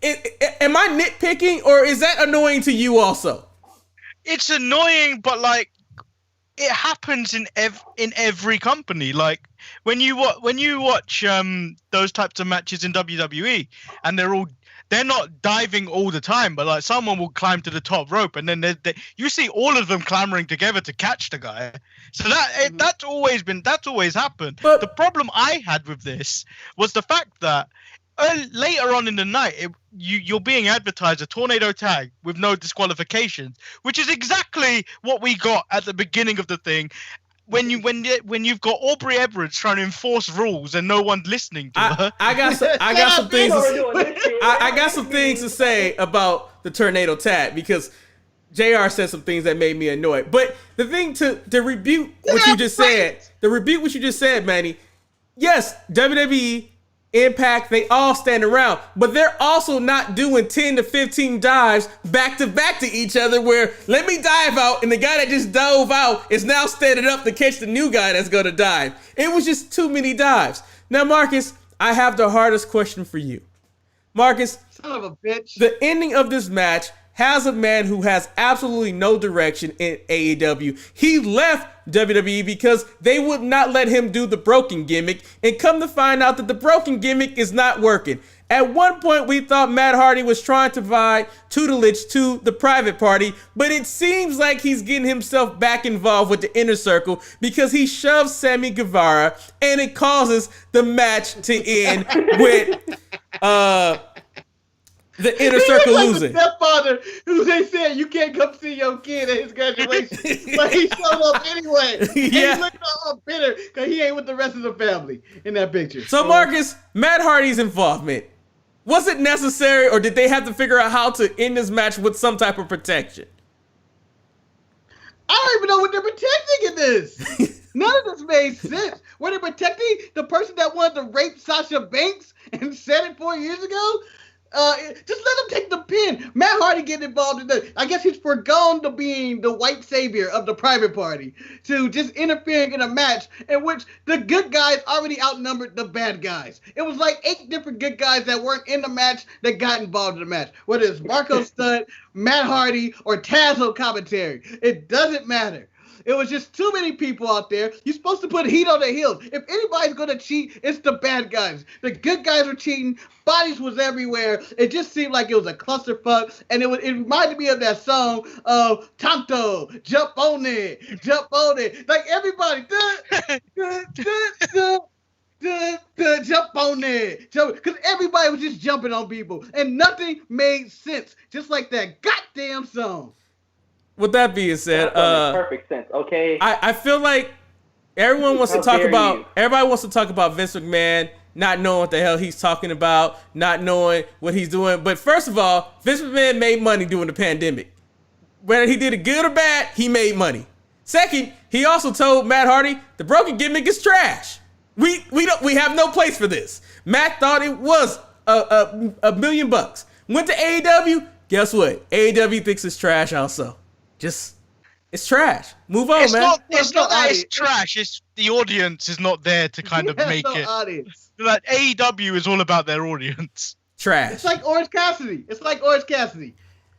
Am I nitpicking, or is that annoying to you also? It's annoying, but like, it happens in every company. Like, when you watch those types of matches in WWE, and they're not diving all the time, but like someone will climb to the top rope, and then you see all of them clamoring together to catch the guy. So that's always happened. But the problem I had with this was the fact that later on in the night, you're being advertised a tornado tag with no disqualifications, which is exactly what we got at the beginning of the thing. When you've got Aubrey Edwards trying to enforce rules and no one's listening to her. I got some things. I got some things to say about the tornado tag because JR said some things that made me annoyed. But the thing to rebuke what you just said, Manny. Yes, WWE, Impact, they all stand around, but they're also not doing 10 to 15 dives back to each other where let me dive out and the guy that just dove out is now standing up to catch the new guy that's going to dive. It was just too many dives. Now, Marcus, I have the hardest question for you. Marcus, son of a bitch. The ending of this match has a man who has absolutely no direction in AEW. He left WWE because they would not let him do the broken gimmick, and come to find out that the broken gimmick is not working. At one point, we thought Matt Hardy was trying to provide tutelage to the Private Party, but it seems like he's getting himself back involved with the Inner Circle because he shoves Sammy Guevara, and it causes the match to end with the Inner Circle losing. The stepfather who they said you can't come see your kid at his graduation, but he showed up anyway. Yeah. He looked all bitter because he ain't with the rest of the family in that picture. So Marcus, Matt Hardy's involvement, was it necessary, or did they have to figure out how to end this match with some type of protection? I don't even know what they're protecting in this. None of this made sense. Were they protecting the person that wanted to rape Sasha Banks and said it 4 years ago? Just let him take the pin. Matt Hardy getting involved in that. I guess he's forgone to being the white savior of the Private Party to just interfering in a match in which the good guys already outnumbered the bad guys. It was like 8 different good guys that weren't in the match that got involved in the match. Whether it's Marco Stunt, Matt Hardy, or Taz on commentary. It doesn't matter. It was just too many people out there. You're supposed to put heat on their heels. If anybody's going to cheat, it's the bad guys. The good guys were cheating. Bodies was everywhere. It just seemed like it was a clusterfuck. And it reminded me of that song of Tonto, Jump On It, Jump On It. Like everybody, jump on it. Because everybody was just jumping on people. And nothing made sense. Just like that goddamn song. With that being said, perfect sense. Okay. I feel like everyone wants to talk about. Everybody wants to talk about Vince McMahon not knowing what the hell he's talking about, not knowing what he's doing. But first of all, Vince McMahon made money during the pandemic. Whether he did it good or bad, he made money. Second, he also told Matt Hardy the broken gimmick is trash. We have no place for this. Matt thought it was $1 million. Went to AEW. Guess what? AEW thinks it's trash also. It's trash. Move on, man. It's not that it's trash. It's the audience is not there to kind of make it. Audience. Like AEW is all about their audience. Trash. It's like Orange Cassidy.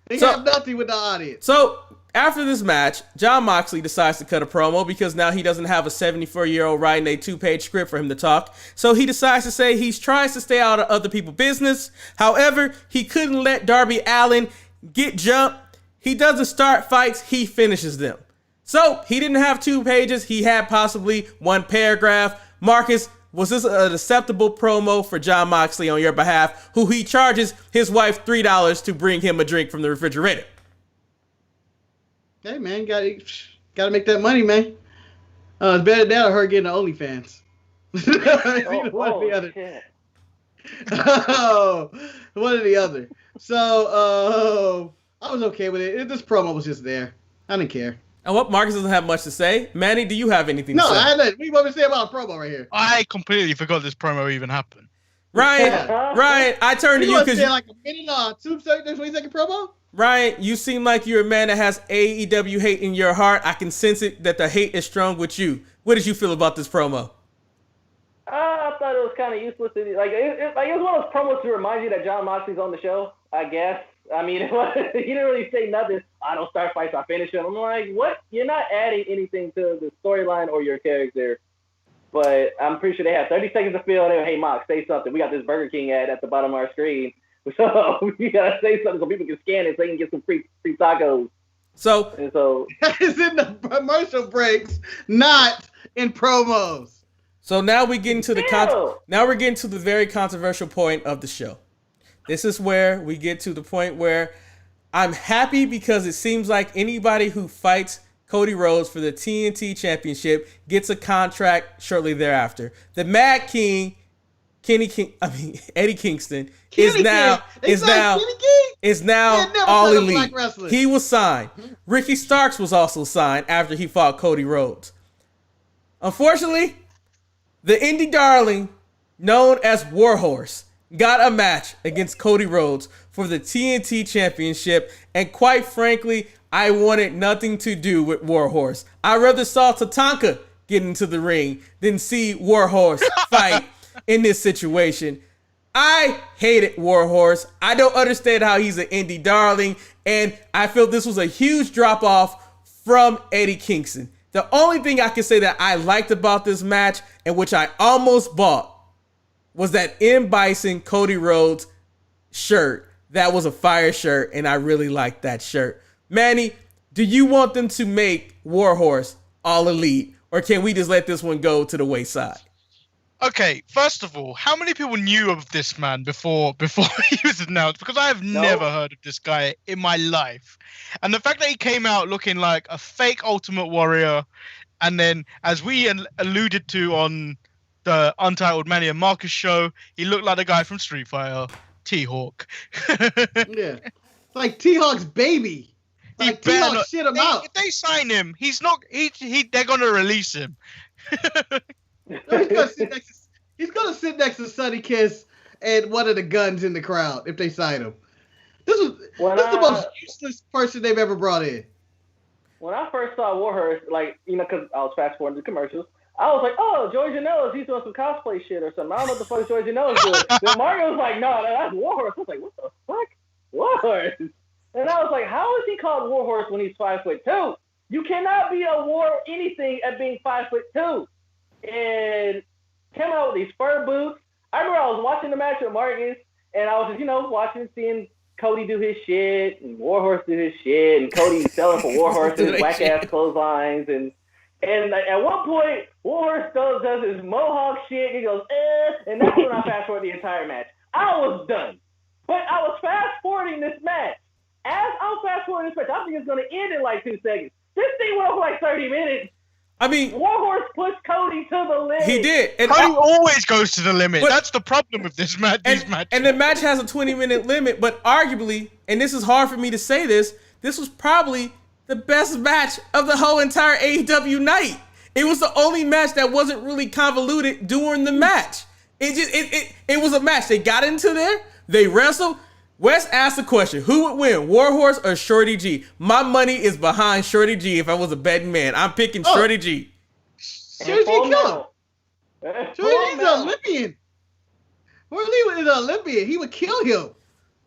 They have nothing with the audience. So after this match, Jon Moxley decides to cut a promo because now he doesn't have a 74-year-old writing a 2-page script for him to talk. So he decides to say he tries to stay out of other people's business. However, he couldn't let Darby Allin get jumped. He doesn't start fights, he finishes them. So he didn't have 2 pages, he had possibly 1 paragraph. Marcus, was this an acceptable promo for Jon Moxley on your behalf, who he charges his wife $3 to bring him a drink from the refrigerator? Hey man, gotta make that money, man. It's better than that or her getting the OnlyFans. One or the other. Shit. One or the other. So I was okay with it. This promo was just there. I didn't care. And what Marcus doesn't have much to say. Manny, do you have anything to say? No, I had. What do you want me to say about a promo right here? I completely forgot this promo even happened. Ryan, I turn to you because you like a minute or 20-second promo. Ryan, you seem like you're a man that has AEW hate in your heart. I can sense it that the hate is strong with you. What did you feel about this promo? I thought it was kind of useless. It was one of those promos to remind you that Jon Moxley's on the show, I guess. I mean, he didn't really say nothing. I don't start fights, I finish them. I'm like, what? You're not adding anything to the storyline or your character. But I'm pretty sure they had 30 seconds to fill. They were, hey, Mox, say something. We got this Burger King ad at the bottom of our screen. So you got to say something so people can scan it so they can get some free tacos. So that is in the commercial breaks, not in promos. So now we get into now we're getting to the very controversial point of the show. This is where we get to the point where I'm happy because it seems like anybody who fights Cody Rhodes for the TNT Championship gets a contract shortly thereafter. The Mad King, Eddie Kingston is now all elite. He was signed. Ricky Starks was also signed after he fought Cody Rhodes. Unfortunately, the indie darling known as Warhorse got a match against Cody Rhodes for the TNT Championship, and quite frankly, I wanted nothing to do with Warhorse. I rather saw Tatanka get into the ring than see Warhorse fight in this situation. I hated Warhorse. I don't understand how he's an indie darling, and I feel this was a huge drop-off from Eddie Kingston. The only thing I can say that I liked about this match, and which I almost bought, was that M. Bison Cody Rhodes shirt. That was a fire shirt, and I really liked that shirt. Manny, do you want them to make Warhorse all elite, or can we just let this one go to the wayside? Okay, first of all, how many people knew of this man before he was announced? Because I have never heard of this guy in my life. And the fact that he came out looking like a fake Ultimate Warrior, and then, as we alluded to on the Untitled Manny and Marcus show, he looked like the guy from Street Fighter, T-Hawk. Yeah, like T-Hawk's baby. Like T-Hawk shit him out. If they sign him, he's not. They're gonna release him. He's gonna sit next to Sonny Kiss and one of the guns in the crowd if they sign him. This is the most useless person they've ever brought in. When I first saw Warhorse, like, because I was fast forwarding the commercials, I was like, oh, George Janela's, he's doing some cosplay shit or something. I don't know what the fuck George Janela's doing. Then Mario was like, no, that's Warhorse. I was like, what the fuck? Warhorse? And I was like, how is he called Warhorse when he's 5'2"? You cannot be a war anything at being 5'2". And came out with these fur boots. I remember I was watching the match with Marcus, and I was just, watching, seeing Cody do his shit, and Warhorse do his shit, and Cody selling for Warhorse and his whack-ass clotheslines. And at one point, Warhorse does his mohawk shit, and he goes, and that's when I fast-forward the entire match. I was done. But I was fast-forwarding this match. As I'm fast-forwarding this match, I think it's going to end in like 2 seconds. This thing went for like 30 minutes. I mean, Warhorse pushed Cody to the limit. He did. And Cody always goes to the limit. That's the problem with this match. And the match has a 20-minute limit, but arguably, and this is hard for me to say this was probably the best match of the whole entire AEW night. It was the only match that wasn't really convoluted during the match. It was a match. They got into there. They wrestled. Wes asked the question, who would win, Warhorse or Shorty G? My money is behind Shorty G if I was a betting man. I'm picking Shorty G. Shorty G killed him. Shorty G's an Olympian. Shorty G is an Olympian. He would kill him.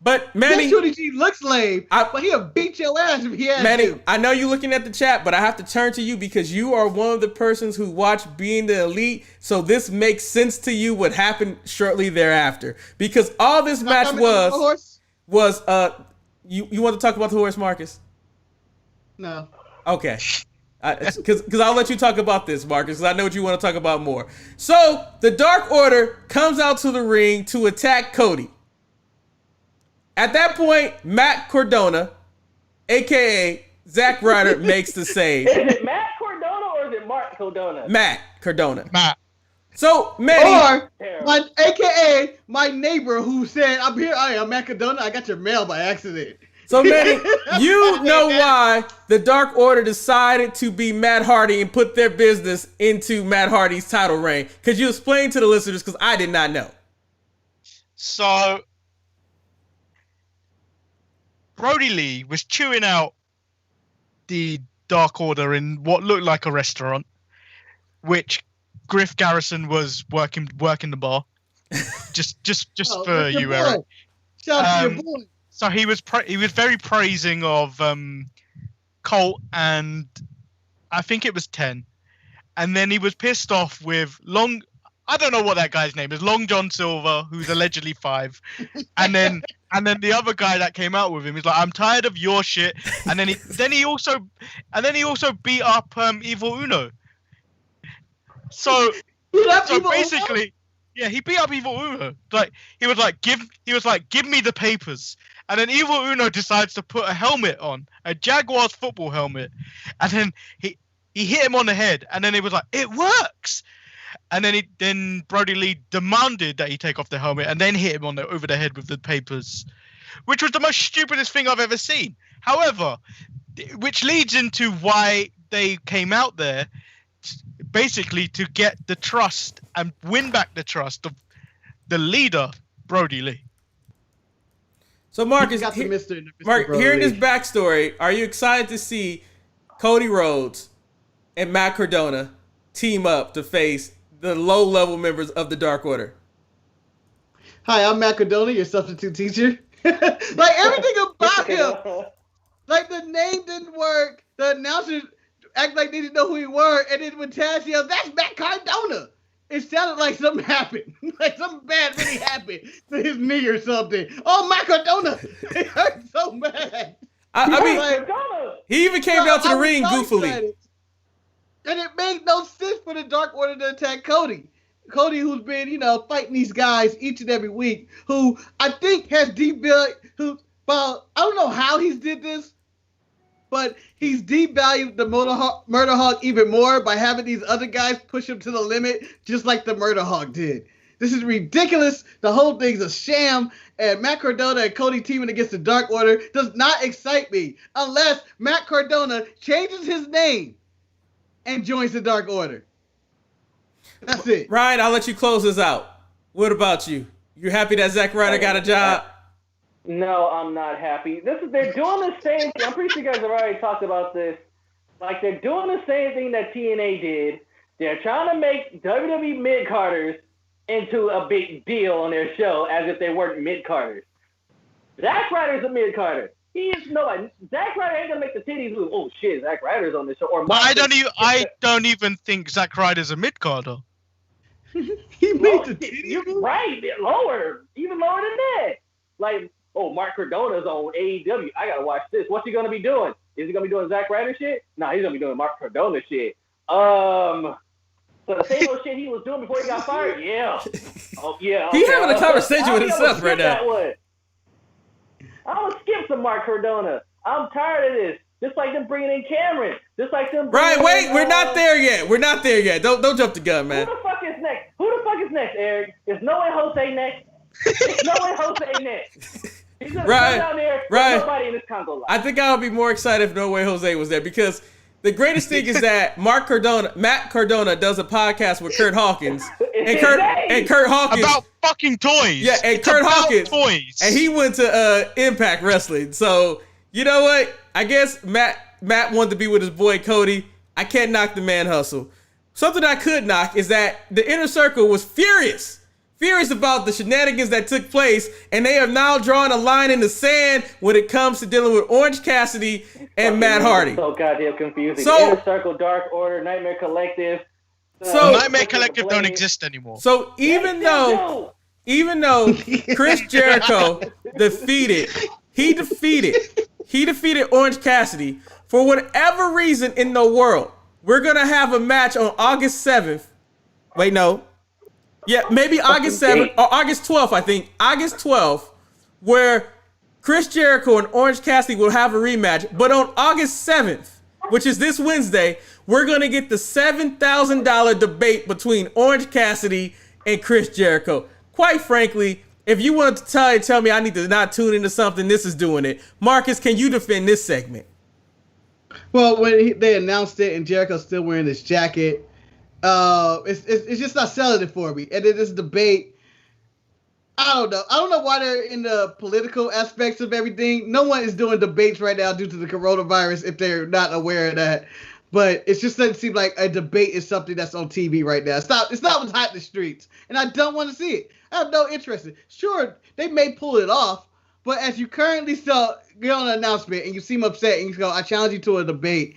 But Manny, Shorty G looks lame, but he'll beat your ass if he has to. I know you're looking at the chat, but I have to turn to you because you are one of the persons who watched Being the Elite, so this makes sense to you what happened shortly thereafter. Because all this match was you want to talk about the horse, Marcus? No. Okay. Because I'll let you talk about this, Marcus, because I know what you want to talk about more. So the Dark Order comes out to the ring to attack Cody. At that point, Matt Cardona, a.k.a. Zack Ryder, makes the save. Is it Matt Cardona or is it Mark Cardona? Matt Cardona. Matt. So, Manny. Or, a.k.a. my neighbor who said, I'm here, I'm Matt Cardona, I got your mail by accident. So, Manny, you know why the Dark Order decided to be Matt Hardy and put their business into Matt Hardy's title reign. Could you explain to the listeners, because I did not know. So, Brody Lee was chewing out the Dark Order in what looked like a restaurant, which Griff Garrison was working the bar. just for you, Eric. Shout out to your boy. So he was very praising of Colt and I think it was 10, and then he was pissed off with I don't know what that guy's name is. Long John Silver, who's allegedly 5, and then the other guy that came out with him is like, "I'm tired of your shit." And then he also beat up Evil Uno. So basically, yeah, he beat up Evil Uno. Like he was like, "Give me the papers." And then Evil Uno decides to put a helmet on, a Jaguars football helmet, and then he hit him on the head, and then he was like, "It works." And then Brody Lee demanded that he take off the helmet and then hit him over the head with the papers, which was the most stupidest thing I've ever seen. However, which leads into why they came out there, basically to get the trust and win back the trust of the leader, Brody Lee. So Marcus, hearing this backstory, are you excited to see Cody Rhodes and Matt Cardona team up to face the low-level members of the Dark Order? Hi, I'm Matt Cardona, your substitute teacher. Like, everything about him. Like, the name didn't work. The announcers act like they didn't know who he were. And then when Taz yelled, "That's Matt Cardona," it sounded like something happened. Like, something bad really happened to his knee or something. Oh, Matt Cardona. It hurt so bad. I mean, he even came down to the ring goofily. Excited. And it made no sense for the Dark Order to attack Cody. Cody, who's been, fighting these guys each and every week, who I think has devalued, I don't know how he's did this, but he's devalued the Murder Hawk even more by having these other guys push him to the limit, just like the Murder Hawk did. This is ridiculous. The whole thing's a sham, and Matt Cardona and Cody teaming against the Dark Order does not excite me unless Matt Cardona changes his name and joins the Dark Order. That's it. Ryan, I'll let you close this out. What about you? You happy that Zack Ryder got a job? No, I'm not happy. They're doing the same thing. I'm pretty sure you guys have already talked about this. Like, they're doing the same thing that TNA did. They're trying to make WWE mid-carders into a big deal on their show as if they weren't mid-carders. Zack Ryder's a mid-carder. He is nobody. Zack Ryder ain't gonna make the titties move. Oh shit, Zack Ryder's on this show. Or I don't even think Zack Ryder's a mid-carder. He made the titties move? Right, lower. Even lower than that. Like, oh, Mark Cardona's on AEW. I gotta watch this. What's he gonna be doing? Is he gonna be doing Zack Ryder shit? No, he's gonna be doing Mark Cardona shit. So the same old shit he was doing before he got fired? Yeah. Oh, yeah. Okay. He having a conversation with himself right now. I'm gonna skip some Mark Cardona. I'm tired of this. Just like them bringing in Cameron. Just like them. Right, wait, we're not there yet. We're not there yet. Don't jump the gun, man. Who the fuck is next, Eric? Is No Way Jose next? Is No Way Jose next? He's gonna come down there. There's nobody in this Congo line. I think I would be more excited if No Way Jose was there because the greatest thing is that Matt Cardona does a podcast with Kurt Hawkins. And Kurt Hawkins about fucking toys. Yeah, and it's Kurt Hawkins toys. And he went to Impact Wrestling. So, you know what? I guess Matt wanted to be with his boy Cody. I can't knock the man hustle. Something I could knock is that the Inner Circle was furious about the shenanigans that took place, and they have now drawn a line in the sand when it comes to dealing with Orange Cassidy and Matt Hardy. So goddamn confusing. So, Inner Circle, Dark Order, Nightmare Collective. Nightmare Collective don't exist anymore. So even though Chris Jericho defeated Orange Cassidy, for whatever reason in the world, we're gonna have a match on August 7th. Wait, no. Yeah, maybe August 7th or August 12th, I think. August 12th, where Chris Jericho and Orange Cassidy will have a rematch. But on August 7th, which is this Wednesday, we're going to get the $7,000 debate between Orange Cassidy and Chris Jericho. Quite frankly, if you want to tell me I need to not tune into something, this is doing it. Marcus, can you defend this segment? Well, when they announced it and Jericho's still wearing this jacket, it's just not selling it for me. And then this debate, I don't know why they're in the political aspects of everything. No one is doing debates right now due to the coronavirus if they're not aware of that. But it just doesn't seem like a debate is something that's on TV right now. It's not what's hot in the streets. And I don't want to see it. I have no interest in it. Sure, they may pull it off, but as you currently get on an announcement and you seem upset and you go, I challenge you to a debate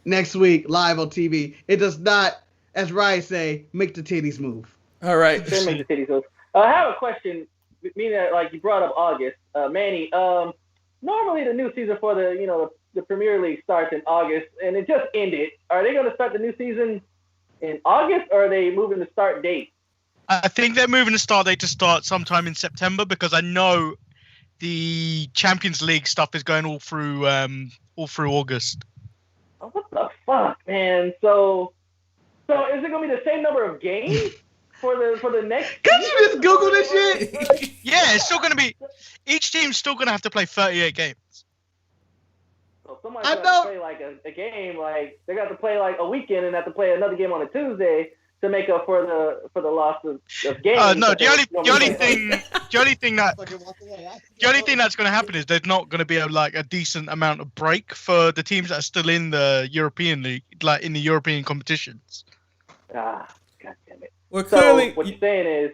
next week live on TV, it does not, as Ryan say, make the titties move. All right. They make the titties move. I have a question, meaning that, like, you brought up August. Manny, normally the new season for the Premier League starts in August, and it just ended. Are they going to start the new season in August, or are they moving the start date? I think they're moving the start date to start sometime in September because I know the Champions League stuff is going all through August. Oh, what the fuck, man? So is it going to be the same number of games for the next? Could you just Google this shit? Yeah, it's still going to be. Each team's still going to have to play 38 games. So somebody's going to play like a game, like they got to play like a weekend and have to play another game on a Tuesday to make up for the loss of games. No, the only thing that's going to happen is there's not going to be a decent amount of break for the teams that are still in the European League, like in the European competitions. Ah, god damn it. Well, clearly, what you're saying is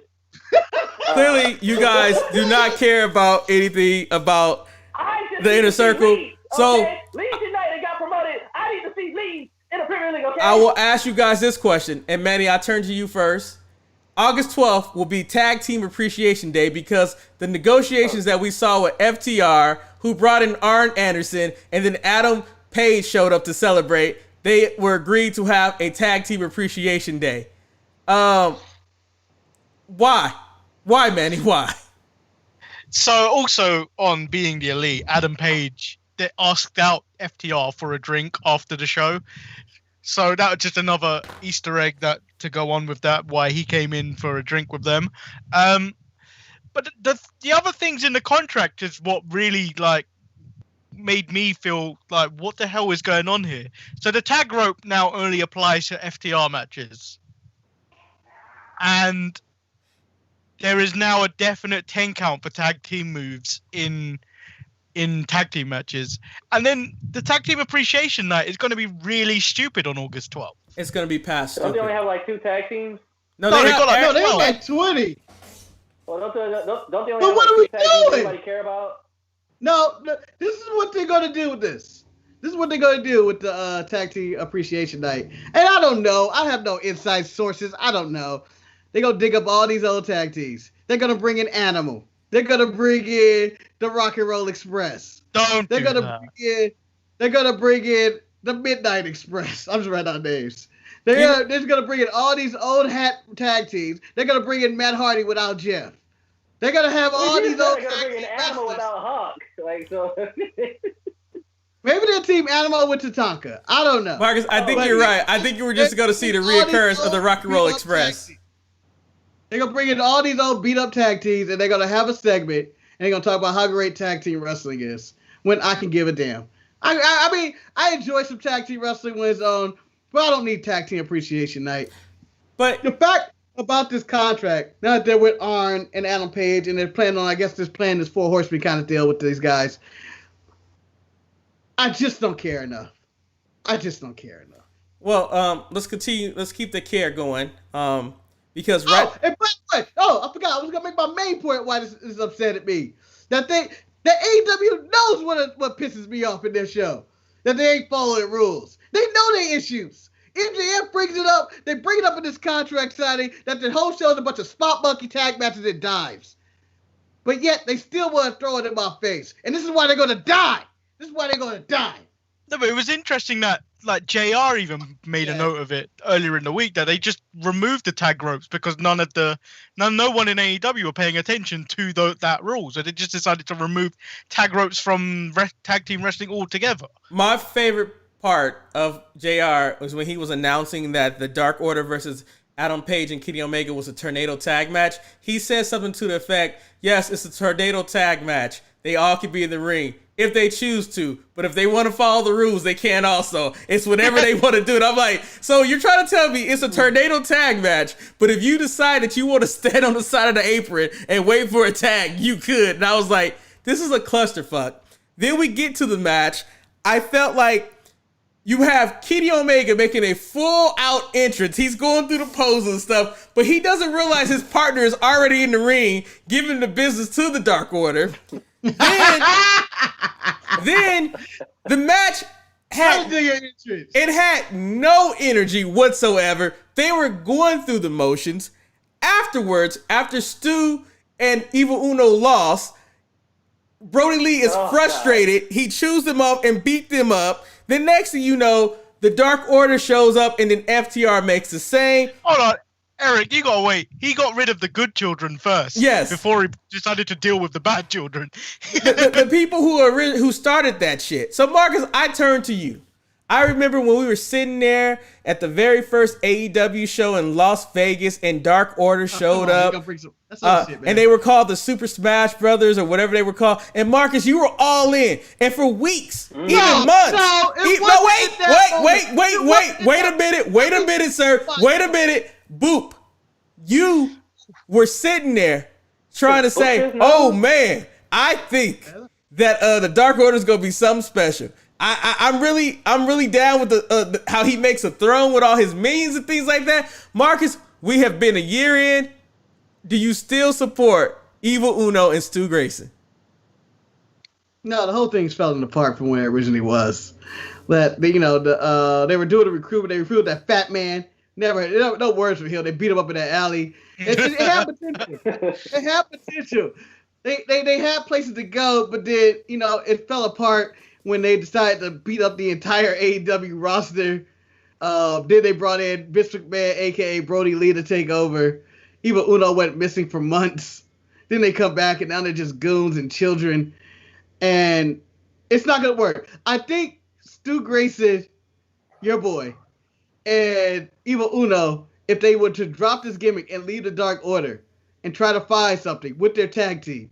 clearly you guys do not care about anything about the Inner Circle. Leeds, okay? Leeds United got promoted. I need to see Leeds in the Premier League, okay? I will ask you guys this question, and Manny, I turn to you first. August 12th will be Tag Team Appreciation Day because the negotiations that we saw with FTR, who brought in Arn Anderson, and then Adam Page showed up to celebrate, they were agreed to have a Tag Team Appreciation Day. Why? Why, Manny? Why? So also on Being the Elite, Adam Page, they asked out FTR for a drink after the show. So that was just another Easter egg that to go on with that, why he came in for a drink with them. But the other things in the contract is what really made me feel like, what the hell is going on here? So the tag rope now only applies to FTR matches. And there is now a definite 10 count for tag team moves in tag team matches. And then the tag team appreciation night is going to be really stupid on August 12th. It's going to be past Don't stupid. they only have like 2 tag teams? No, they have, got they had 20. Well, don't they only But have what like are we 2 tag teams doing? anybody care about? No, this is what they're gonna do with this. This is what they're gonna do with the tag team appreciation night. And I don't know. I have no inside sources. I don't know. They're gonna dig up all these old tag teams. They're gonna bring in Animal. They're gonna bring in the Rock and Roll Express. They're gonna bring in the Midnight Express. I'm just writing out names. They're just gonna bring in all these old hat tag teams. They're gonna bring in Matt Hardy without Jeff. They're gonna have all these old tag teams. They're gonna bring in Animal without Hawk. Like so. Maybe they'll team Animal with Tatanka. I don't know. Marcus, I think you're right. I think you were just going to see the reoccurrence of the Rock and Roll Express. They're going to bring in all these old beat-up tag teams, and they're going to have a segment, and they're going to talk about how great tag team wrestling is, when I can give a damn. I mean, I enjoy some tag team wrestling when it's on, but I don't need tag team appreciation night. But the fact about this contract, now that they're with Arn and Adam Page, and they're planning on, I guess, this 4 horsemen kind of deal with these guys, I just don't care enough. Well, let's continue. Let's keep the care going. Because and by the way, I forgot. I was gonna make my main point why this is upset at me. That AEW knows what pisses me off in their show. That they ain't following rules. They know their issues. MJF brings it up. They bring it up in this contract signing that the whole show is a bunch of spot monkey tag matches and dives. But yet they still want to throw it in my face. And this is why they're gonna die. No, but it was interesting that like JR even made a note of it earlier in the week that they just removed the tag ropes because no one in AEW were paying attention to that rule, so they just decided to remove tag ropes from tag team wrestling altogether. My favorite part of JR was when he was announcing that the Dark Order versus Adam Page and Kenny Omega was a tornado tag match. He said something to the effect, yes, it's a tornado tag match. They all can be in the ring if they choose to, but if they want to follow the rules, they can also. It's whatever they want to do. And I'm like, so you're trying to tell me it's a tornado tag match, but if you decide that you want to stand on the side of the apron and wait for a tag, you could. And I was like, this is a clusterfuck. Then we get to the match. I felt like you have Kenny Omega making a full-out entrance. He's going through the poses and stuff, but he doesn't realize his partner is already in the ring, giving the business to the Dark Order. Then the match had no energy whatsoever. They were going through the motions. Afterwards, after Stu and Evil Uno lost, Brody Lee is frustrated. God. He chews them up and beat them up. The next thing you know, the Dark Order shows up and then FTR makes the same. Hold on. Eric, you gotta wait. He got rid of the good children first. Yes. Before he decided to deal with the bad children. the people who started that shit. So Marcus, I turn to you. I remember when we were sitting there at the very first AEW show in Las Vegas and Dark Order showed up. And they were called the Super Smash Brothers or whatever they were called. And Marcus, you were all in. And for weeks, even months. Wait a minute, sir. Wait a minute. Boop. You were sitting there trying to say, oh man, I think that the Dark Order is gonna be something special. I'm really down with the how he makes a throne with all his minions and things like that. Marcus, we have been a year in. Do you still support Evil Uno and Stu Grayson? No, the whole thing's falling apart from where it originally was. That they were doing the recruitment. They recruited that fat man. No words from him. They beat him up in that alley. It had potential. They had places to go, but then it fell apart when they decided to beat up the entire AEW roster. Then they brought in Vince McMahon, aka Brody Lee, to take over. Evil Uno went missing for months. Then they come back, and now they're just goons and children. And it's not going to work. I think Stu Grayson, your boy, and Evil Uno, if they were to drop this gimmick and leave the Dark Order and try to find something with their tag team,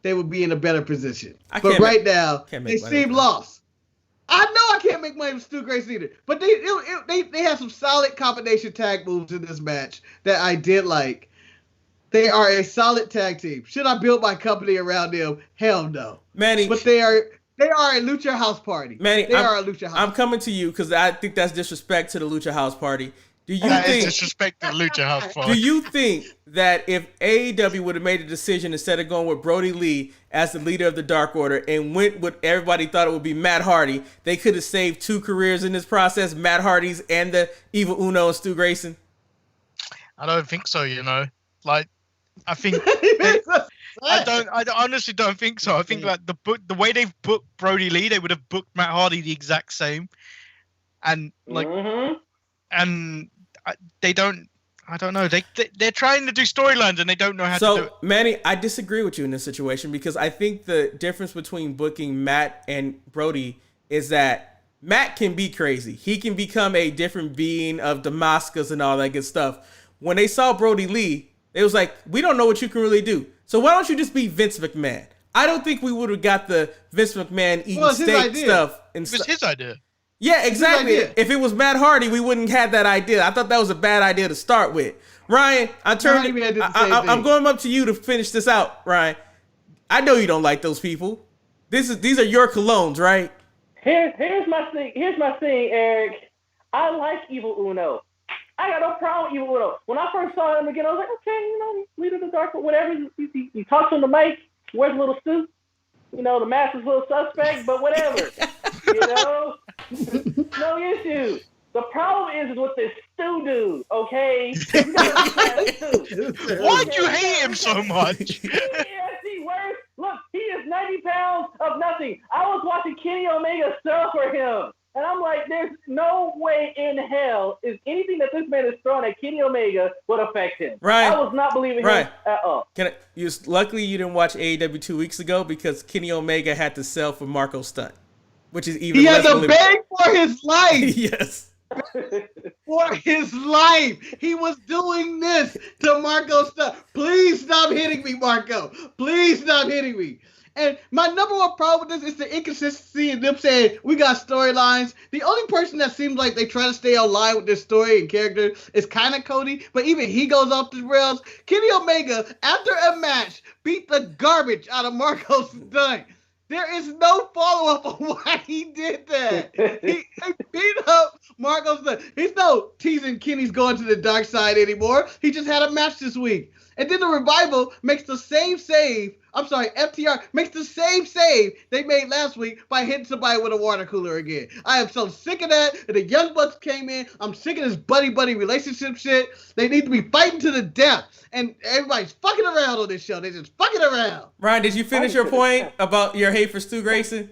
they would be in a better position. But right now, they seem lost. I know I can't make money with Stu Grayson either, but they had some solid combination tag moves in this match that I did like. They are a solid tag team. Should I build my company around them? Hell no. Manny. But they are a Lucha House Party. Manny, they are a Lucha House I'm coming to you because I think that's disrespect to the Lucha House Party. Do you that think is disrespect to the Lucha House Party? Do you think that if AEW would have made a decision instead of going with Brody Lee as the leader of the Dark Order and went with everybody thought it would be Matt Hardy, they could have saved 2 careers in this process, Matt Hardy's and the Evil Uno and Stu Grayson? I don't think so, Like, I think I honestly don't think so. I think like the way they've booked Brody Lee, they would have booked Matt Hardy the exact same, and like, and they don't. I don't know. They're trying to do storylines and they don't know how to do it. So, Manny, I disagree with you in this situation because I think the difference between booking Matt and Brody is that Matt can be crazy. He can become a different being of Damascus and all that good stuff. When they saw Brody Lee, it was like, we don't know what you can really do. So why don't you just be Vince McMahon? I don't think we would have got the Vince McMahon eating steak stuff. It was his idea. Yeah, exactly. If it was Matt Hardy, we wouldn't have that idea. I thought that was a bad idea to start with. Ryan, I'm going up to you to finish this out, Ryan. I know you don't like those people. These are your colognes, right? Here's my thing, Eric. I like Evil Uno. I got no problem with Evil Uno. When I first saw him again, I was like, okay, leader of the dark, or whatever. He talks on the mic, wears a little suit. The mask is a little suspect, but whatever. No issue. The problem is with this Stu dude, okay? Why'd you hate him so much? Look, he is 90 pounds of nothing. I was watching Kenny Omega sell for him. And I'm like, there's no way in hell is anything that this man is throwing at Kenny Omega would affect him. Right. I was not believing him at all. Luckily, you didn't watch AEW 2 weeks ago because Kenny Omega had to sell for Marco Stunt, which is even less believable. He had to beg for his life. Yes. For his life. He was doing this to Marco Stunt. Please stop hitting me, Marco. Please stop hitting me. And my number one problem with this is the inconsistency in them saying we got storylines. The only person that seems like they try to stay online with their story and character is kind of Cody, but even he goes off the rails. Kenny Omega, after a match, beat the garbage out of Marco Stunt. There is no follow-up on why he did that. He beat up Marco Stunt. He's no teasing Kenny's going to the dark side anymore. He just had a match this week. And then the Revival makes the same save. I'm sorry, FTR makes the same save they made last week by hitting somebody with a water cooler again. I am so sick of that. And the Young Bucks came in. I'm sick of this buddy-buddy relationship shit. They need to be fighting to the death. And everybody's fucking around on this show. They're just fucking around. Ryan, did you finish your point about your hate for Stu Grayson?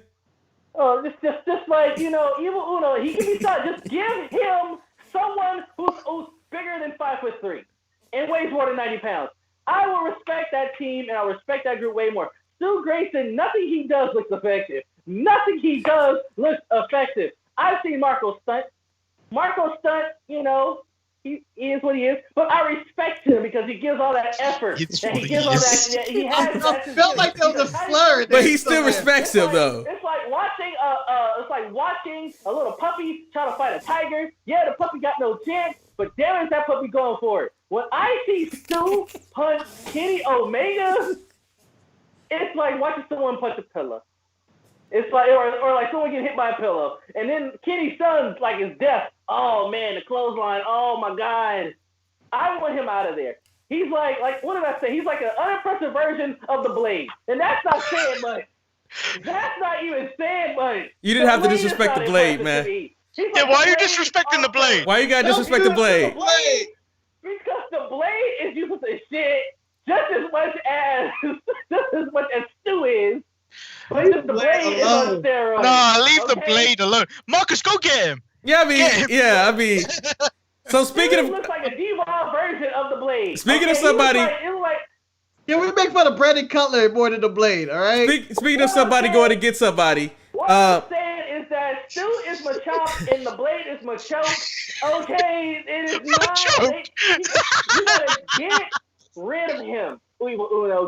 Oh, just like, Evil Uno, he can be shot. Just give him someone who's bigger than 5'3" and weighs more than 90 pounds. I will respect that team, and I'll respect that group way more. Stu Grayson, nothing he does looks effective. Nothing he does looks effective. I've seen Marco Stunt. Marco Stunt, he is what he is, but I respect him because he gives all that effort. And he gives all that. He has I felt like there was a slur. But he still respects him, though. It's like watching a little puppy try to fight a tiger. Yeah, the puppy got no chance, but there is that puppy going for it. When I see Stu punch Kenny Omega, it's like watching someone punch a pillow. It's like, or like someone get hit by a pillow. And then Kenny's son's like his death. Oh man, the clothesline. Oh my God. I want him out of there. He's like what did I say? He's like an unimpressive version of the Blade. And that's not saying much. That's not even saying much. You didn't have to disrespect the Blade, man. Yeah, why are you disrespecting the Blade? Why you gotta disrespect the Blade? Because the Blade is useless as shit just as much as Stu is. But the Blade is on steroids. Nah, leave the Blade alone. Marcus, go get him. Yeah, I mean. So speaking of, it looks like a devolved version of the Blade. Speaking of somebody, can we make fun of Brandon Cutler more than the Blade? All right. Speaking of somebody going to get somebody. What I'm saying is that Stu is Machop and the Blade is Machoke. Okay, it is not. You gotta get rid of him.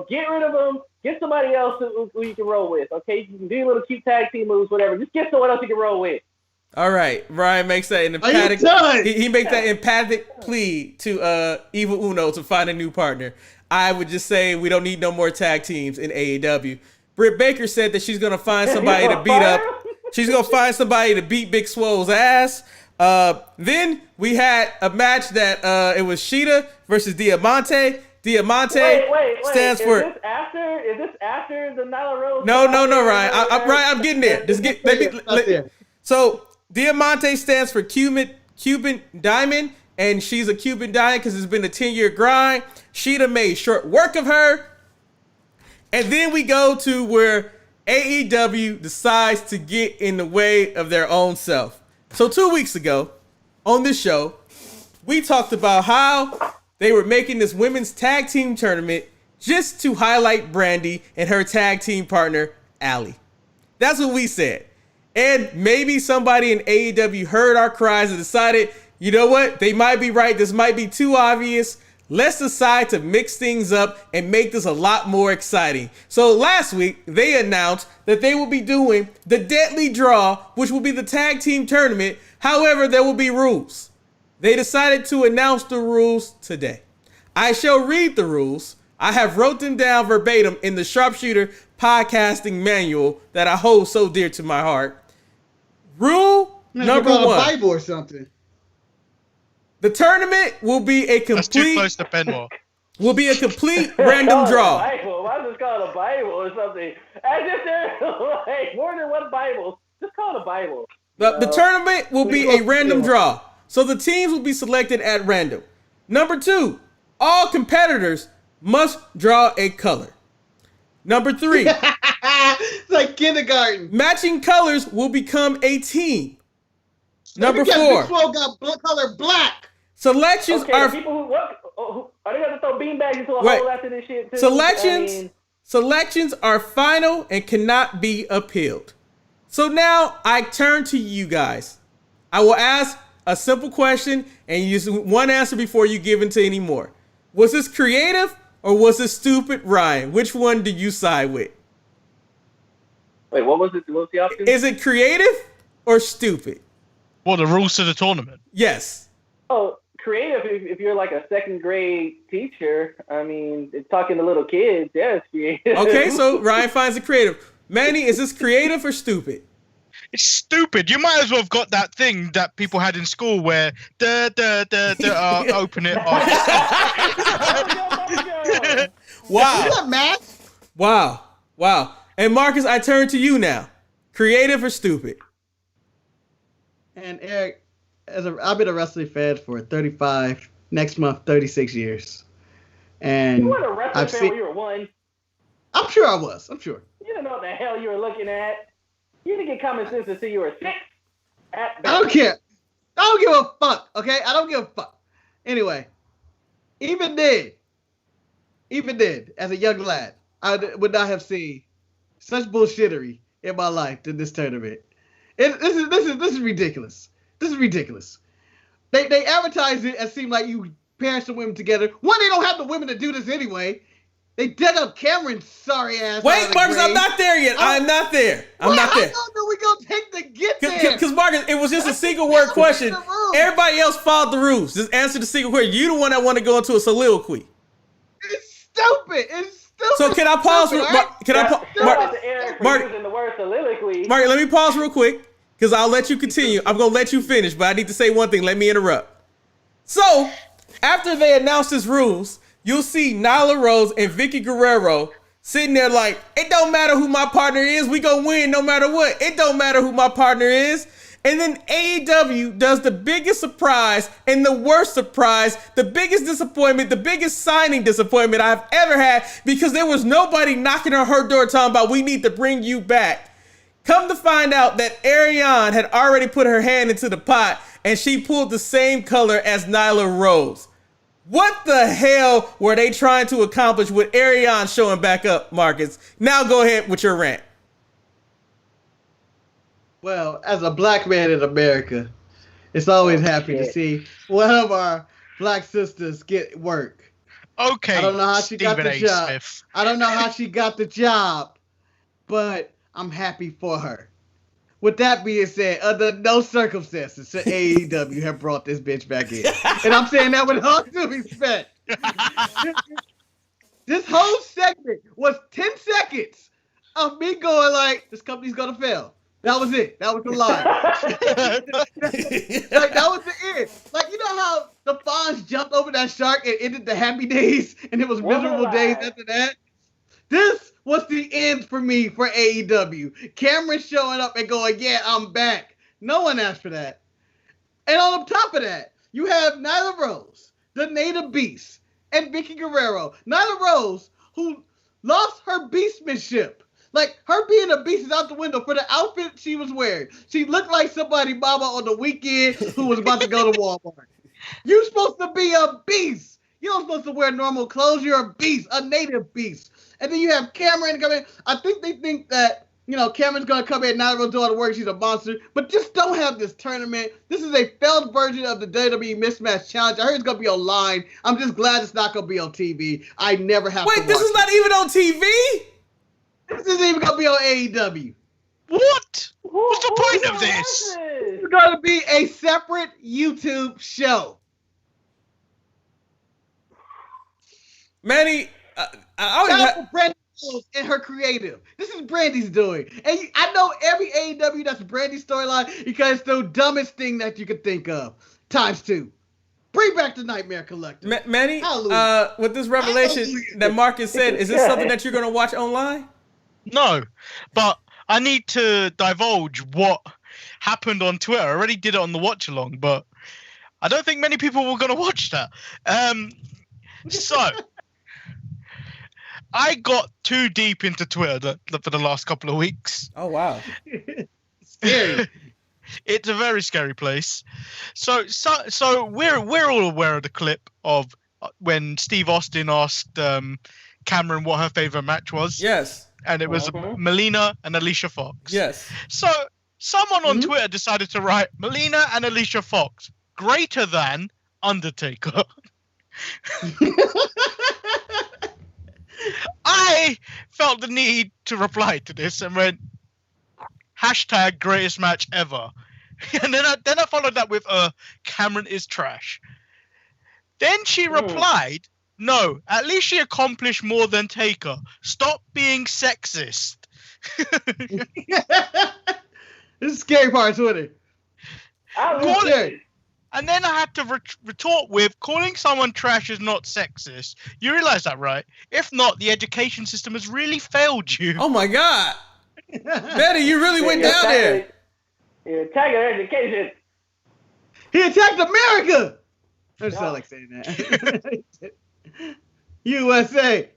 Get rid of him. Get somebody else who you can roll with. Okay, you can do little cute tag team moves, whatever. Just get someone else you can roll with. All right, Ryan makes that an emphatic. He makes that emphatic plea to Evil Uno to find a new partner. I would just say we don't need no more tag teams in AEW. Britt Baker said that she's gonna find somebody to beat up. She's gonna find somebody to beat Big Swole's ass. Then we had a match that it was Sheeta versus Diamante. Diamante stands for. Is this after the Nyla Rose? No, Ryan. Ryan, I'm getting there. Just get. So Diamante stands for Cuban Diamond, and she's a Cuban Diamond because it's been a 10-year grind. Sheeta made short work of her. And then we go to where AEW decides to get in the way of their own self. So 2 weeks ago on this show, we talked about how they were making this women's tag team tournament just to highlight Brandy and her tag team partner, Allie. That's what we said. And maybe somebody in AEW heard our cries and decided, you know what? They might be right. This might be too obvious. Let's decide to mix things up and make this a lot more exciting. So last week, they announced that they will be doing the Deadly Draw, which will be the tag team tournament. However, there will be rules. They decided to announce the rules today. I shall read the rules. I have wrote them down verbatim in the Sharpshooter podcasting manual that I hold so dear to my heart. Rule number one. Bible or something. The tournament will be a complete. That's too close to Benoit. Will be a complete random draw. Why just call it a Bible or something? As if there's like more than one Bible. Just call it a Bible. The tournament will be a random draw. So the teams will be selected at random. Number two, all competitors must draw a color. Number three. It's like kindergarten. Matching colors will become a team. Number because four. Big Swole got color black. Selections are. People are they going to throw beanbags into a hole after this shit too? Selections are final and cannot be appealed. So now I turn to you guys. I will ask a simple question and use one answer before you give into any more. Was this creative or was it stupid, Ryan? Which one do you side with? Wait, what was it? What was the option? Is it creative or stupid? What, the rules to the tournament? Yes. Oh, creative. If you're like a second grade teacher, I mean, it's talking to little kids. Yeah, it's creative. Okay, so Ryan finds it creative. Manny, is this creative or stupid? It's stupid. You might as well have got that thing that people had in school where open it up. Wow. Is that math? Wow. And Marcus, I turn to you now. Creative or stupid? And Eric, I've been a wrestling fan for 35, next month, 36 years. And you weren't a wrestling fan when you were one. I'm sure I was. I'm sure. You didn't know what the hell you were looking at. You didn't get common sense until you were 6. I don't care. I don't give a fuck, okay? I don't give a fuck. Anyway, even then, as a young lad, I would not have seen such bullshittery in my life than this tournament. This is ridiculous. This is ridiculous. They advertise it and seem like you pair some women together. One, they don't have the women to do this anyway. They dug up Cameron's sorry ass. Wait, Marcus, I'm not there yet. I'm not there. I'm not there. How long are we gonna take to get there? Because Marcus, it was just a single word question. Everybody else followed the rules. Just answer the single question. You the one that want to go into a soliloquy. It's stupid. So can I pause? Mark, using the word soliloquy. Mark, let me pause real quick because I'll let you continue. I'm gonna let you finish, but I need to say one thing. Let me interrupt. So after they announced his rules, you'll see Nyla Rose and Vicky Guerrero sitting there like, it don't matter who my partner is. We gonna win no matter what. It don't matter who my partner is. And then AEW does the biggest surprise and the worst surprise, the biggest disappointment, the biggest signing disappointment I've ever had because there was nobody knocking on her door talking about we need to bring you back. Come to find out that Ariane had already put her hand into the pot and she pulled the same color as Nyla Rose. What the hell were they trying to accomplish with Ariane showing back up, Marcus? Now go ahead with your rant. Well, as a black man in America, it's always happy to see one of our black sisters get work. Okay, I don't know how she got the job. Smith. I don't know how she got the job, but I'm happy for her. With that being said, under no circumstances should AEW have brought this bitch back in. And I'm saying that with all due respect. This whole segment was 10 seconds of me going like, this company's gonna fail. That was it. That was the line. Like, that was the end. Like, you know how the Fonz jumped over that shark and ended the happy days and it was miserable days after that? This was the end for me for AEW. Cameron showing up and going, yeah, I'm back. No one asked for that. And on top of that, you have Nyla Rose, the native beast, and Vicky Guerrero. Nyla Rose, who lost her beastmanship. Like, her being a beast is out the window for the outfit she was wearing. She looked like somebody mama on the weekend who was about to go to Walmart. You're supposed to be a beast. You're not supposed to wear normal clothes. You're a beast, a native beast. And then you have Cameron come in. I think they think that, you know, Cameron's going to come in, not really do all the work. She's a monster. But just don't have this tournament. This is a failed version of the WWE Mismatch Challenge. I heard it's going to be online. I'm just glad it's not going to be on TV. I never have to watch this is not even on TV? This isn't even going to be on AEW. What? What's the point of this? It's going to be a separate YouTube show. Manny, Shout out to Brandy and her creative. This is Brandy's doing. And I know every AEW that's Brandy's storyline because it's the dumbest thing that you could think of. Times 2. Bring back the Nightmare Collector. Manny, with this revelation that Marcus said, is this something that you're going to watch online? No, but I need to divulge what happened on Twitter. I already did it on the watch along, but I don't think many people were going to watch that. So I got too deep into Twitter for the last couple of weeks. Oh, wow. Scary. It's a very scary place. So we're all aware of the clip of when Steve Austin asked Cameron what her favorite match was. Yes. And it was Melina and Alicia Fox. Yes. So someone on Twitter decided to write Melina and Alicia Fox greater than Undertaker. I felt the need to reply to this and went, hashtag greatest match ever. And then I followed that with Cameron is trash. Then she replied, no, at least she accomplished more than Taker. Stop being sexist. This is the scary part of Twitter. And then I had to retort with, calling someone trash is not sexist. You realize that, right? If not, the education system has really failed you. Oh, my God. Betty, you really went down there. You're attacking education. He attacked America. I just sound like saying that. USA.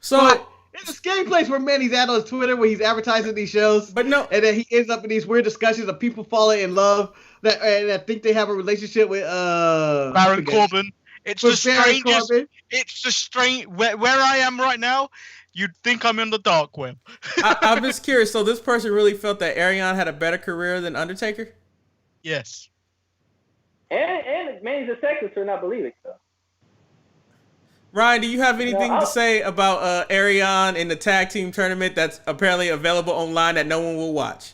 So it's a scary place where Manny's at on Twitter where he's advertising these shows. But no, and then he ends up in these weird discussions of people falling in love that think they have a relationship with Baron Corbin. It's the strangest. It's the strange where I am right now. You'd think I'm in the dark web. I'm just curious. So this person really felt that Ariane had a better career than Undertaker? Yes. And Manny's a sexist for not believing so. Ryan, do you have anything to say about Ariane in the tag team tournament that's apparently available online that no one will watch?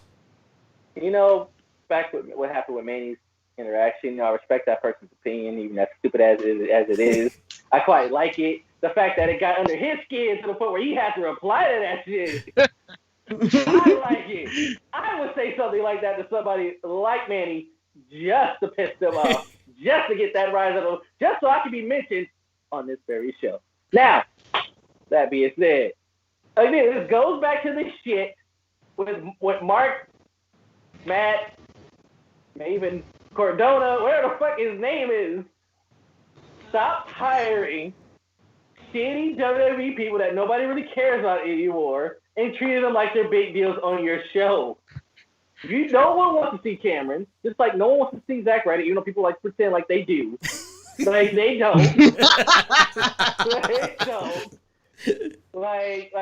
You know, back with what happened with Manny's interaction, I respect that person's opinion, even as stupid as it is. I quite like it. The fact that it got under his skin to the point where he had to reply to that shit. I like it. I would say something like that to somebody like Manny just to piss them off, just to get that rise out of them, just so I can be mentioned on this very show. Now, that being said, again, this goes back to the shit with Mark, Matt, even Cordona, whatever the fuck his name is. Stop hiring shitty WWE people that nobody really cares about anymore and treating them like they're big deals on your show. No one wants to see Cameron, just like no one wants to see Zack Ryder, even though people like to pretend like they do. Like they don't. They don't. Like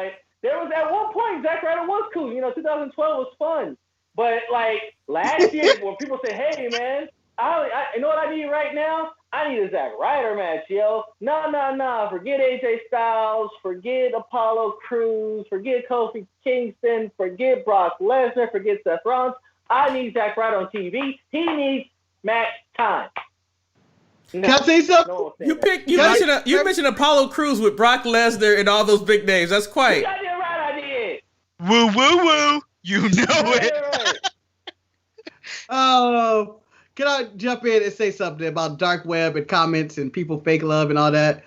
there was at one point Zack Ryder was cool. 2012 was fun. But like last year when people say, hey man, You know what I need right now? I need a Zack Ryder match, yo. No. Forget AJ Styles. Forget Apollo Crews. Forget Kofi Kingston. Forget Brock Lesnar. Forget Seth Rollins. I need Zack Ryder on TV. He needs match time. No, can I say something? You mentioned Apollo Crews with Brock Lesnar and all those big names. That's quite. I did right. I did. Woo woo woo. You know it. Oh. Can I jump in and say something about dark web and comments and people fake love and all that?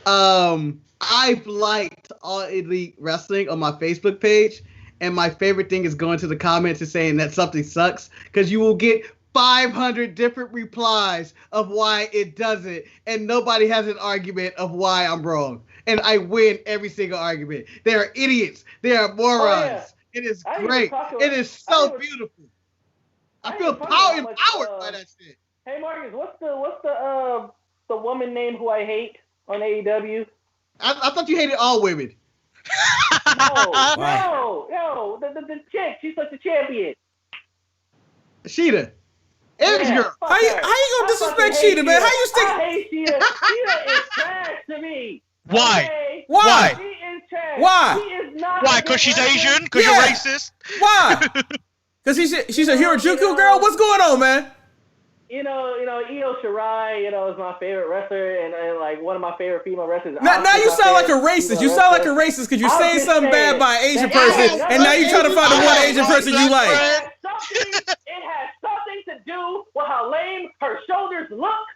I've liked All Elite Wrestling on my Facebook page, and my favorite thing is going to the comments and saying that something sucks, because you will get 500 different replies of why it doesn't, and nobody has an argument of why I'm wrong. And I win every single argument. They are idiots. They are morons. Oh, yeah. It is great. It is so beautiful. I feel empowered by that shit. Hey Marcus, what's the woman name who I hate on AEW? I thought you hated all women. No, the chick. She's like the champion. Sheeta. Edge girl. How you gonna disrespect Sheeta, man? How you stick? I hate Sheeta. Sheeta is trash to me. Why? Okay? Why? She is trash. Why? She is not. Why? Because she's Asian? Because you're racist? Why? Because she's a Harajuku girl? What's going on, man? You know, Io Shirai, is my favorite wrestler and like one of my favorite female wrestlers. Now you sound like a racist. You sound like a racist because you're saying something bad by an Asian person, and now you're trying to find the one Asian person you like. It has something to do with how lame her shoulders look.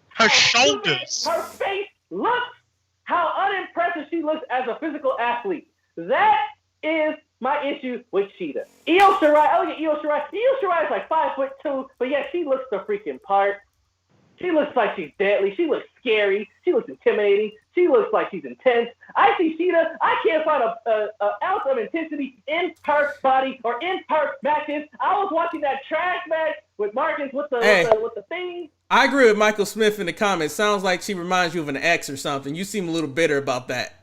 Her shoulders. Her face looks. How unimpressive she looks as a physical athlete. That is my issue with Sheeta. Io Shirai, I look at Io Shirai. Io Shirai is like 5'2", but yeah, she looks the freaking part. She looks like she's deadly. She looks scary. She looks intimidating. She looks like she's intense. I see Sheeta. I can't find an ounce of intensity in her body or in her matches. I was watching that trash match with Marcus with the thing. I agree with Michael Smith in the comments. Sounds like she reminds you of an ex or something. You seem a little bitter about that.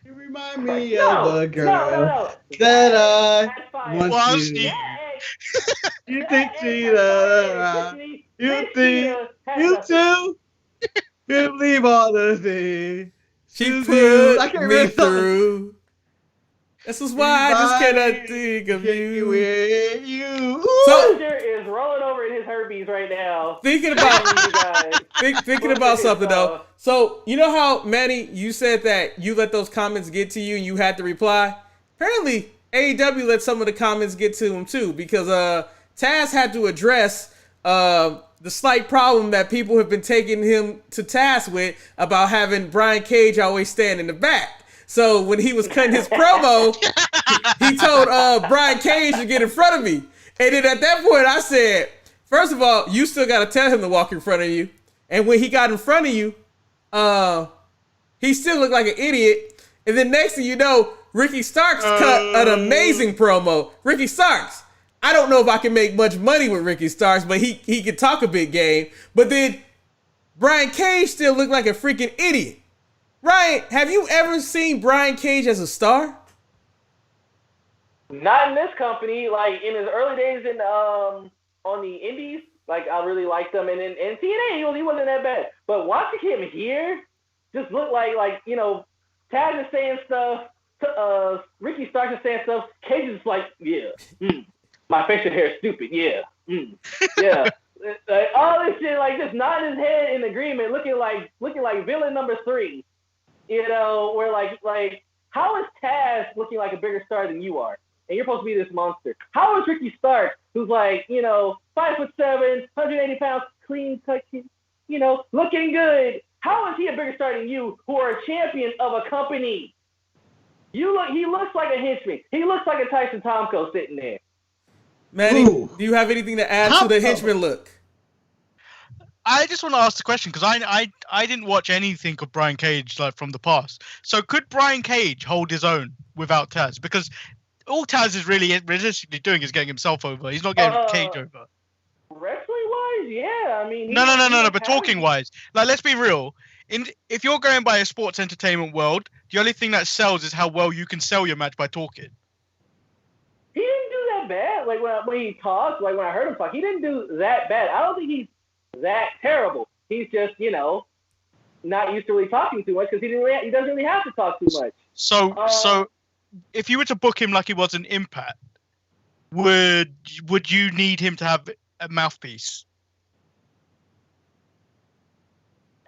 You remind me of a girl that I want to. You think Sheeta? You think you too? You believe all the things she put me through. This is why I just cannot think of you. So is rolling over in his herpes right now. Thinking about something though. So you know how Manny, you said that you let those comments get to you and you had to reply. Apparently AEW let some of the comments get to him too, because Taz had to address the slight problem that people have been taking him to task with about having Brian Cage always stand in the back. So when he was cutting his promo, he told Brian Cage to get in front of me. And then at that point I said, first of all, you still got to tell him to walk in front of you. And when he got in front of you, he still looked like an idiot. And then next thing you know, Ricky Starks cut an amazing promo. Ricky Starks. I don't know if I can make much money with Ricky Starks, but he could talk a big game. But then Brian Cage still looked like a freaking idiot. Ryan, have you ever seen Brian Cage as a star? Not in this company. Like in his early days in on the Indies, like I really liked him, and in TNA he wasn't that bad. But watching him here, just looked like Taz is saying stuff, Ricky Starks is saying stuff. Cage is like, my facial hair is stupid, yeah. Like, all this shit, like just nodding his head in agreement, looking like villain number 3. Where like how is Taz looking like a bigger star than you are? And you're supposed to be this monster. How is Ricky Starks, who's like, 5'7", 180 pounds, clean cut, looking good? How is he a bigger star than you, who are a champion of a company? He looks like a henchman. He looks like a Tyson Tomko sitting there. Manny, do you have anything to add to the henchman look? I just want to ask the question because I didn't watch anything of Brian Cage like from the past. So could Brian Cage hold his own without Taz? Because all Taz is really realistically doing is getting himself over. He's not getting Cage over. Wrestling wise, yeah. I mean, no. But talking wise, like let's be real. If you're going by a sports entertainment world, the only thing that sells is how well you can sell your match by talking. He didn't do that that bad. Like when he talks, like when I heard him talk, he didn't do that bad. I don't think he's that terrible. He's just, not used to really talking too much because he doesn't really have to talk too much. So if you were to book him like he was an Impact, would you need him to have a mouthpiece?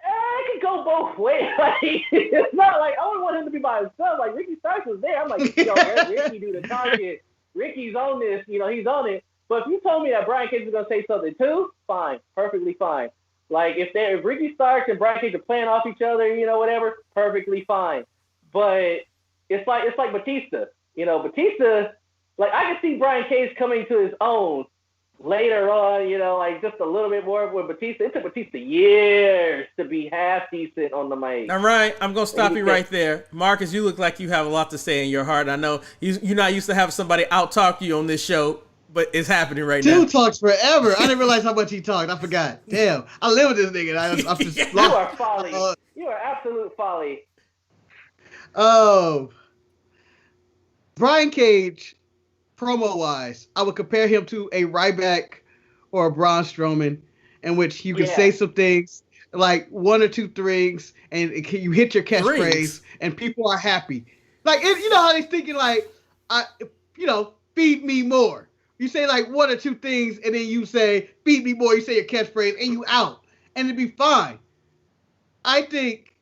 I could go both ways. Like, it's not like I would want him to be by himself. Like Ricky Starks was there. I'm like, let Ricky do the talking. Ricky's on this. He's on it. But if you told me that Brian Cage was gonna say something too, fine, perfectly fine. Like if Ricky Starks and Brian Cage are playing off each other, whatever, perfectly fine. But it's like Batista. Batista. Like I can see Brian Cage coming to his own later on, like just a little bit more with Batista. It took Batista years to be half decent on the mic. All right, I'm going to stop you right there. Marcus, you look like you have a lot to say in your heart. I know you're not used to having somebody out-talk you on this show, but it's happening right now. Dude talks forever. I didn't realize how much he talked. I forgot. Damn. I live with this nigga. I'm just You are folly. You are absolute folly. Oh. Brian Cage, promo-wise, I would compare him to a Ryback or a Braun Strowman, in which you can say some things, like one or two things, and you hit your catchphrase, and people are happy. Like, how they're thinking, like, feed me more. You say, like, one or two things, and then you say, feed me more, you say your catchphrase, and you out. And it'd be fine. I think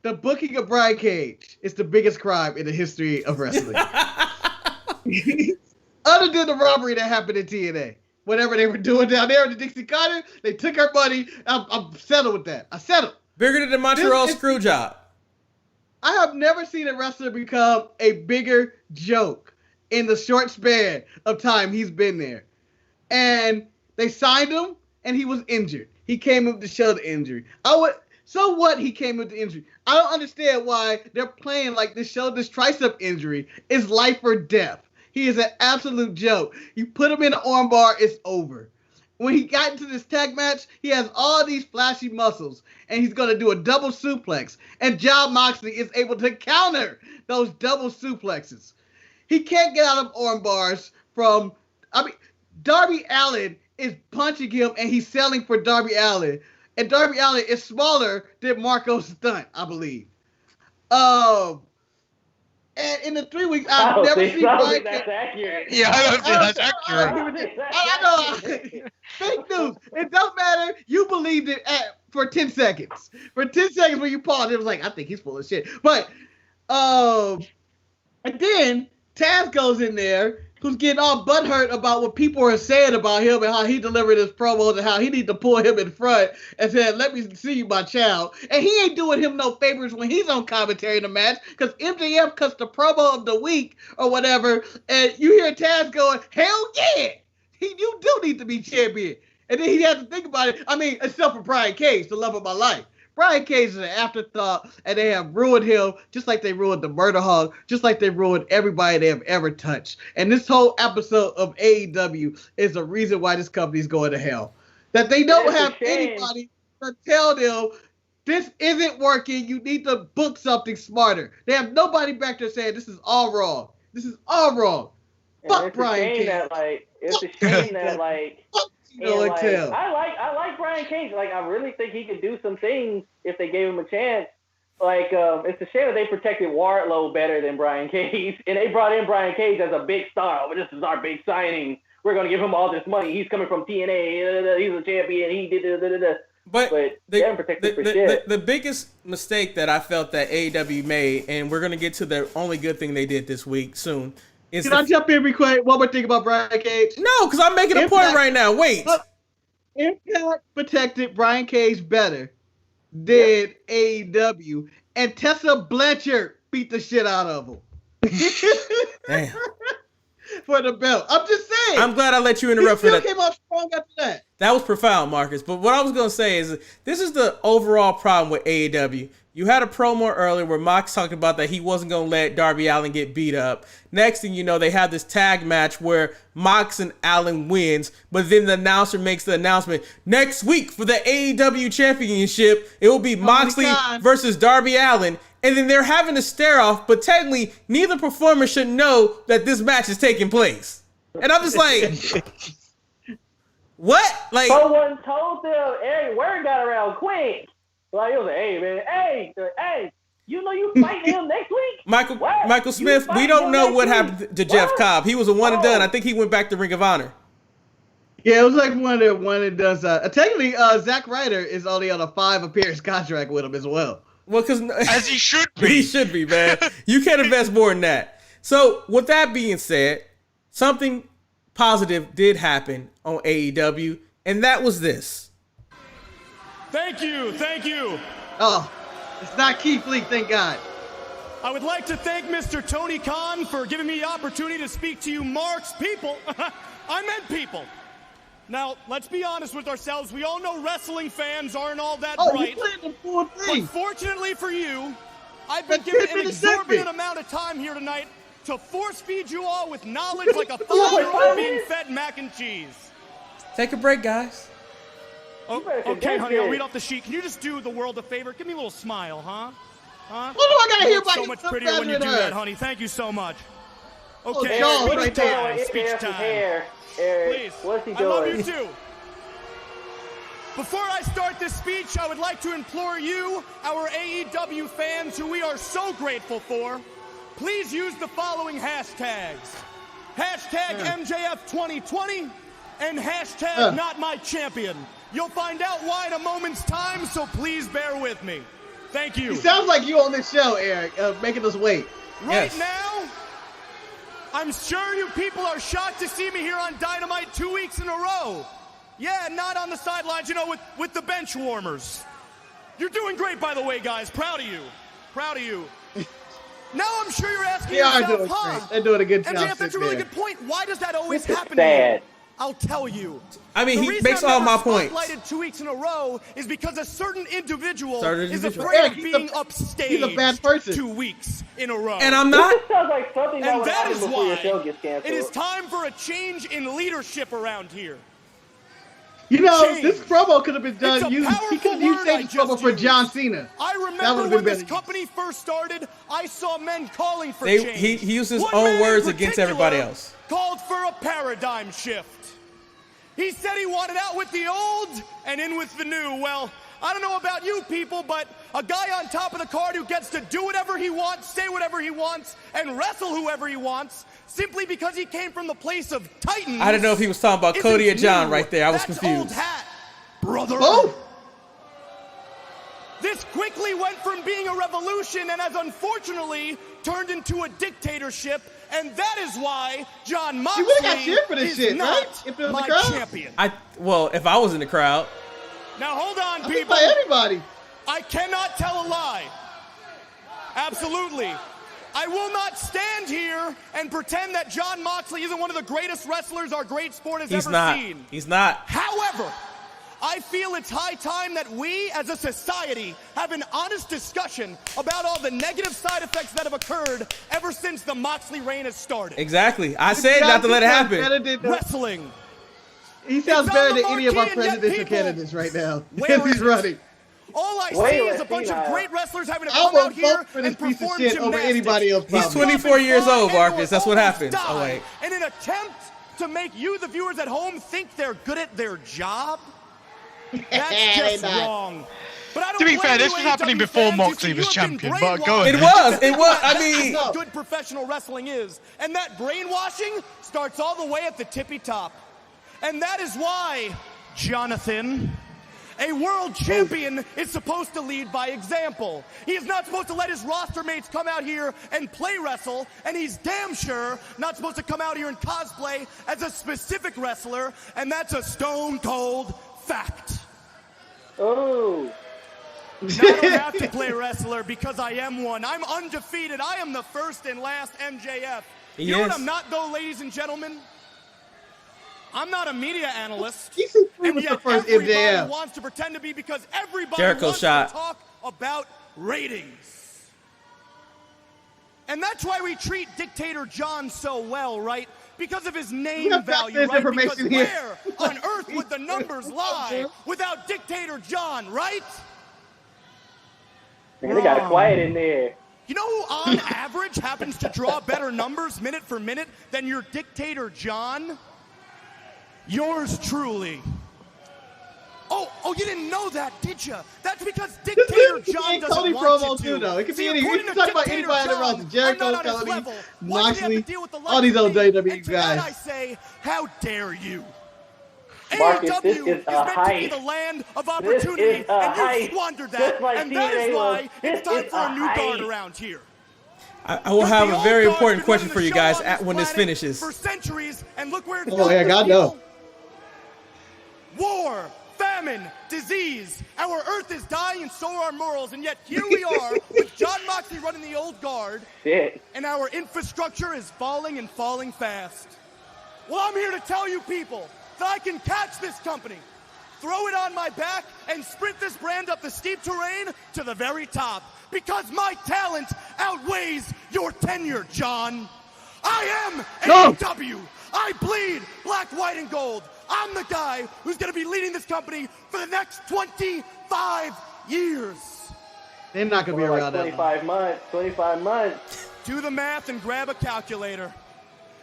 the booking of Brian Cage is the biggest crime in the history of wrestling. Other than the robbery that happened in TNA. Whatever they were doing down there in the Dixie Carter, they took her money. I'm settled with that. I settled. Bigger than the Montreal screw job. I have never seen a wrestler become a bigger joke in the short span of time he's been there. And they signed him, and he was injured. He came up to show the injury. So what? He came with the injury. I don't understand why they're playing like this tricep injury is life or death. He is an absolute joke. You put him in an armbar, it's over. When he got into this tag match, he has all these flashy muscles, and he's going to do a double suplex. And Jon Moxley is able to counter those double suplexes. He can't get out of armbars Darby Allin is punching him, and he's selling for Darby Allin. And Darby Allin is smaller than Marco Stunt, I believe. And in the 3 weeks, I've never seen Brian Cage. That's accurate. Yeah, I don't think that's accurate. I know. Fake news. It don't matter. You believed it for 10 seconds. For 10 seconds when you paused, it was like, I think he's full of shit. But, and then Taz goes in there, who's getting all butthurt about what people are saying about him and how he delivered his promos and how he need to pull him in front and said, let me see you, my child. And he ain't doing him no favors when he's on commentary in the match because MJF cuts the promo of the week or whatever, and you hear Taz going, hell yeah, you do need to be champion. And then he has to think about it. I mean, except for Brian Cage, the love of my life. Brian Cage is an afterthought, and they have ruined him just like they ruined the Murder Hog, just like they ruined everybody they have ever touched. And this whole episode of AEW is the reason why this company is going to hell. That they don't have anybody to tell them, this isn't working, you need to book something smarter. They have nobody back there saying, this is all wrong. This is all wrong. Fuck Brian Cage. It's a shame that, I like Brian Cage. Like, I really think he could do some things if they gave him a chance. Like, it's a shame that they protected Wardlow better than Brian Cage, and they brought in Brian Cage as a big star. Oh, this is our big signing. We're gonna give him all this money. He's coming from TNA. He's a champion. He did. But they haven't protected for shit. The biggest mistake that I felt that AEW made, and we're gonna get to the only good thing they did this week soon. Can I jump in real quick? One more thing about Brian Cage. No, because I'm making a point right now. Wait. Impact protected Brian Cage better than AEW, and Tessa Blanchard beat the shit out of him. Damn. For the belt. I'm just saying. I'm glad I let you interrupt for that. He came up strong after that. That was profound, Marcus. But what I was going to say is this is the overall problem with AEW. You had a promo earlier where Mox talked about that he wasn't going to let Darby Allin get beat up. Next thing you know, they have this tag match where Mox and Allin wins, but then the announcer makes the announcement, next week for the AEW Championship, it will be Moxley versus Darby Allin. And then they're having a stare off, but technically neither performer should know that this match is taking place. And I'm just like, what? Like, someone told them, hey, word got around quick. Like, it was like, hey, man, hey, you know you fighting him next week? Michael Smith, we don't know what happened to Jeff Cobb. He was a one and done. I think he went back to Ring of Honor. Yeah, it was like one and done. Technically, Zack Ryder is only on a 5 appearance contract with him as well. Well, because as he should be. He should be, man. You can't invest more than that. So, with that being said, something positive did happen on AEW, and that was this. Thank you. Oh, it's not Keith Lee, thank God. I would like to thank Mr. Tony Khan for giving me the opportunity to speak to you Mark's people. I meant people. Now, let's be honest with ourselves. We all know wrestling fans aren't all that bright. Oh, you playing the full thing. But fortunately for you, I've been given an exorbitant amount of time here tonight to force feed you all with knowledge like a 5-year-old being fed mac and cheese. Take a break, guys. Okay, honey, I'll read off the sheet. Can you just do the world a favor? Give me a little smile, huh? What do I gotta hear about so you? much prettier when you do that, honey. Thank you so much. Okay, speech time. Please. What's he doing? I love you too. Before I start this speech, I would like to implore you, our AEW fans, who we are so grateful for, please use the following hashtags. Hashtag MJF 2020 and hashtag Not My Champion. You'll find out why in a moment's time, so please bear with me. Thank you. It sounds like you on this show, Eric, making us wait. Right now, I'm sure you people are shocked to see me here on Dynamite 2 weeks in a row. Yeah, not on the sidelines, with the bench warmers. You're doing great, by the way, guys. Proud of you. Now I'm sure you're asking yourself, huh? They're doing a good job. MJF, that's a really good point. Why does that always happen to you? I'll tell you. I mean, he makes all my points. The reason I'm spotlighted 2 weeks in a row is because a certain individual is afraid of being upstaged. He's a bad person. 2 weeks in a row. And I'm not. This sounds like something that would happen before your show gets canceled. It is time for a change in leadership around here. This promo could have been done. He could have used this promo for John Cena. I remember when this company first started, I saw men calling for change. He used his own words against everybody else. Called for a paradigm shift. He said he wanted out with the old and in with the new. Well, I don't know about you people, but a guy on top of the card who gets to do whatever he wants, say whatever he wants, and wrestle whoever he wants, simply because he came from the place of Titans. I didn't know if he was talking about Cody or John right there. I was confused. Old hat, brother. Oh! This quickly went from being a revolution and has unfortunately turned into a dictatorship, and that is why John Moxley is not my champion. Well, if I was in the crowd. Now hold on, people. Anybody. I cannot tell a lie. Absolutely. I will not stand here and pretend that John Moxley isn't one of the greatest wrestlers our great sport has ever seen. He's not. However, I feel it's high time that we as a society have an honest discussion about all the negative side effects that have occurred ever since the Moxley reign has started. Exactly. I said not to let it happen. Wrestling. He sounds better than any of our presidential candidates right now. Because he's running. All I see is a bunch of great wrestlers having to come out here and perform gymnastics. Over anybody else. He's 24 years old, Marcus. That's what happens. Oh, wait. In an attempt to make you, the viewers at home, think they're good at their job? That's just wrong. But I don't to be fair, this was happening before Moxley was champion, but go ahead. It was. I mean, that's what good professional wrestling is. And that brainwashing starts all the way at the tippy top. And that is why, Jonathan, a world champion is supposed to lead by example. He is not supposed to let his roster mates come out here and play wrestle, and he's damn sure not supposed to come out here and cosplay as a specific wrestler, and that's a stone cold fact. Oh. Now, I don't have to play wrestler because I am one. I'm undefeated. I am the first and last MJF. You know what I'm not, though, ladies and gentlemen? I'm not a media analyst. And yet everybody wants to pretend to be because everybody wants to talk about ratings. And that's why we treat Dictator John so well, right? Because of his name value, right? Because where on earth would the numbers lie without Dictator John, right? Man, they got it quiet in there. You know who on average happens to draw better numbers minute for minute than your dictator John? Yours truly. Oh, you didn't know that, did you? That's because Dictator John doesn't want you to. Too, though. It could be any. You can talk about anybody on the roster. Jericho, Cody, Moxley, all these old WWE guys. I say, how dare you? Marcus, AEW this is meant to be the land of opportunity, and you squandered that, and that is why it's time for a new guard around here. I will have a very important question for you guys when this finishes. For centuries, and look where it's oh yeah, God no. War, famine, disease. Our earth is dying, and so are our morals. And yet here we are with John Moxley running the old guard, and our infrastructure is falling and falling fast. Well, I'm here to tell you people that I can catch this company, throw it on my back, and sprint this brand up the steep terrain to the very top. Because my talent outweighs your tenure, John. I am AEW. I bleed black, white, and gold. I'm the guy who's going to be leading this company for the next 25 years. They're not going to be around that 25 months. 25 months. Do the math and grab a calculator.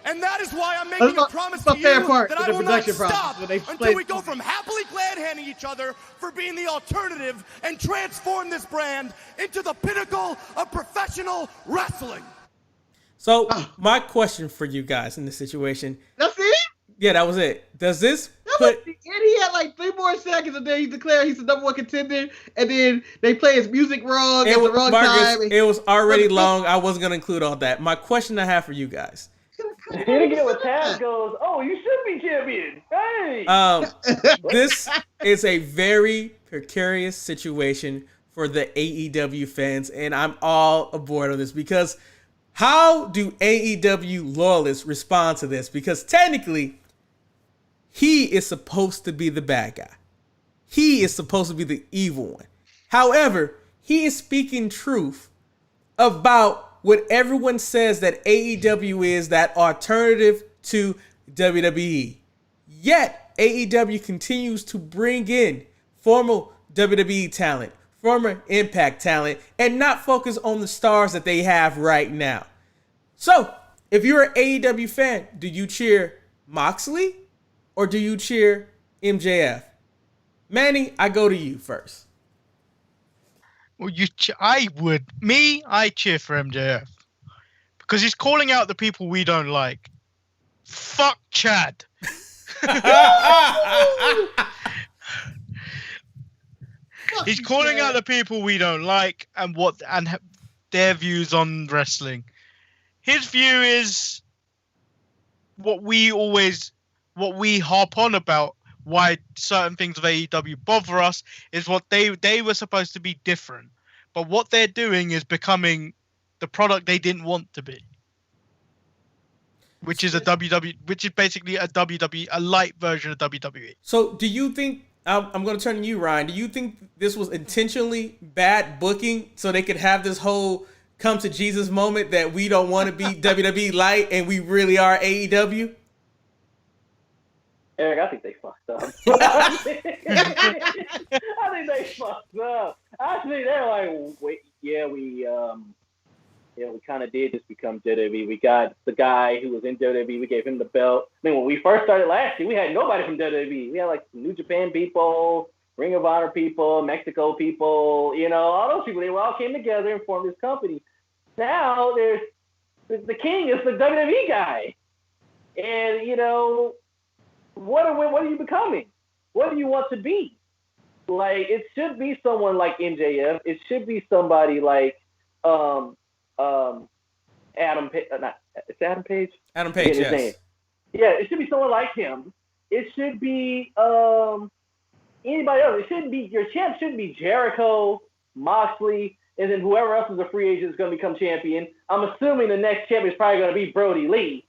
And that is why I'm making a promise to you that I will not stop until we go from happily glad-handing each other for being the alternative and transform this brand into the pinnacle of professional wrestling. So, my question for you guys in this situation. That's it? Yeah, that was it. Does this and he had like 3 more seconds and then he declared he's the number 1 contender, and then they play his music wrong at the wrong time. It was already long. I wasn't going to include all that. My question I have for you guys. Here again, when Taz goes, "Oh, you should be champion." Hey. This is a very precarious situation for the AEW fans, and I'm all aboard on this because how do AEW loyalists respond to this? Because technically, he is supposed to be the bad guy. He is supposed to be the evil one. However, he is speaking truth about what everyone says that AEW is, that alternative to WWE. Yet, AEW continues to bring in former WWE talent, former Impact talent, and not focus on the stars that they have right now. So, if you're an AEW fan, do you cheer Moxley or do you cheer MJF? Manny, I go to you first. Well, I cheer for MJF because he's calling out the people we don't like. Fuck Chad. He's calling out the people we don't like and their views on wrestling. His view is what we harp on about. Why certain things of AEW bother us is what they were supposed to be different, but what they're doing is becoming the product they didn't want to be, which is basically a WWE, a light version of WWE. So, do you think? I'm going to turn to you, Ryan. Do you think this was intentionally bad booking so they could have this whole come to Jesus moment that we don't want to be WWE light and we really are AEW? Eric, I think they fucked up. I think they fucked up. Actually, they're like, wait, we kind of did just become WWE. We got the guy who was in WWE. We gave him the belt. I mean, when we first started last year, we had nobody from WWE. We had like New Japan people, Ring of Honor people, Mexico people, all those people. They all came together and formed this company. Now there's the king is the WWE guy, and what are you becoming? What do you want to be? Like, it should be someone like MJF. It should be somebody like Adam Page. It's Adam Page? Adam Page, yes. Name. Yeah, it should be someone like him. It should be anybody else. It shouldn't be, your champ shouldn't be Jericho, Moxley, and then whoever else is a free agent is going to become champion. I'm assuming the next champion is probably going to be Brody Lee.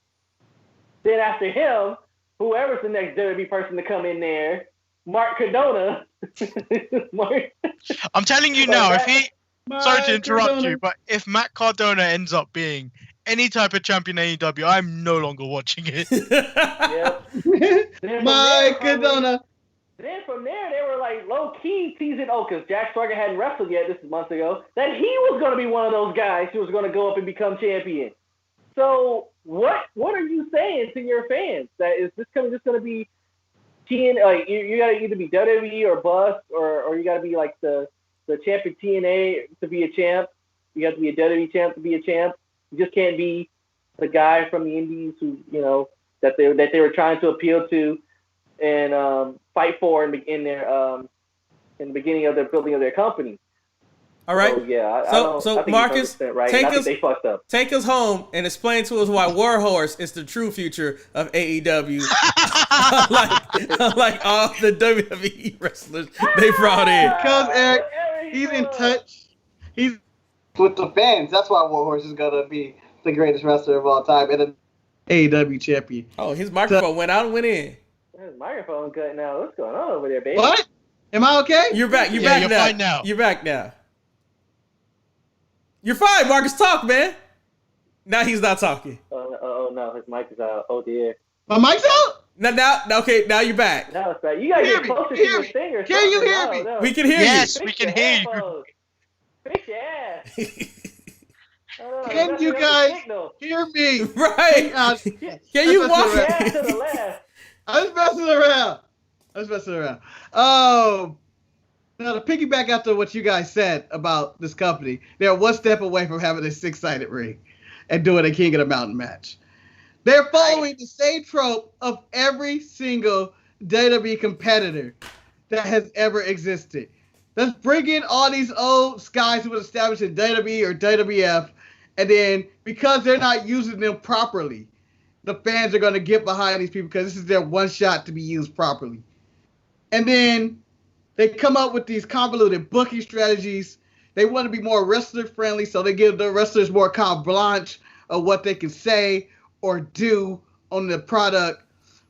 Then after him, whoever's the next WWE person to come in there, Mark Cardona. I'm telling you now, sorry to interrupt you, but if Matt Cardona ends up being any type of champion AEW, I'm no longer watching it. Yep. Mike Cardona. Then from there, they were like low key teasing, because Jack Swagger hadn't wrestled yet, this is months ago, that he was going to be one of those guys who was going to go up and become champion. So what are you saying to your fans? That is this just going to be TNA? Like you got to either be WWE or bust, or you got to be like the champion TNA to be a champ. You have to be a WWE champ to be a champ. You just can't be the guy from the Indies who that they were trying to appeal to and fight for in the beginning of their building of their company. All right. So, yeah. So Marcus, right. They fucked up. Take us home and explain to us why Warhorse is the true future of AEW, like all the WWE wrestlers they brought in. Because Eric, he's in touch. He's with the fans. That's why Warhorse is gonna be the greatest wrestler of all time and an AEW champion. Oh, his microphone went out and went in. His microphone cutting out. What's going on over there, baby? What? Am I okay? You're back. You're fine now. You're back now. You're fine, Marcus. Talk, man. Now he's not talking. Oh no, his mic is out. Oh dear. My mic's out? Now, okay, now you're back. Now it's back. You gotta get closer to your finger. Can you hear me? We can hear you. Yes, we can hear you. Fix your ass. Can you guys hear me? Right. Can you walk your ass to the left? I was messing around. Now to piggyback after what you guys said about this company, they're one step away from having a 6-sided ring and doing a King of the Mountain match. They're following the same trope of every single WWE competitor that has ever existed. Let's bring in all these old guys who were established in WWE or WWF, and then because they're not using them properly, the fans are going to get behind these people because this is their one shot to be used properly. And then they come up with these convoluted booking strategies. They want to be more wrestler friendly, so they give the wrestlers more carte blanche of what they can say or do on the product.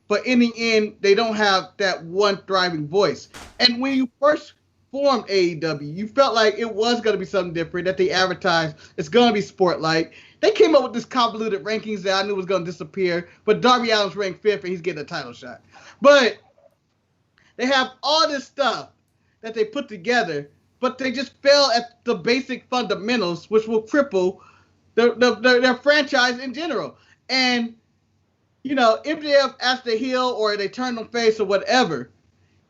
But in the end, they don't have that one thriving voice. And when you first formed AEW, you felt like it was going to be something different, that they advertised it's going to be sport-like. They came up with this convoluted rankings that I knew was going to disappear, but Darby Allin's ranked 5th and he's getting a title shot. But they have all this stuff that they put together, but they just fail at the basic fundamentals, which will cripple their franchise in general. And, MJF as the heel or they turn them face or whatever,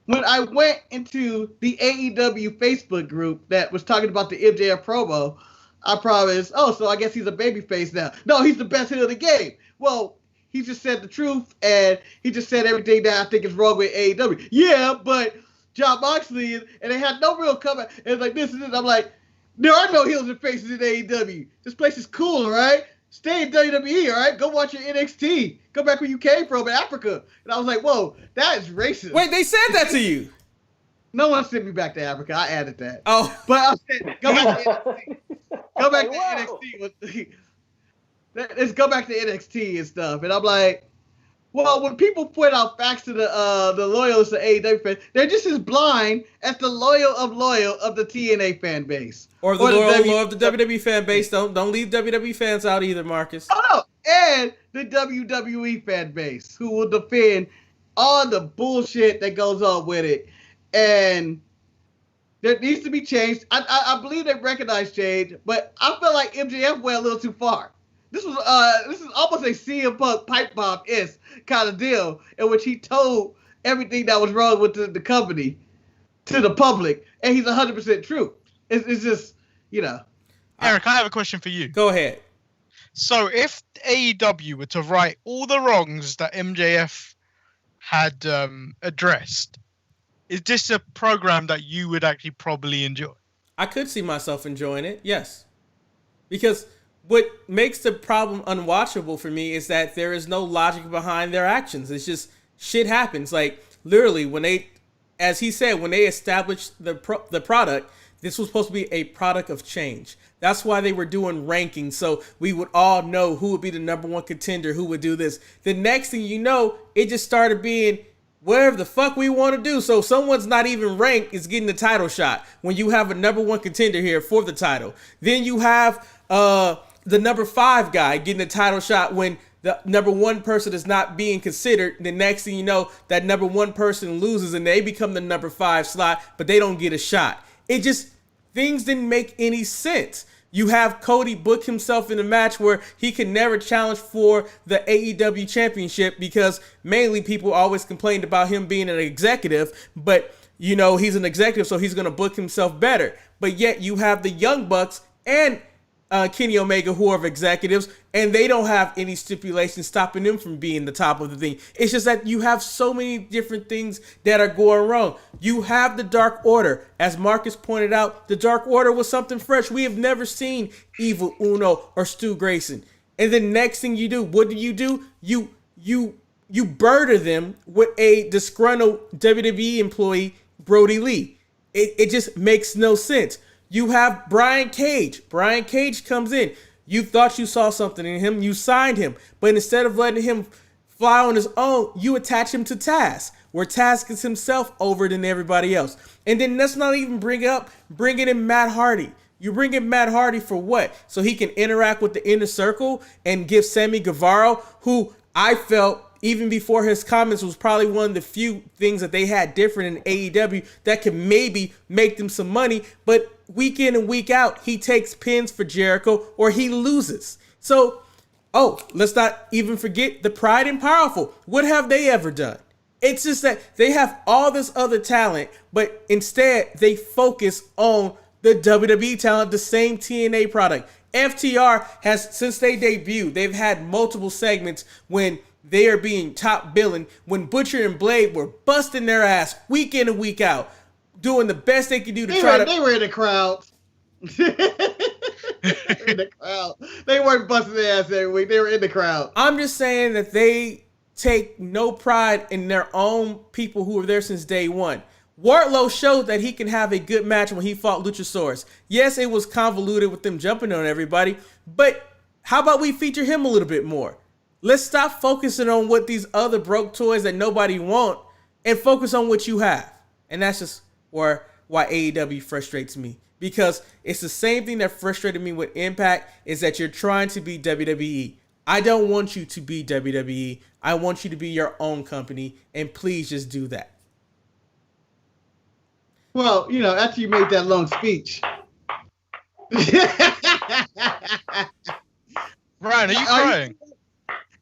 when I went into the AEW Facebook group that was talking about the MJF promo, I promised, so I guess he's a babyface now. No, he's the best heel of the game. Well, he just said the truth, and he just said everything that I think is wrong with AEW. Yeah, but Jon Moxley, and they had no real comeback. And it's like, this and this. I'm like, there are no heels and faces in AEW. This place is cool, all right? Stay in WWE, all right? Go watch your NXT. Go back where you came from in Africa. And I was like, whoa, that is racist. Wait, they said that to you? No one sent me back to Africa. I added that. Oh. But I said, go back to NXT. Go back to NXT. Let's go back to NXT and stuff. And I'm like, well, when people point out facts to the loyalists of AEW fans, they're just as blind as the loyal of the TNA fan base. Or the loyal of the WWE fan base. Don't leave WWE fans out either, Marcus. Oh, no. And the WWE fan base, who will defend all the bullshit that goes on with it. And there needs to be change. I believe they recognize change, but I feel like MJF went a little too far. This is almost a CM Punk pipe bomb-esque kind of deal in which he told everything that was wrong with the company to the public, and he's 100% true. It's just, Eric, I have a question for you. Go ahead. So if AEW were to right all the wrongs that MJF had addressed, is this a program that you would actually probably enjoy? I could see myself enjoying it, yes. Because what makes the problem unwatchable for me is that there is no logic behind their actions. It's just shit happens. Like, literally, when they, as he said, when they established the product, this was supposed to be a product of change. That's why they were doing rankings, so we would all know who would be the number one contender, who would do this. The next thing you know, it just started being whatever the fuck we want to do. So someone's not even ranked is getting the title shot when you have a number one contender here for the title. Then you have the number 5 guy getting the title shot when the number one person is not being considered. The next thing you know, that number one person loses and they become the number 5 slot, but they don't get a shot. Things didn't make any sense. You have Cody book himself in a match where he can never challenge for the AEW championship because mainly people always complained about him being an executive, but he's an executive, so he's going to book himself better. But yet you have the Young Bucks and Kenny Omega who are executives, and they don't have any stipulations stopping them from being the top of the thing. It's just that you have so many different things that are going wrong. You have the Dark Order. As Marcus pointed out, the Dark Order was something fresh. We have never seen Evil Uno or Stu Grayson. And the next thing you do, what do? You burden them with a disgruntled WWE employee, Brody Lee. It just makes no sense. You have Brian Cage. Brian Cage comes in. You thought you saw something in him. You signed him. But instead of letting him fly on his own, you attach him to Taz, where Taz gets himself over than everybody else. And then let's not even bringing in Matt Hardy. You bring in Matt Hardy for what? So he can interact with the Inner Circle and give Sammy Guevara, who I felt even before his comments was probably one of the few things that they had different in AEW that could maybe make them some money. But week in and week out, he takes pins for Jericho or he loses. So, let's not even forget the Pride and Powerful. What have they ever done? It's just that they have all this other talent, but instead they focus on the WWE talent, the same TNA product. FTR has, since they debuted, they've had multiple segments when they are being top billing, when Butcher and Blade were busting their ass week in and week out, doing the best they could do to They were in the crowd. They were in the crowd. They weren't busting their ass every week. They were in the crowd. I'm just saying that they take no pride in their own people who were there since day one. Wardlow showed that he can have a good match when he fought Luchasaurus. Yes, it was convoluted with them jumping on everybody, but how about we feature him a little bit more? Let's stop focusing on what these other broke toys that nobody want and focus on what you have. And that's just why AEW frustrates me. Because it's the same thing that frustrated me with Impact, is that you're trying to be WWE. I don't want you to be WWE. I want you to be your own company, and please just do that. Well, after you made that long speech. Ryan, are you crying?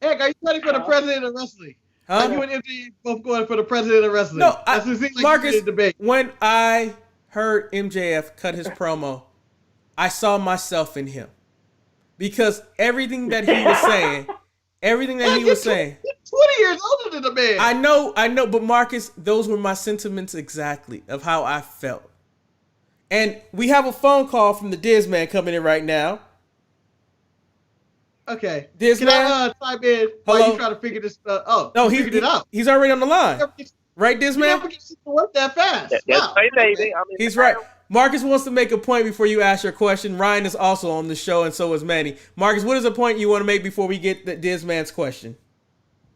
Eric, are you ready for the president of wrestling? Huh? You and MJF both going for the president of wrestling? No, Marcus, when I heard MJF cut his promo, I saw myself in him. Because everything that he was saying, 20 years older than the man. I know, but Marcus, those were my sentiments exactly of how I felt. And we have a phone call from the Diz Man coming in right now. Okay. Diz Can Man? I type in while you try to figure this no, he figured it out. He's already on the line. Right, Diz Man? You never get to work that fast. Wow. Right, baby. He's right. Marcus wants to make a point before you ask your question. Ryan is also on the show, and so is Manny. Marcus, what is the point you want to make before we get the Diz Man's question?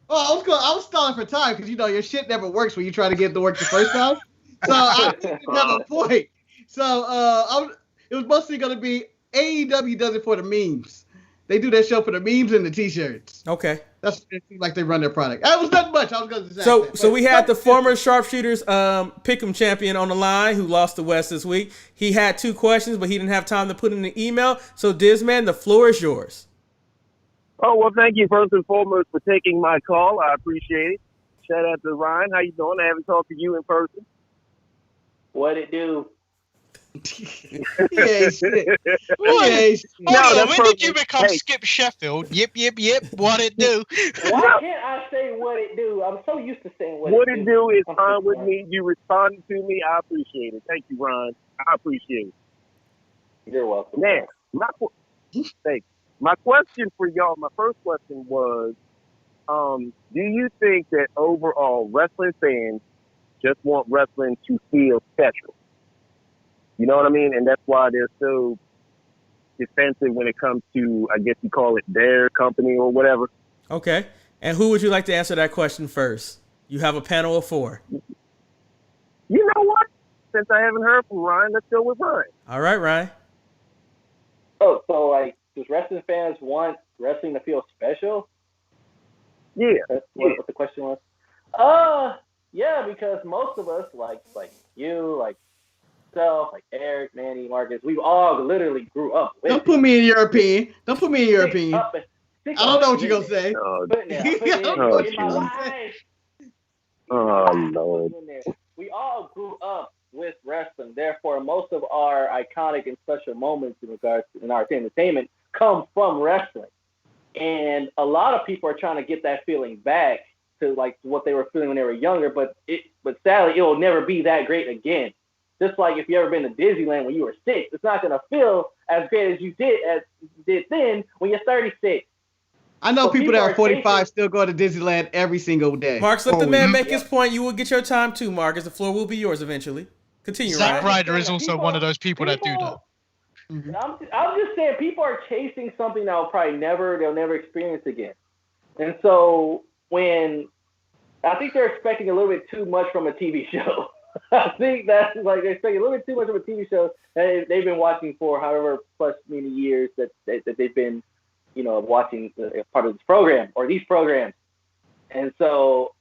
Oh, I was stalling for time because your shit never works when you try to get it to work the first time. So I didn't have a point. So it was mostly going to be AEW does it for the memes. They do that show for the memes and the t-shirts. Okay. That's what it seems like they run their product. That was not much. I was going to say. So we had the former Sharpshooters Pick'em champion on the line who lost to West this week. He had 2 questions, but he didn't have time to put in an email. So Dizman, the floor is yours. Oh, well, thank you first and foremost for taking my call. I appreciate it. Shout out to Ryan. How you doing? I haven't talked to you in person. What it do? Yeah, shit. When did you become Skip Sheffield? Yip. What it do? Why can't I say what it do? I'm so used to saying what it do. Is fine with me. You responded to me. I appreciate it. Thank you, Ryan. I appreciate it. You're welcome. Now, my question for y'all, my first question was, do you think that overall wrestling fans just want wrestling to feel special? You know what I mean? And that's why they're so defensive when it comes to, I guess you call it their company or whatever. Okay. And who would you like to answer that question first? You have a panel of 4. You know what? Since I haven't heard from Ryan, let's go with Ryan. All right, Ryan. Oh, so does wrestling fans want wrestling to feel special? Yeah. What the question was? Yeah, because most of us, like you, like self, like Eric, Manny, Marcus, we all literally grew up with Don't put me in your opinion. Don't put me in your opinion. I don't know what you're going to say. Oh, Lord. We all grew up with wrestling. Therefore, most of our iconic and special moments in regards to in our entertainment come from wrestling. And a lot of people are trying to get that feeling back to like what they were feeling when they were younger, but sadly, it will never be that great again. Just like if you ever been to Disneyland when you were 6, it's not gonna feel as great as you did then when you're 36. I know people that are 45 still go to Disneyland every single day. Marcus, let the man make his point. You will get your time too, Marcus. The floor will be yours eventually. Continue, Zack Ryan. Ryder is also one of those people that do that. Mm-hmm. I'm just saying people are chasing something that they'll never experience again. And so when I think they're expecting a little bit too much from a TV show. I think that's like they're expecting a little bit too much of a TV show that they've been watching for however plus many years that they've been, watching part of this program or these programs. And so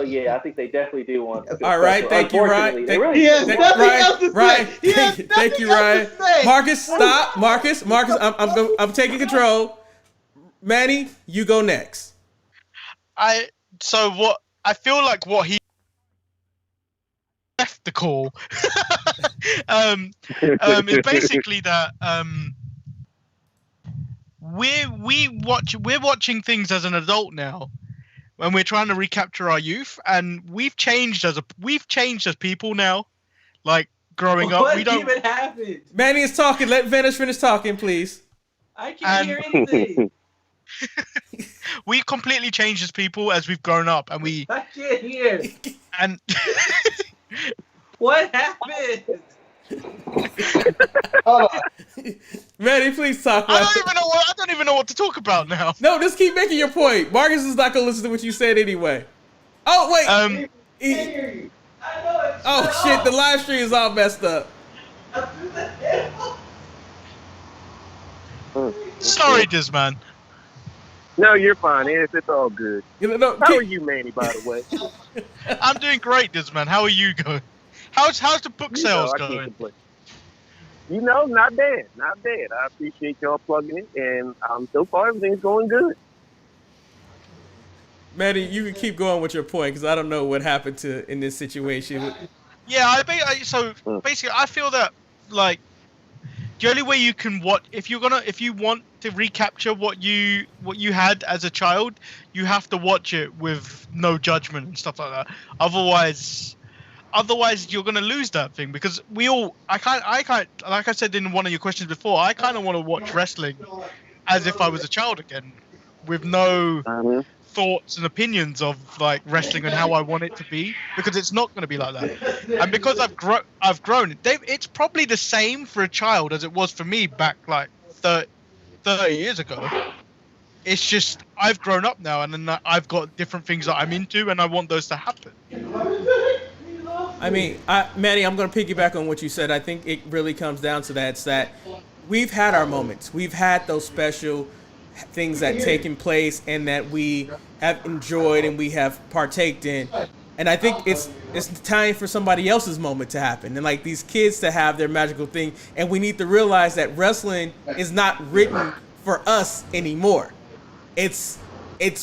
yeah, I think they definitely do want. All right, thank you, Ryan. Thank you, Ryan. Marcus, stop. Marcus, I'm taking control. Manny, you go next. I feel like what he left the call is basically that we're watching things as an adult now. When we're trying to recapture our youth, and we've changed as people now, like growing up. What even happened? Manny is talking. Let Venice finish talking, please. I can't hear anything. We completely changed as people as we've grown up, and I can't hear. And what happened? Hold on. Manny, please talk. I don't even know what to talk about now. No, just keep making your point. Marcus is not gonna listen to what you said anyway. Oh wait. Oh shit! The live stream is all messed up. Sorry, Disman. No, you're fine. It's all good. How are you, Manny? By the way, I'm doing great, Disman. How are you going? How's the book sales going? Not bad. Not bad. I appreciate y'all plugging it, and so far everything's going good. Manny, you can keep going with your point because I don't know what happened in this situation. Yeah, basically, I feel that like the only way you can if you want to recapture what you had as a child, you have to watch it with no judgment and stuff like that. Otherwise, you're gonna lose that thing because I can't. Like I said in one of your questions before, I kind of want to watch wrestling as if I was a child again, with no thoughts and opinions of like wrestling and how I want it to be, because it's not going to be like that. And because I've grown. It's probably the same for a child as it was for me back like 30 years ago. It's just I've grown up now, and then I've got different things that I'm into, and I want those to happen. I mean, Manny, I'm going to piggyback on what you said. I think it really comes down to that. It's that we've had our moments. We've had those special things that taken place and that we have enjoyed and we have partaked in. And I think it's time for somebody else's moment to happen. And like these kids to have their magical thing. And we need to realize that wrestling is not written for us anymore. It's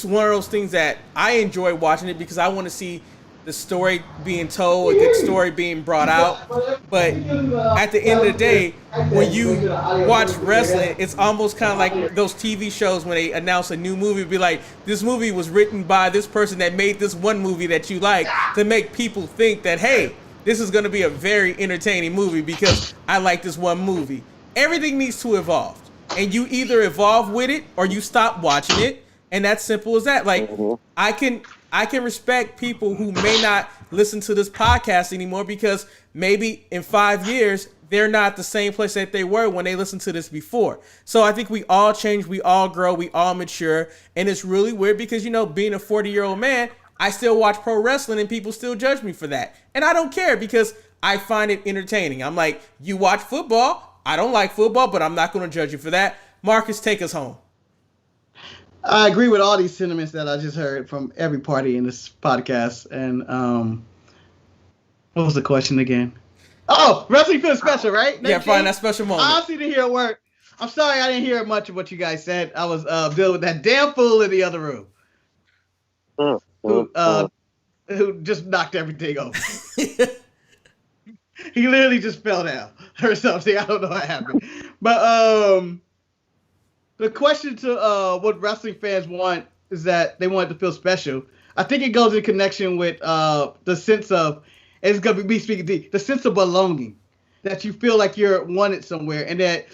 one of those things that I enjoy watching it because I want to see the story being told, a good story being brought out. But at the end of the day, when you watch wrestling, it's almost kind of like those TV shows when they announce a new movie. It'd be like, this movie was written by this person that made this one movie that you like, to make people think that, hey, this is going to be a very entertaining movie because I like this one movie. Everything needs to evolve. And you either evolve with it or you stop watching it. And that's simple as that. Like, I can respect people who may not listen to this podcast anymore because maybe in 5 years, they're not the same place that they were when they listened to this before. So I think we all change, we all grow, we all mature. And it's really weird because, being a 40-year-old man, I still watch pro wrestling and people still judge me for that. And I don't care because I find it entertaining. I'm like, you watch football? I don't like football, but I'm not going to judge you for that. Marcus, take us home. I agree with all these sentiments that I just heard from every party in this podcast. And what was the question again? Oh, wrestling feels special, right? Yeah, find that special moment. I honestly didn't hear a word. I'm sorry I didn't hear much of what you guys said. I was dealing with that damn fool in the other room. Who just knocked everything over. He literally just fell down or something. I don't know what happened. But the question to what wrestling fans want is that they want it to feel special. I think it goes in connection with the sense of, it's going to be speaking deep, the sense of belonging, that you feel like you're wanted somewhere, and that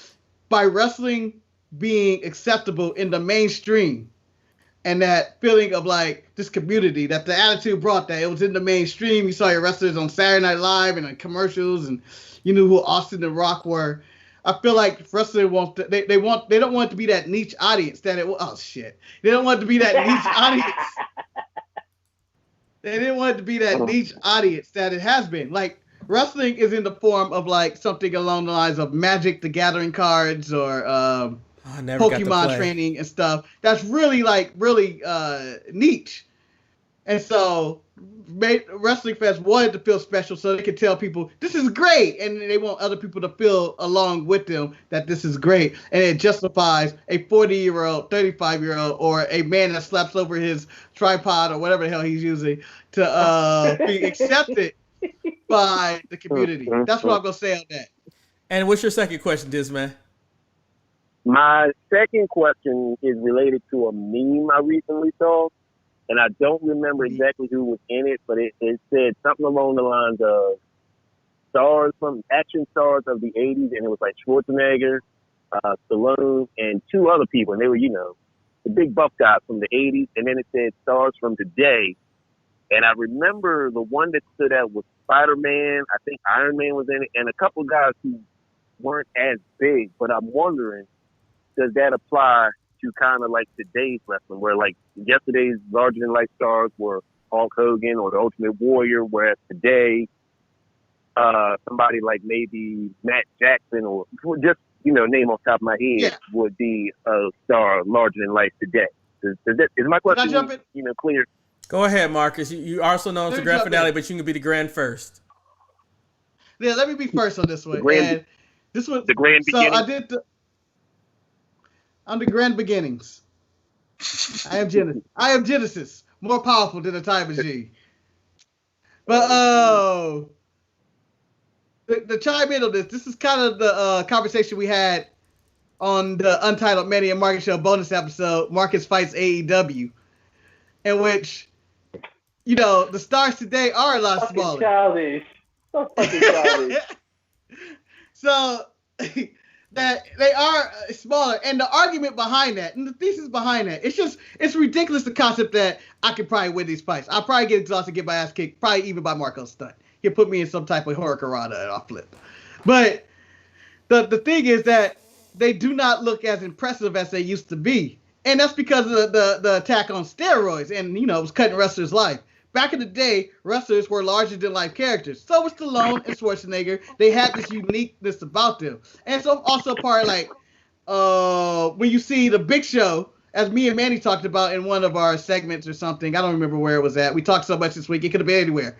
by wrestling being acceptable in the mainstream, and that feeling of like this community that the Attitude brought, that it was in the mainstream. You saw your wrestlers on Saturday Night Live and on commercials, and you knew who Austin and Rock were. I feel like wrestling wants to, they don't want it to be that niche audience that it. Oh shit! They don't want it to be that niche audience. They didn't want it to be that niche audience that it has been. Like, wrestling is in the form of like something along the lines of Magic the Gathering cards or Pokemon training and stuff. That's really niche. And so wrestling fans wanted to feel special so they could tell people this is great, and they want other people to feel along with them that this is great, and it justifies a 40-year-old, 35-year-old, or a man that slaps over his tripod or whatever the hell he's using to be accepted by the community. That's what I'm gonna say on that. And what's your second question, Disman? My second question is related to a meme I recently saw. And I don't remember exactly who was in it, but it said something along the lines of action stars of the 80s, and it was like Schwarzenegger, Stallone, and two other people. And they were, the big buff guys from the 80s. And then it said stars from today. And I remember the one that stood out was Spider-Man. I think Iron Man was in it, and a couple of guys who weren't as big. But I'm wondering, does that apply to kind of like today's wrestling, where like yesterday's larger than life stars were Hulk Hogan or the Ultimate Warrior, whereas today somebody like maybe Matt Jackson or just name off the top of my head would be a star larger than life today. Is my question clear? Go ahead, Marcus. You are also known as the grand finale, but you can be the grand first. Yeah, let me be first on this one. This was the grand beginning. So I'm the grand beginnings. I am Genesis. More powerful than a time machine. But the chime in on this is kind of the conversation we had on the Untitled Mania Market Show bonus episode, Marcus Fights AEW, in which, the stars today are a lot smaller. Childish. So fucking childish. So that they are smaller, and the argument behind that, and the thesis behind that, it's ridiculous, the concept that I could probably win these fights. I'll probably get exhausted, get my ass kicked, probably even by Marco Stunt. He'll put me in some type of hurricanrana and I'll flip. But the thing is that they do not look as impressive as they used to be. And that's because of the attack on steroids, and it was cutting wrestlers' life. Back in the day, wrestlers were larger-than-life characters. So was Stallone and Schwarzenegger. They had this uniqueness about them. And so also part when you see the Big Show, as me and Manny talked about in one of our segments or something, I don't remember where it was at. We talked so much this week, it could have been anywhere.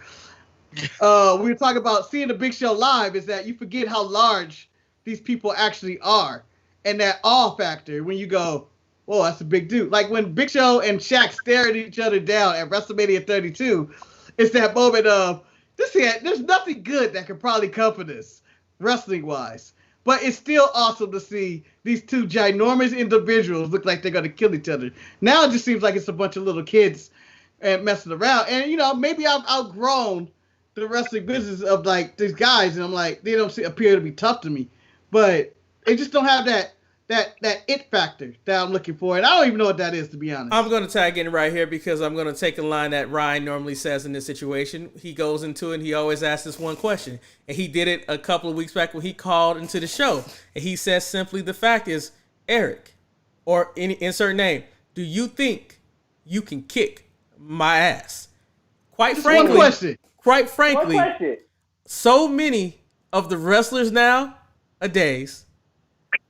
We were talking about seeing the Big Show live, is that you forget how large these people actually are. And that awe factor when you go, whoa, that's a big dude. Like when Big Show and Shaq stared each other down at WrestleMania 32, it's that moment of, there's nothing good that could probably come from this, wrestling-wise. But it's still awesome to see these two ginormous individuals look like they're going to kill each other. Now it just seems like it's a bunch of little kids and messing around. And, maybe I've outgrown the wrestling business of, like, these guys, and I'm like, they don't appear to be tough to me. But they just don't have that it factor that I'm looking for, and I don't even know what that is, to be honest. I'm going to tag in right here because I'm going to take a line that Ryan normally says in this situation. He goes into it and he always asks this one question, and he did it a couple of weeks back when he called into the show, and he says simply, the fact is, Eric, or any insert name, do you think you can kick my ass? Quite frankly, so many of the wrestlers nowadays,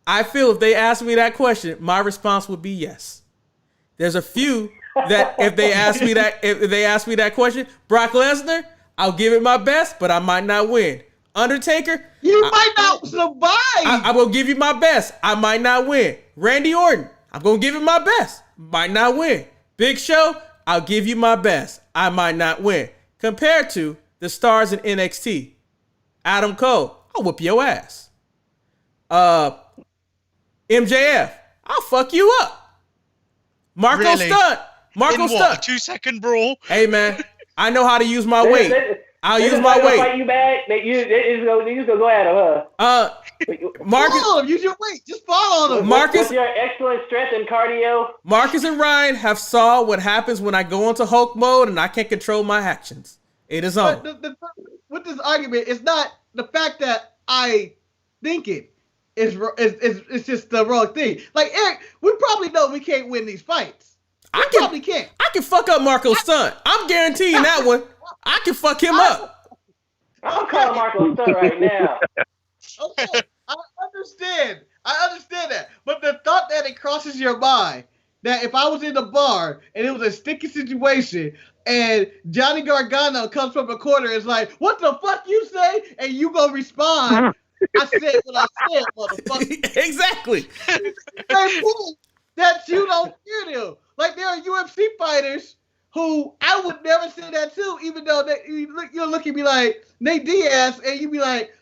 I feel if they asked me that question, my response would be yes. There's a few that if they ask me that question, Brock Lesnar, I'll give it my best, but I might not win. Undertaker, you might not survive. I will give you my best. I might not win. Randy Orton, I'm gonna give it my best. Might not win. Big Show, I'll give you my best. I might not win. Compared to the stars in NXT, Adam Cole, I'll whoop your ass. MJF, I'll fuck you up. Marco Really? Stunt. Marco In Stunt. what, a 2-second brawl? Hey, man, I know how to use my weight. I'll use my weight. Fight you back. You just gonna go at him, huh? Marcus, follow him. Use your weight. Just follow him. Marcus, with your excellent strength and cardio. Marcus and Ryan have saw what happens when I go into Hulk mode and I can't control my actions. It is on. With this argument, it's not the fact that I think it. It's just the wrong thing. Like, Eric, we probably know we can't win these fights. We probably can't. I can fuck up Marco's son. I'm guaranteeing that one. I can fuck him up. I'm calling Marco's son right now. Okay, I understand that. But the thought that it crosses your mind that if I was in the bar and it was a sticky situation and Johnny Gargano comes from the corner and is like, what the fuck you say? And you gonna respond, I said what I said, motherfucker. Exactly. That you don't hear them. Like, there are UFC fighters who I would never say that to, even though you'll look at me like Nate Diaz and you be like,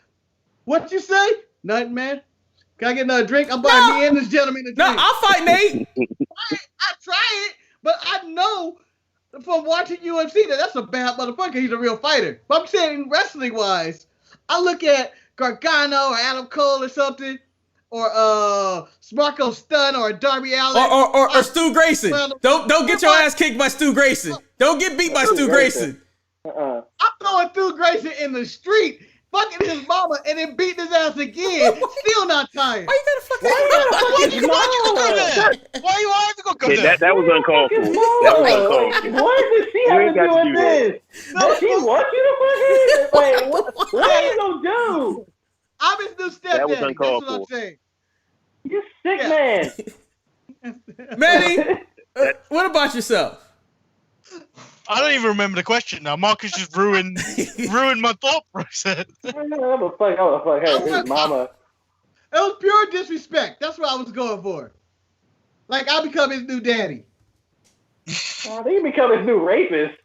what you say? Nothing, man. Can I get another drink? I'm buying me and this gentleman a drink. No, I'll fight Nate. I try it, but I know from watching UFC that that's a bad motherfucker. He's a real fighter. But I'm saying wrestling-wise, I look at Gargano or Adam Cole or something, or Marco Stunt or Darby Allin. Or Stu Grayson. Don't get your ass kicked by Stu Grayson. Don't get beat by Stu Grayson. I'm throwing Stu Grayson in the street, fucking his mama, and then beating his ass again. Still not tired. Why you gotta fuck Why you have to go there? That was uncalled for. That was uncalled for. What does she have to do with this? Does she want you to fuck it? Like, what are you gonna do? I'm his new stepdaddy. That was uncalled That's what I'm for. saying. You sick man. Manny, what about yourself? I don't even remember the question now. Marcus just ruined my thought process. I'm gonna fuck her, his mama. It was pure disrespect. That's what I was going for. Like, I become his new daddy. I think he become his new rapist.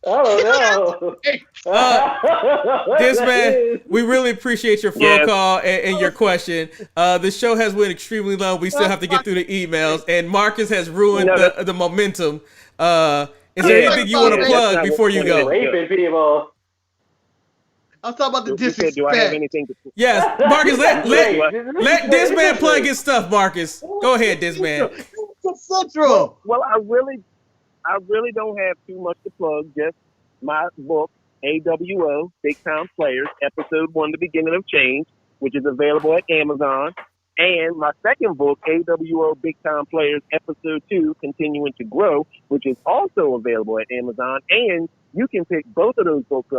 I don't know. This man, we really appreciate your phone call and your question. The show has went extremely long. We still have to get through the emails, and Marcus has ruined the momentum. Is there anything you want to plug before you go? Raping people. I'm talking about the disrespect. Do I have anything to? Yes, Marcus, let this man plug his stuff, Marcus. Go ahead, this man. Central. Well, I really don't have too much to plug. Just my book, AWO, Big Time Players, Episode 1, The Beginning of Change, which is available at Amazon. And my second book, AWO, Big Time Players, Episode 2, Continuing to Grow, which is also available at Amazon. And you can pick both of those books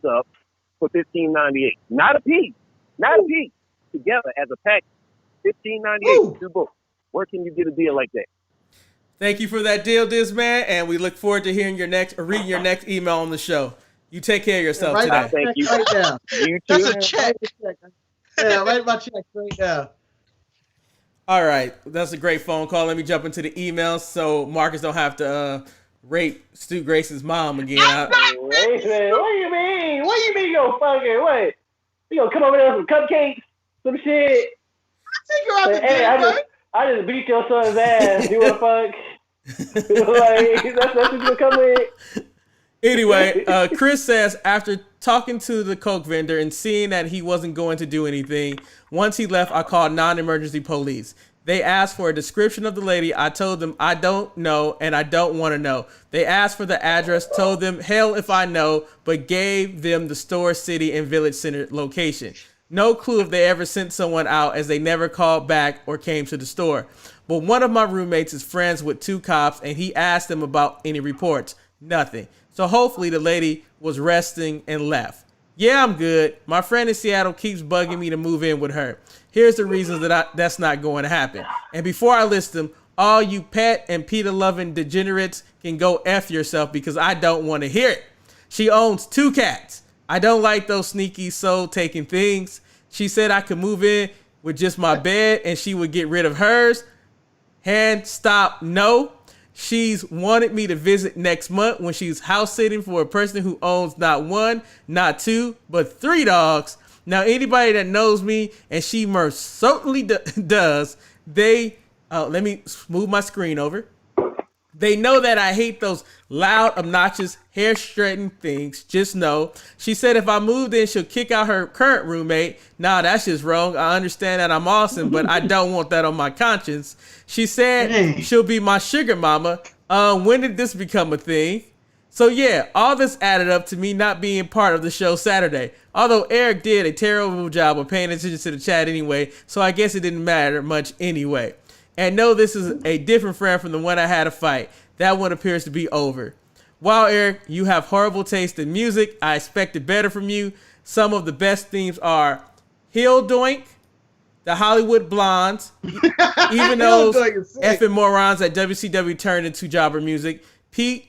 up for $15.98. Not a piece. Together as a package. $15.98, 2 books. Where can you get a deal like that? Thank you for that deal, this man, and we look forward to hearing reading your next email on the show. You take care of yourself today. Thank you. Right now. You too. That's a check. Yeah, write my check right now. All right, that's a great phone call. Let me jump into the emails so Marcus don't have to rape Stu Grayson's mom again. What do you mean? What do you mean you gonna fucking what? You gonna come over there with some cupcakes, some shit? I just beat your son's ass. You wanna fuck? Like, that's what you gonna come with. Anyway, Chris says, after talking to the Coke vendor and seeing that he wasn't going to do anything, once he left, I called non-emergency police. They asked for a description of the lady. I told them I don't know and I don't want to know. They asked for the address, told them hell if I know, but gave them the store, city, and village center location. No clue if they ever sent someone out, as they never called back or came to the store. But one of my roommates is friends with 2 cops, and he asked them about any reports. Nothing. So hopefully the lady was resting and left. Yeah, I'm good. My friend in Seattle keeps bugging me to move in with her. Here's the reasons that that's not going to happen. And before I list them, All you Pat and Peter loving degenerates can go F yourself because I don't want to hear it. She owns 2 cats. I don't like those sneaky soul-taking things. She said I could move in with just my bed and she would get rid of hers. Hand stop, no. She's wanted me to visit next month when she's house sitting for a person who owns not 1, not 2, but 3 dogs. Now, anybody that knows me, and she most certainly does, let me move my screen over. They know that I hate those loud, obnoxious, hair-shredding things. Just know. She said if I moved in, she'll kick out her current roommate. Nah, that's just wrong. I understand that I'm awesome, but I don't want that on my conscience. She said she'll be my sugar mama. When did this become a thing? So yeah, all this added up to me not being part of the show Saturday. Although Eric did a terrible job of paying attention to the chat anyway, so I guess it didn't matter much anyway. And no, this is a different friend from the one I had a fight. That one appears to be over. Wow, Eric, you have horrible taste in music. I expected better from you. Some of the best themes are Hill Doink, the Hollywood Blondes, even those effing morons at WCW turned into jobber music. Pete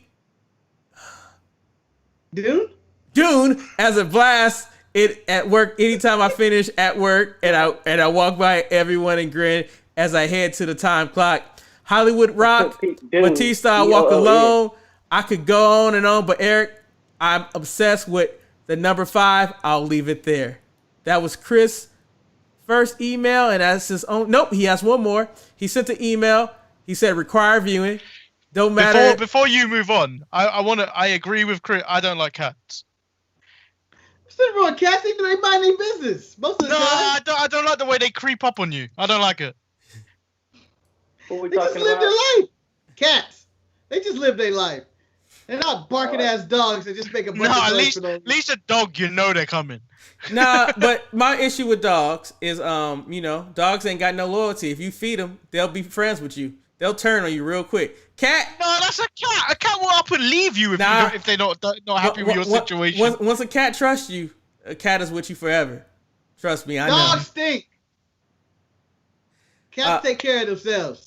Dune as a blast it at work anytime I finish at work and I walk by everyone and grin as I head to the time clock. Hollywood Rock, Batista, I Walk Alone. I could go on and on, but Eric, I'm obsessed with the number 5. I'll leave it there. That was Chris' first email, and that's his own. Nope, he has one more. He sent an email. He said require viewing. Don't matter. Before you move on, I agree with Chris. I don't like cats. Nothing wrong with cats. They mind their business most of the time. I don't like the way they creep up on you. I don't like it. They just live their life. Cats. They just live their life. They're not barking ass dogs that just make a bunch of noise. At least a dog, you know they're coming. Nah, but my issue with dogs is, dogs ain't got no loyalty. If you feed them, they'll be friends with you. They'll turn on you real quick. Cat? No, that's a cat. A cat will up and leave you if they're not happy with your situation. Once a cat trusts you, a cat is with you forever. Trust me, I know. Dogs stink. Cats take care of themselves.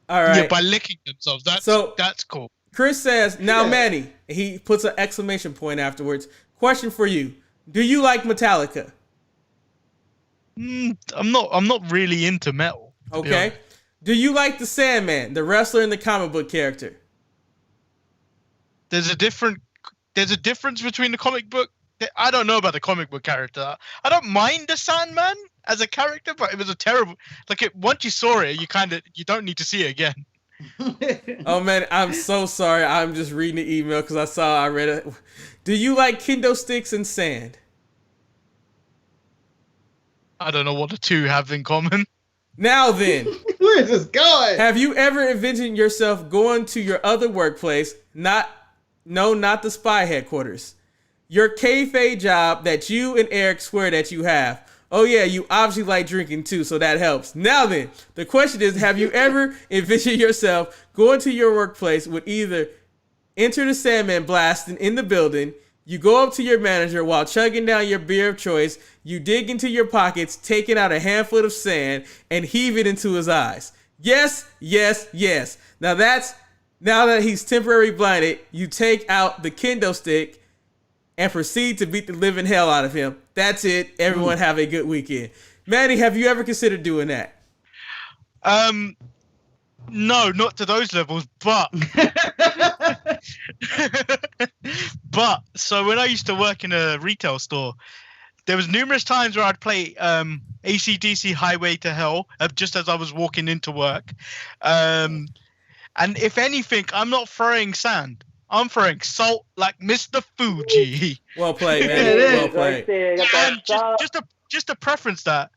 All right. Yeah, by licking themselves. That's cool. Chris says, now Manny, he puts an exclamation point afterwards. Question for you. Do you like Metallica? I'm not really into metal. Okay. Do you like the Sandman, the wrestler and the comic book character? There's a difference between the comic book. I don't know about the comic book character. I don't mind the Sandman as a character, but it was a terrible. Once you saw it, you don't need to see it again. Oh man, I'm so sorry. I'm just reading the email because I read it. Do you like kendo sticks and sand? I don't know what the two have in common. Now then, where is this going? Have you ever envisioned yourself going to your other workplace? Not the spy headquarters. Your kayfabe job that you and Eric swear that you have. Oh yeah, you obviously like drinking too, so that helps. Now then, the question is, have you ever envisioned yourself going to your workplace with either Enter the Sandman blasting in the building, you go up to your manager while chugging down your beer of choice, you dig into your pockets, taking out a handful of sand, and heave it into his eyes. Yes, yes, yes. Now that he's temporarily blinded, you take out the kendo stick and proceed to beat the living hell out of him. That's it. Everyone have a good weekend. Manny, have you ever considered doing that? No, not to those levels, but so when I used to work in a retail store, there was numerous times where I'd play AC/DC Highway to Hell just as I was walking into work. And if anything, I'm not throwing sand. I'm throwing salt like Mr. Fuji. Well played, man. Well played. And just to preference that,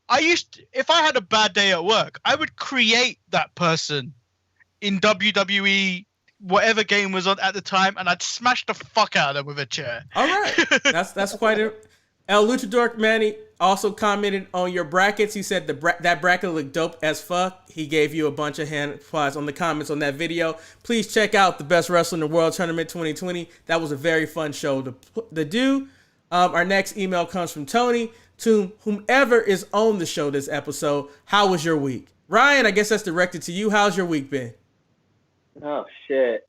if I had a bad day at work, I would create that person in WWE, whatever game was on at the time, and I'd smash the fuck out of them with a chair. All right, that's quite a. El Luchador Manny also commented on your brackets. He said that bracket looked dope as fuck. He gave you a bunch of hand applause on the comments on that video. Please check out the Best Wrestler in the World Tournament 2020. That was a very fun show to do. Our next email comes from Tony. To whomever is on the show this episode, how was your week? Ryan, I guess that's directed to you. How's your week been? Oh, shit.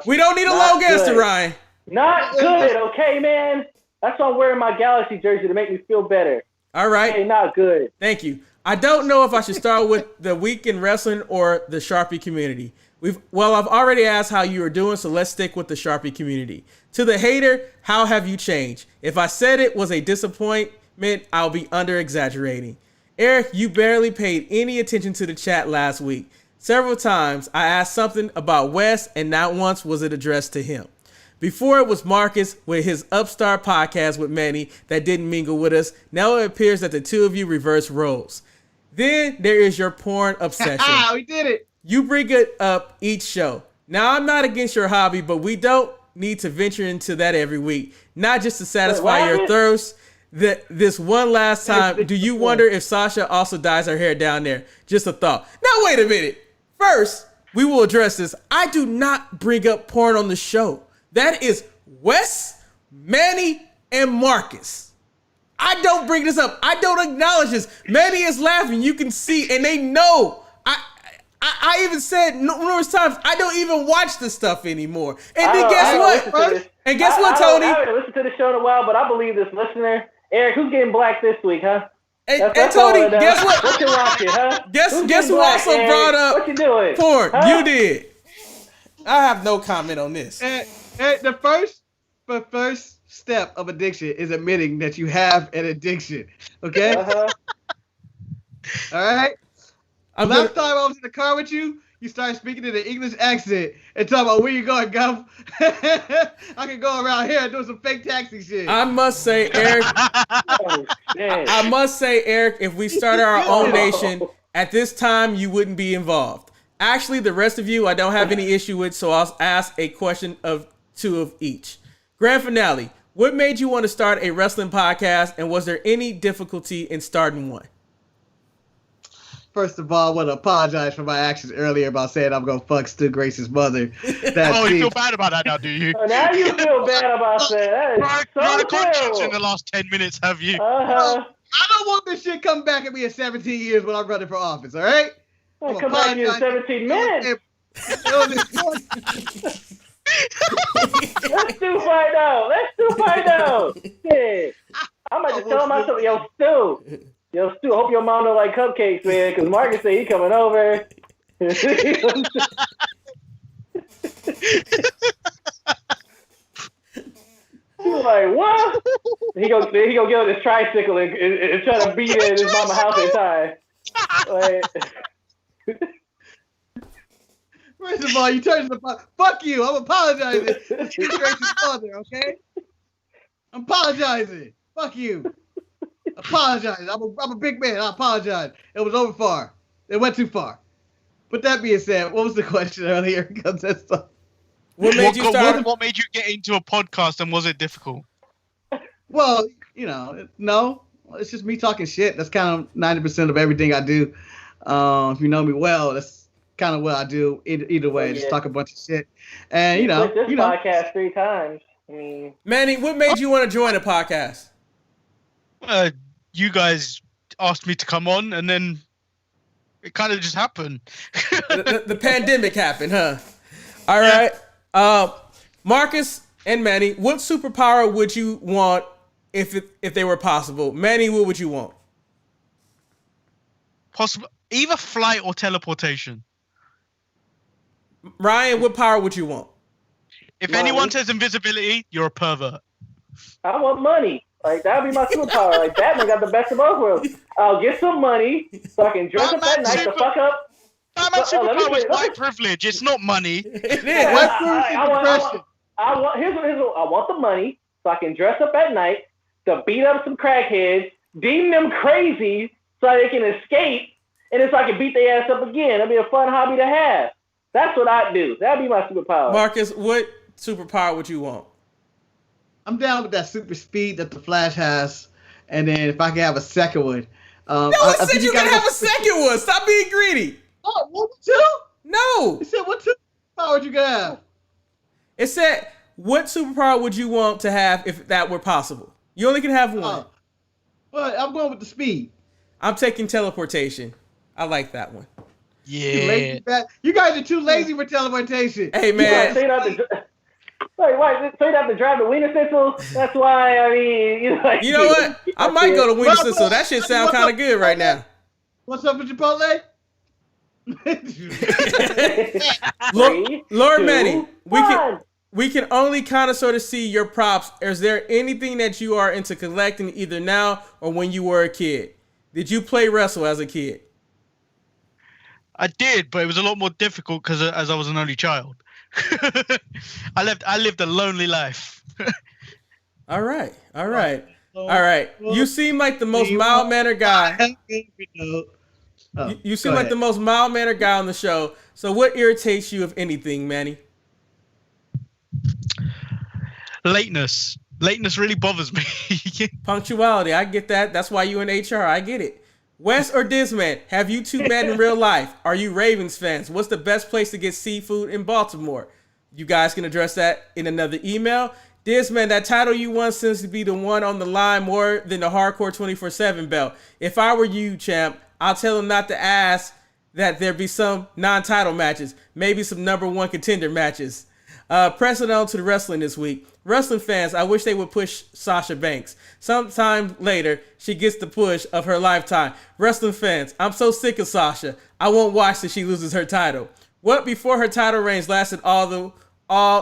We don't need a long answer, Ryan. Not good, okay, man? That's why I'm wearing my Galaxy jersey to make me feel better. All right. Hey, not good. Thank you. I don't know if I should start with the week in wrestling or the Sharpie community. I've already asked how you are doing, so let's stick with the Sharpie community. To the hater, how have you changed? If I said it was a disappointment, I'll be under-exaggerating. Eric, you barely paid any attention to the chat last week. Several times, I asked something about Wes, and not once was it addressed to him. Before it was Marcus with his Upstart podcast with Manny that didn't mingle with us. Now it appears that the two of you reverse roles. Then there is your porn obsession. We did it. You bring it up each show. Now, I'm not against your hobby, but we don't need to venture into that every week. Not just to satisfy your thirst. This one last time, do you wonder if Sasha also dyes her hair down there? Just a thought. Now, wait a minute. First, we will address this. I do not bring up porn on the show. That is Wes, Manny, and Marcus. I don't bring this up. I don't acknowledge this. Manny is laughing. You can see, and they know. I even said numerous times, I don't even watch this stuff anymore. And then guess what? And guess what, Tony? I haven't listened to the show in a while, but I believe this listener. Eric, who's getting black this week, huh? And Tony, guess what? What you watching, huh? Guess who also brought up what you doing? porn? Huh? You did. I have no comment on this. The first step of addiction is admitting that you have an addiction. Okay? Uh-huh. All right? Last time I was in the car with you, you started speaking in an English accent and talking about where you going, Guff. I can go around here and do some fake taxi shit. I must say, Eric. If we started our own nation, at this time, you wouldn't be involved. Actually, the rest of you, I don't have any issue with, so I'll ask a question of two of each. Grand finale. What made you want to start a wrestling podcast, and was there any difficulty in starting one? First of all, I want to apologize for my actions earlier about saying I'm going to fuck Stu Grace's mother. You feel bad about that now, do you? Now you feel bad about that. That is so conscience in the last 10 minutes, have you? Uh-huh. I don't want this shit coming back at me in 17 years when I'm running for office, all right? Come back to you in 17 minutes. Let's do find out. Yeah. I'm about to tell myself, Yo, Stu, I hope your mom don't like cupcakes, man, because Marcus said he coming over. He was like, what? He go get on his tricycle and try to beat it in his mama's house in time. Like, first of all, you turn to the fuck you. I'm apologizing to Stu Grace's mother, okay? I'm apologizing. Fuck you. Apologize. I'm a big man. I apologize. It was over far. It went too far. But that being said, what was the question earlier? What made you get into a podcast, and was it difficult? Well, no. It's just me talking shit. That's kind of 90% of everything I do. If you know me well, that's kind of what I do. Either way, just talk a bunch of shit. And this podcast 3 times. Manny, what made you want to join a podcast? You guys asked me to come on, and then it kind of just happened. the pandemic happened, huh? All right. Marcus and Manny, what superpower would you want if they were possible? Manny, what would you want? Possible, either flight or teleportation. Ryan, what power would you want? If anyone says invisibility, you're a pervert. I want money. Like, that would be my superpower. Like, Batman got the best of both worlds. I'll get some money so I can dress up at night to fuck up. Batman's superpower is white privilege. It's not money. It is. I want the money so I can dress up at night to beat up some crackheads, deem them crazy so they can escape, and then so I can beat their ass up again. That'd be a fun hobby to have. That's what I'd do. That'd be my superpower. Marcus, what superpower would you want? I'm down with that super speed that the Flash has, and then if I can have a second one. I said you can have a second one. Stop being greedy. Oh, what, 2? No. It said what superpower would you have? It said what superpower would you want to have if that were possible? You only can have one. Well, I'm going with the speed. I'm taking teleportation. I like that one. Yeah. You guys are too lazy for teleportation. Hey, man. Straight out to drive the Wiener Schnitzel. That's why, I mean, you know what? I might go to Wiener Schnitzel. That shit sounds kind of good right now. What's up with Chipotle? Lord Manny, we can only kind of sort of see your props. Is there anything that you are into collecting either now or when you were a kid? Did you play wrestle as a kid? I did, but it was a lot more difficult because as I was an only child. I lived a lonely life. All right. You seem like the most mild-mannered guy. You seem like the most mild-mannered guy on the show. So what irritates you, if anything, Manny? Lateness really bothers me. Punctuality, I get that. That's why you in HR. I get it. Wes or Disman, have you two met in real life? Are you Ravens fans? What's the best place to get seafood in Baltimore? You guys can address that in another email. Disman, that title you won seems to be the one on the line more than the Hardcore 24/7 belt. If I were you, champ, I'll tell him not to ask that there be some non-title matches, maybe some number one contender matches. Pressing on to the wrestling this week. Wrestling fans, I wish they would push Sasha Banks. Sometime later, she gets the push of her lifetime. Wrestling fans, I'm so sick of Sasha. I won't watch till she loses her title. What before her title reigns lasted all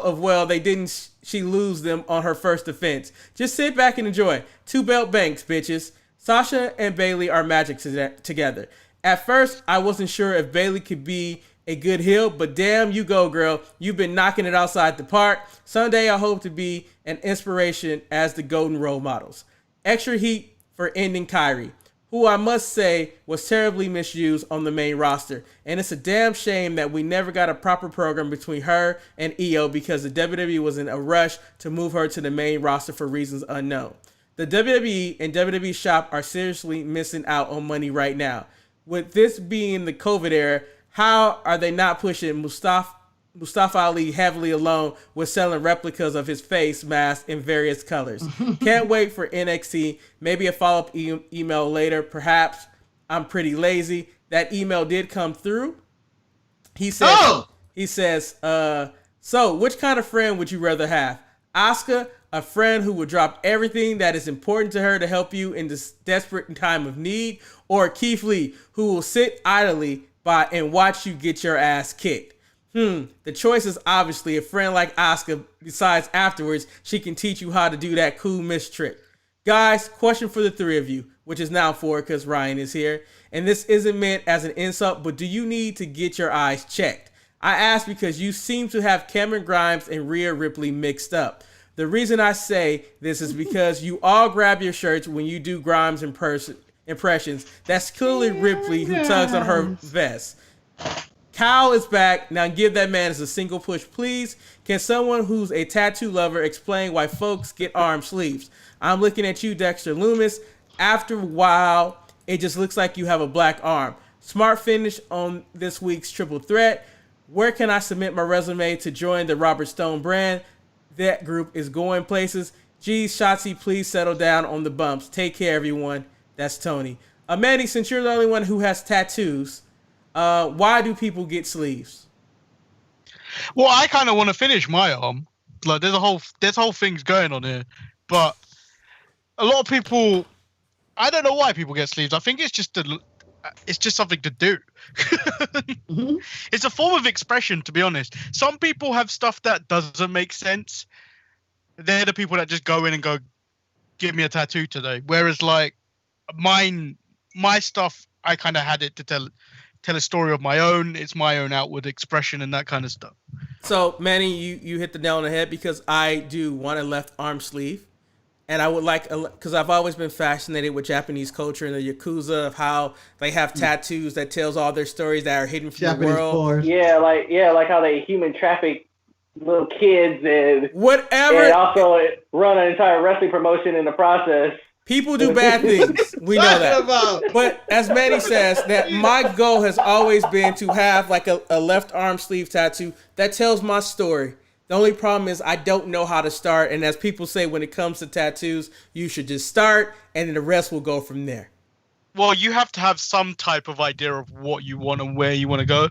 of well, they didn't she lose them on her first defense. Just sit back and enjoy. 2 belt Banks, bitches. Sasha and Bayley are magic together. At first, I wasn't sure if Bayley could be a good heel, but damn you go, girl. You've been knocking it outside the park. Someday I hope to be an inspiration as the golden role models. Extra heat for ending Kyrie, who I must say was terribly misused on the main roster. And it's a damn shame that we never got a proper program between her and Io because the WWE was in a rush to move her to the main roster for reasons unknown. The WWE and WWE Shop are seriously missing out on money right now. With this being the COVID era, how are they not pushing Mustafa Ali heavily alone with selling replicas of his face mask in various colors? Can't wait for NXT. Maybe a follow-up email later. Perhaps I'm pretty lazy. That email did come through. He says, so which kind of friend would you rather have? Asuka, a friend who would drop everything that is important to her to help you in this desperate time of need, or Keith Lee, who will sit idly by and watch you get your ass kicked? The choice is obviously a friend like Asuka. Besides, afterwards, she can teach you how to do that cool miss trick. Guys, question for the three of you, which is now 4 because Ryan is here. And this isn't meant as an insult, but do you need to get your eyes checked? I ask because you seem to have Cameron Grimes and Rhea Ripley mixed up. The reason I say this is because you all grab your shirts when you do Grimes impressions. That's clearly Ripley who tugs on her vest. Kyle is back. Now give that man as a single push, please. Can someone who's a tattoo lover explain why folks get arm sleeves? I'm looking at you, Dexter Loomis. After a while, it just looks like you have a black arm. Smart finish on this week's Triple Threat. Where can I submit my resume to join the Robert Stone brand? That group is going places. Geez, Shotzi, please settle down on the bumps. Take care, everyone. That's Tony. Manny, since you're the only one who has tattoos, why do people get sleeves? Well, I kind of want to finish my arm. Like, there's whole things going on here, but a lot of people, I don't know why people get sleeves. I think it's just something to do. It's a form of expression, to be honest. Some people have stuff that doesn't make sense. They're the people that just go in and go, give me a tattoo today. Whereas like my stuff, I kind of had it to tell a story of my own. It's my own outward expression and that kind of stuff. So Manny, you hit the nail on the head because I do want a left arm sleeve. And I would like, because I've always been fascinated with Japanese culture and the Yakuza, of how they have tattoos that tells all their stories that are hidden from Japanese the world. Porn. Yeah, like how they human traffic little kids and whatever, and also run an entire wrestling promotion in the process. People do bad things. We know that. But as Manny says, that my goal has always been to have like a left arm sleeve tattoo that tells my story. The only problem is I don't know how to start. And as people say, when it comes to tattoos, you should just start and then the rest will go from there. Well, you have to have some type of idea of what you want and where you want to go,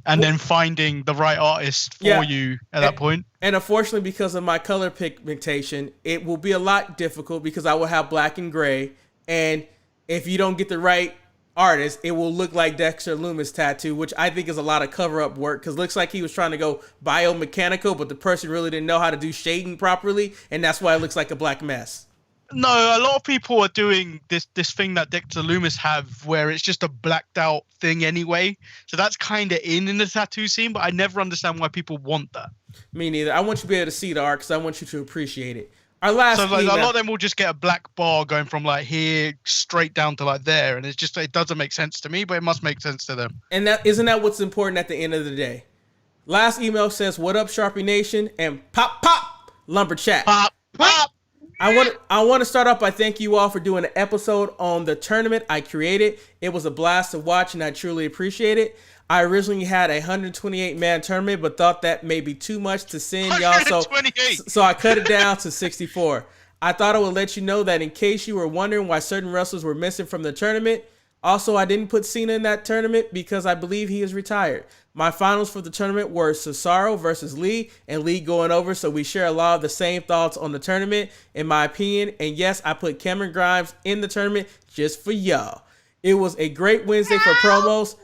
and then finding the right artist for you at that point. And unfortunately, because of my color pigmentation, it will be a lot difficult because I will have black and gray. And if you don't get the right artist, it will look like Dexter Loomis' tattoo, which I think is a lot of cover-up work because it looks like he was trying to go biomechanical, but the person really didn't know how to do shading properly, and that's why it looks like a black mess. No, a lot of people are doing this thing that Dexter Loomis have where it's just a blacked out thing anyway. So that's kind of in the tattoo scene, but I never understand why people want that. Me neither. I want you to be able to see the art because I want you to appreciate it. Our last a lot of them will just get a black bar going from like here straight down to like there, and it doesn't make sense to me, but it must make sense to them. And isn't that what's important at the end of the day? Last email says, "What up, Sharpie Nation?" and pop lumber chat. Pop. I want to start off by thanking you all for doing an episode on the tournament I created. It was a blast to watch, and I truly appreciate it. I originally had a 128-man tournament, but thought that may be too much to send y'all, so I cut it down to 64. I thought I would let you know that in case you were wondering why certain wrestlers were missing from the tournament. Also, I didn't put Cena in that tournament because I believe he is retired. My finals for the tournament were Cesaro versus Lee, and Lee going over, so we share a lot of the same thoughts on the tournament, in my opinion. And yes, I put Cameron Grimes in the tournament just for y'all. It was a great Wednesday for promos,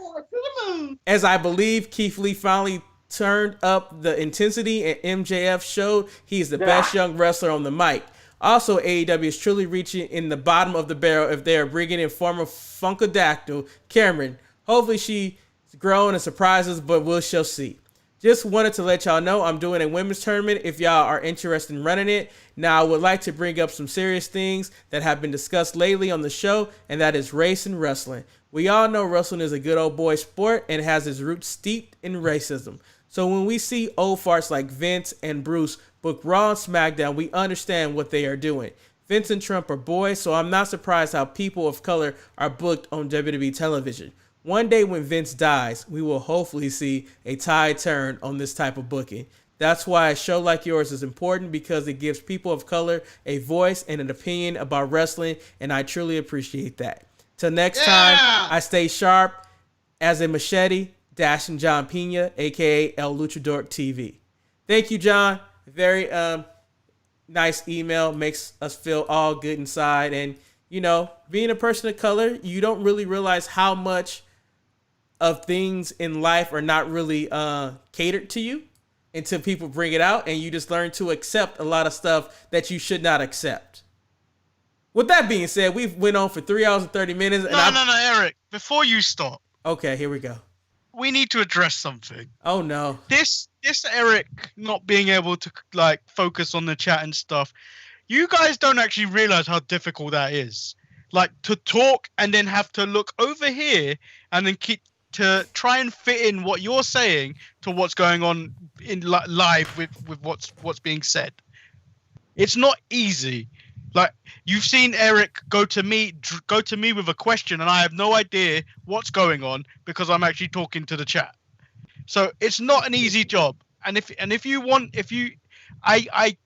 as I believe Keith Lee finally turned up the intensity, and MJF showed he's the best young wrestler on the mic. Also, AEW is truly reaching in the bottom of the barrel if they are bringing in former Funkadactyl Cameron. Hopefully she's grown and surprises, but we shall see. Just wanted to let y'all know I'm doing a women's tournament if y'all are interested in running it. Now, I would like to bring up some serious things that have been discussed lately on the show, and that is race and wrestling. We all know wrestling is a good old boy sport and has its roots steeped in racism. So when we see old farts like Vince and Bruce book Raw and SmackDown, we understand what they are doing. Vince and Trump are boys, so I'm not surprised how people of color are booked on WWE television. One day when Vince dies, we will hopefully see a tide turn on this type of booking. That's why a show like yours is important, because it gives people of color a voice and an opinion about wrestling, and I truly appreciate that. Till next time, I stay sharp as a machete, dashing John Pena, a.k.a. El Luchador TV. Thank you, John. Very nice email. Makes us feel all good inside. And, you know, being a person of color, you don't really realize how much of things in life are not really catered to you until people bring it out, and you just learn to accept a lot of stuff that you should not accept. With that being said, we've went on for 3 hours and 30 minutes. No, Eric. Before you stop. Okay, here we go. We need to address something. Oh, no. This Eric not being able to, like, focus on the chat and stuff, you guys don't actually realize how difficult that is. Like, to talk and then have to look over here and then keep to try and fit in what you're saying to what's going on in live with what's being said. It's not easy. Like, you've seen Eric go to me with a question, and I have no idea what's going on because I'm actually talking to the chat. So it's not an easy job. And I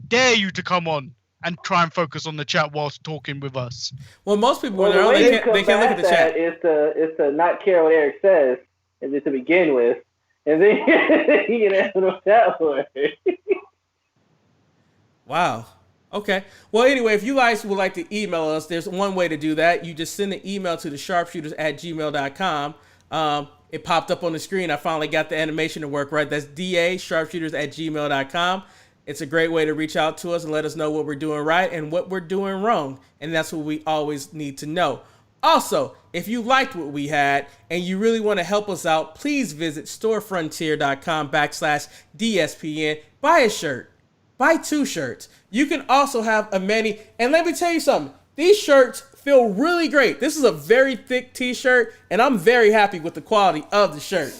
dare you to come on and try and focus on the chat whilst talking with us. Well, most people when they're on, they can't look at the chat. Is to not care what Eric says, and just to begin with, and then you can answer the chat for it. Wow. Okay. Well, anyway, if you guys would like to email us, there's one way to do that. You just send an email to the sharpshooters@gmail.com. It popped up on the screen. I finally got the animation to work right. That's dasharpshooters@gmail.com. It's a great way to reach out to us and let us know what we're doing right and what we're doing wrong. And that's what we always need to know. Also, if you liked what we had and you really want to help us out, please visit storefrontier.com/DSPN. Buy a shirt. Buy 2 shirts. You can also have a many. And let me tell you something. These shirts feel really great. This is a very thick t-shirt, and I'm very happy with the quality of the shirt.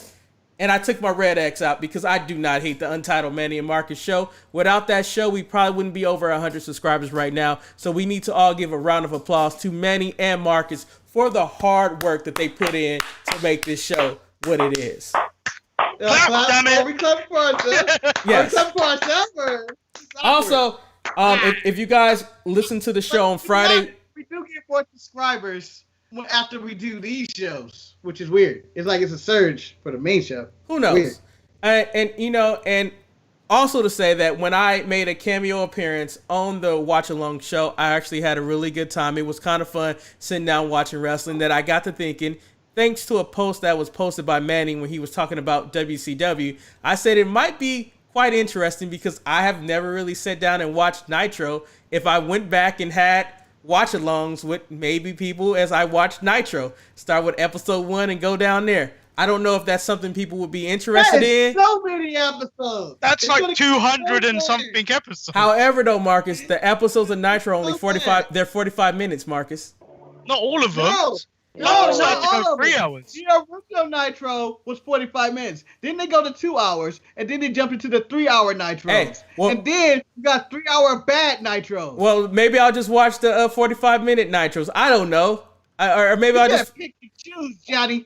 And I took my Red X out because I do not hate the Untitled Manny and Marcus show. Without that show, we probably wouldn't be over 100 subscribers right now. So we need to all give a round of applause to Manny and Marcus for the hard work that they put in to make this show what it is. We clap for ourselves. Yes. We clap for ourselves. Also, if you guys listen to the show on Friday, we do get more subscribers after we do these shows, which is weird. It's like it's a surge for the main show. Who knows? And also to say that when I made a cameo appearance on the Watch Along show, I actually had a really good time. It was kind of fun sitting down watching wrestling. That I got to thinking, thanks to a post that was posted by Manning when he was talking about WCW, I said it might be quite interesting because I have never really sat down and watched Nitro. If I went back and had watch-alongs with maybe people as I watched Nitro, start with episode 1 and go down there. I don't know if that's something people would be interested in. So many episodes. That's like 200 and something episodes. However, though, Marcus, the episodes of Nitro are only 45. They're 45 minutes, Marcus. Not all of them. No, not all of 3 them. hours. The original Nitro was 45 minutes. Then they go to 2 hours, and then they jump into the 3-hour Nitros. Hey, well, and then you got 3-hour bad Nitros. Well, maybe I'll just watch the 45-minute Nitros. I don't know. Or maybe I'll just pick and choose, Johnny.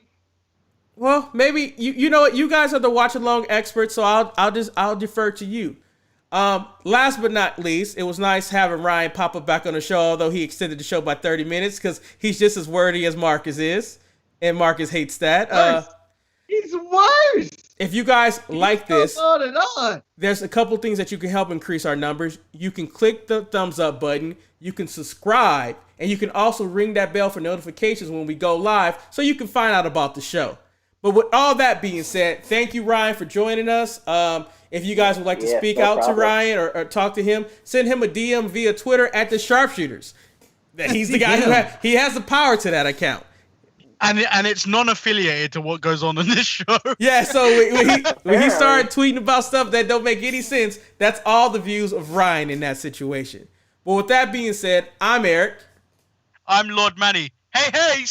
Well, maybe you know what, you guys are the watch along experts, so I'll defer to you. Last but not least, it was nice having Ryan pop up back on the show, although he extended the show by 30 minutes because he's just as wordy as Marcus is, and Marcus hates that. He's worse. If you guys like this, on and on. There's a couple things that you can help increase our numbers. You can click the thumbs up button, you can subscribe, and you can also ring that bell for notifications when we go live so you can find out about the show. But with all that being said, thank you, Ryan, for joining us. If you guys would like to speak out to Ryan or talk to him, send him a DM via Twitter at the Sharpshooters. He's the guy who he has the power to that account. And it's non-affiliated to what goes on in this show. Yeah, so when he started tweeting about stuff that don't make any sense, that's all the views of Ryan in that situation. But with that being said, I'm Eric. I'm Lord Manny. Hey, hey!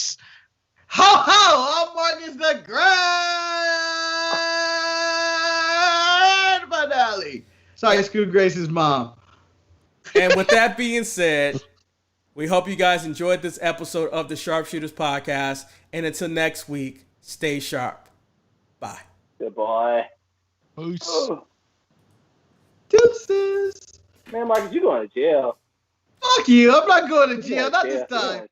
Ho, ho! I'm Marcus the Grand Finale. Sorry, I screwed Grace's mom. And with that being said, we hope you guys enjoyed this episode of the Sharpshooters podcast. And until next week, stay sharp. Bye. Goodbye. Peace. Deuces. Man, Marcus, you going to jail. Fuck you. I'm not going to jail. Not this time.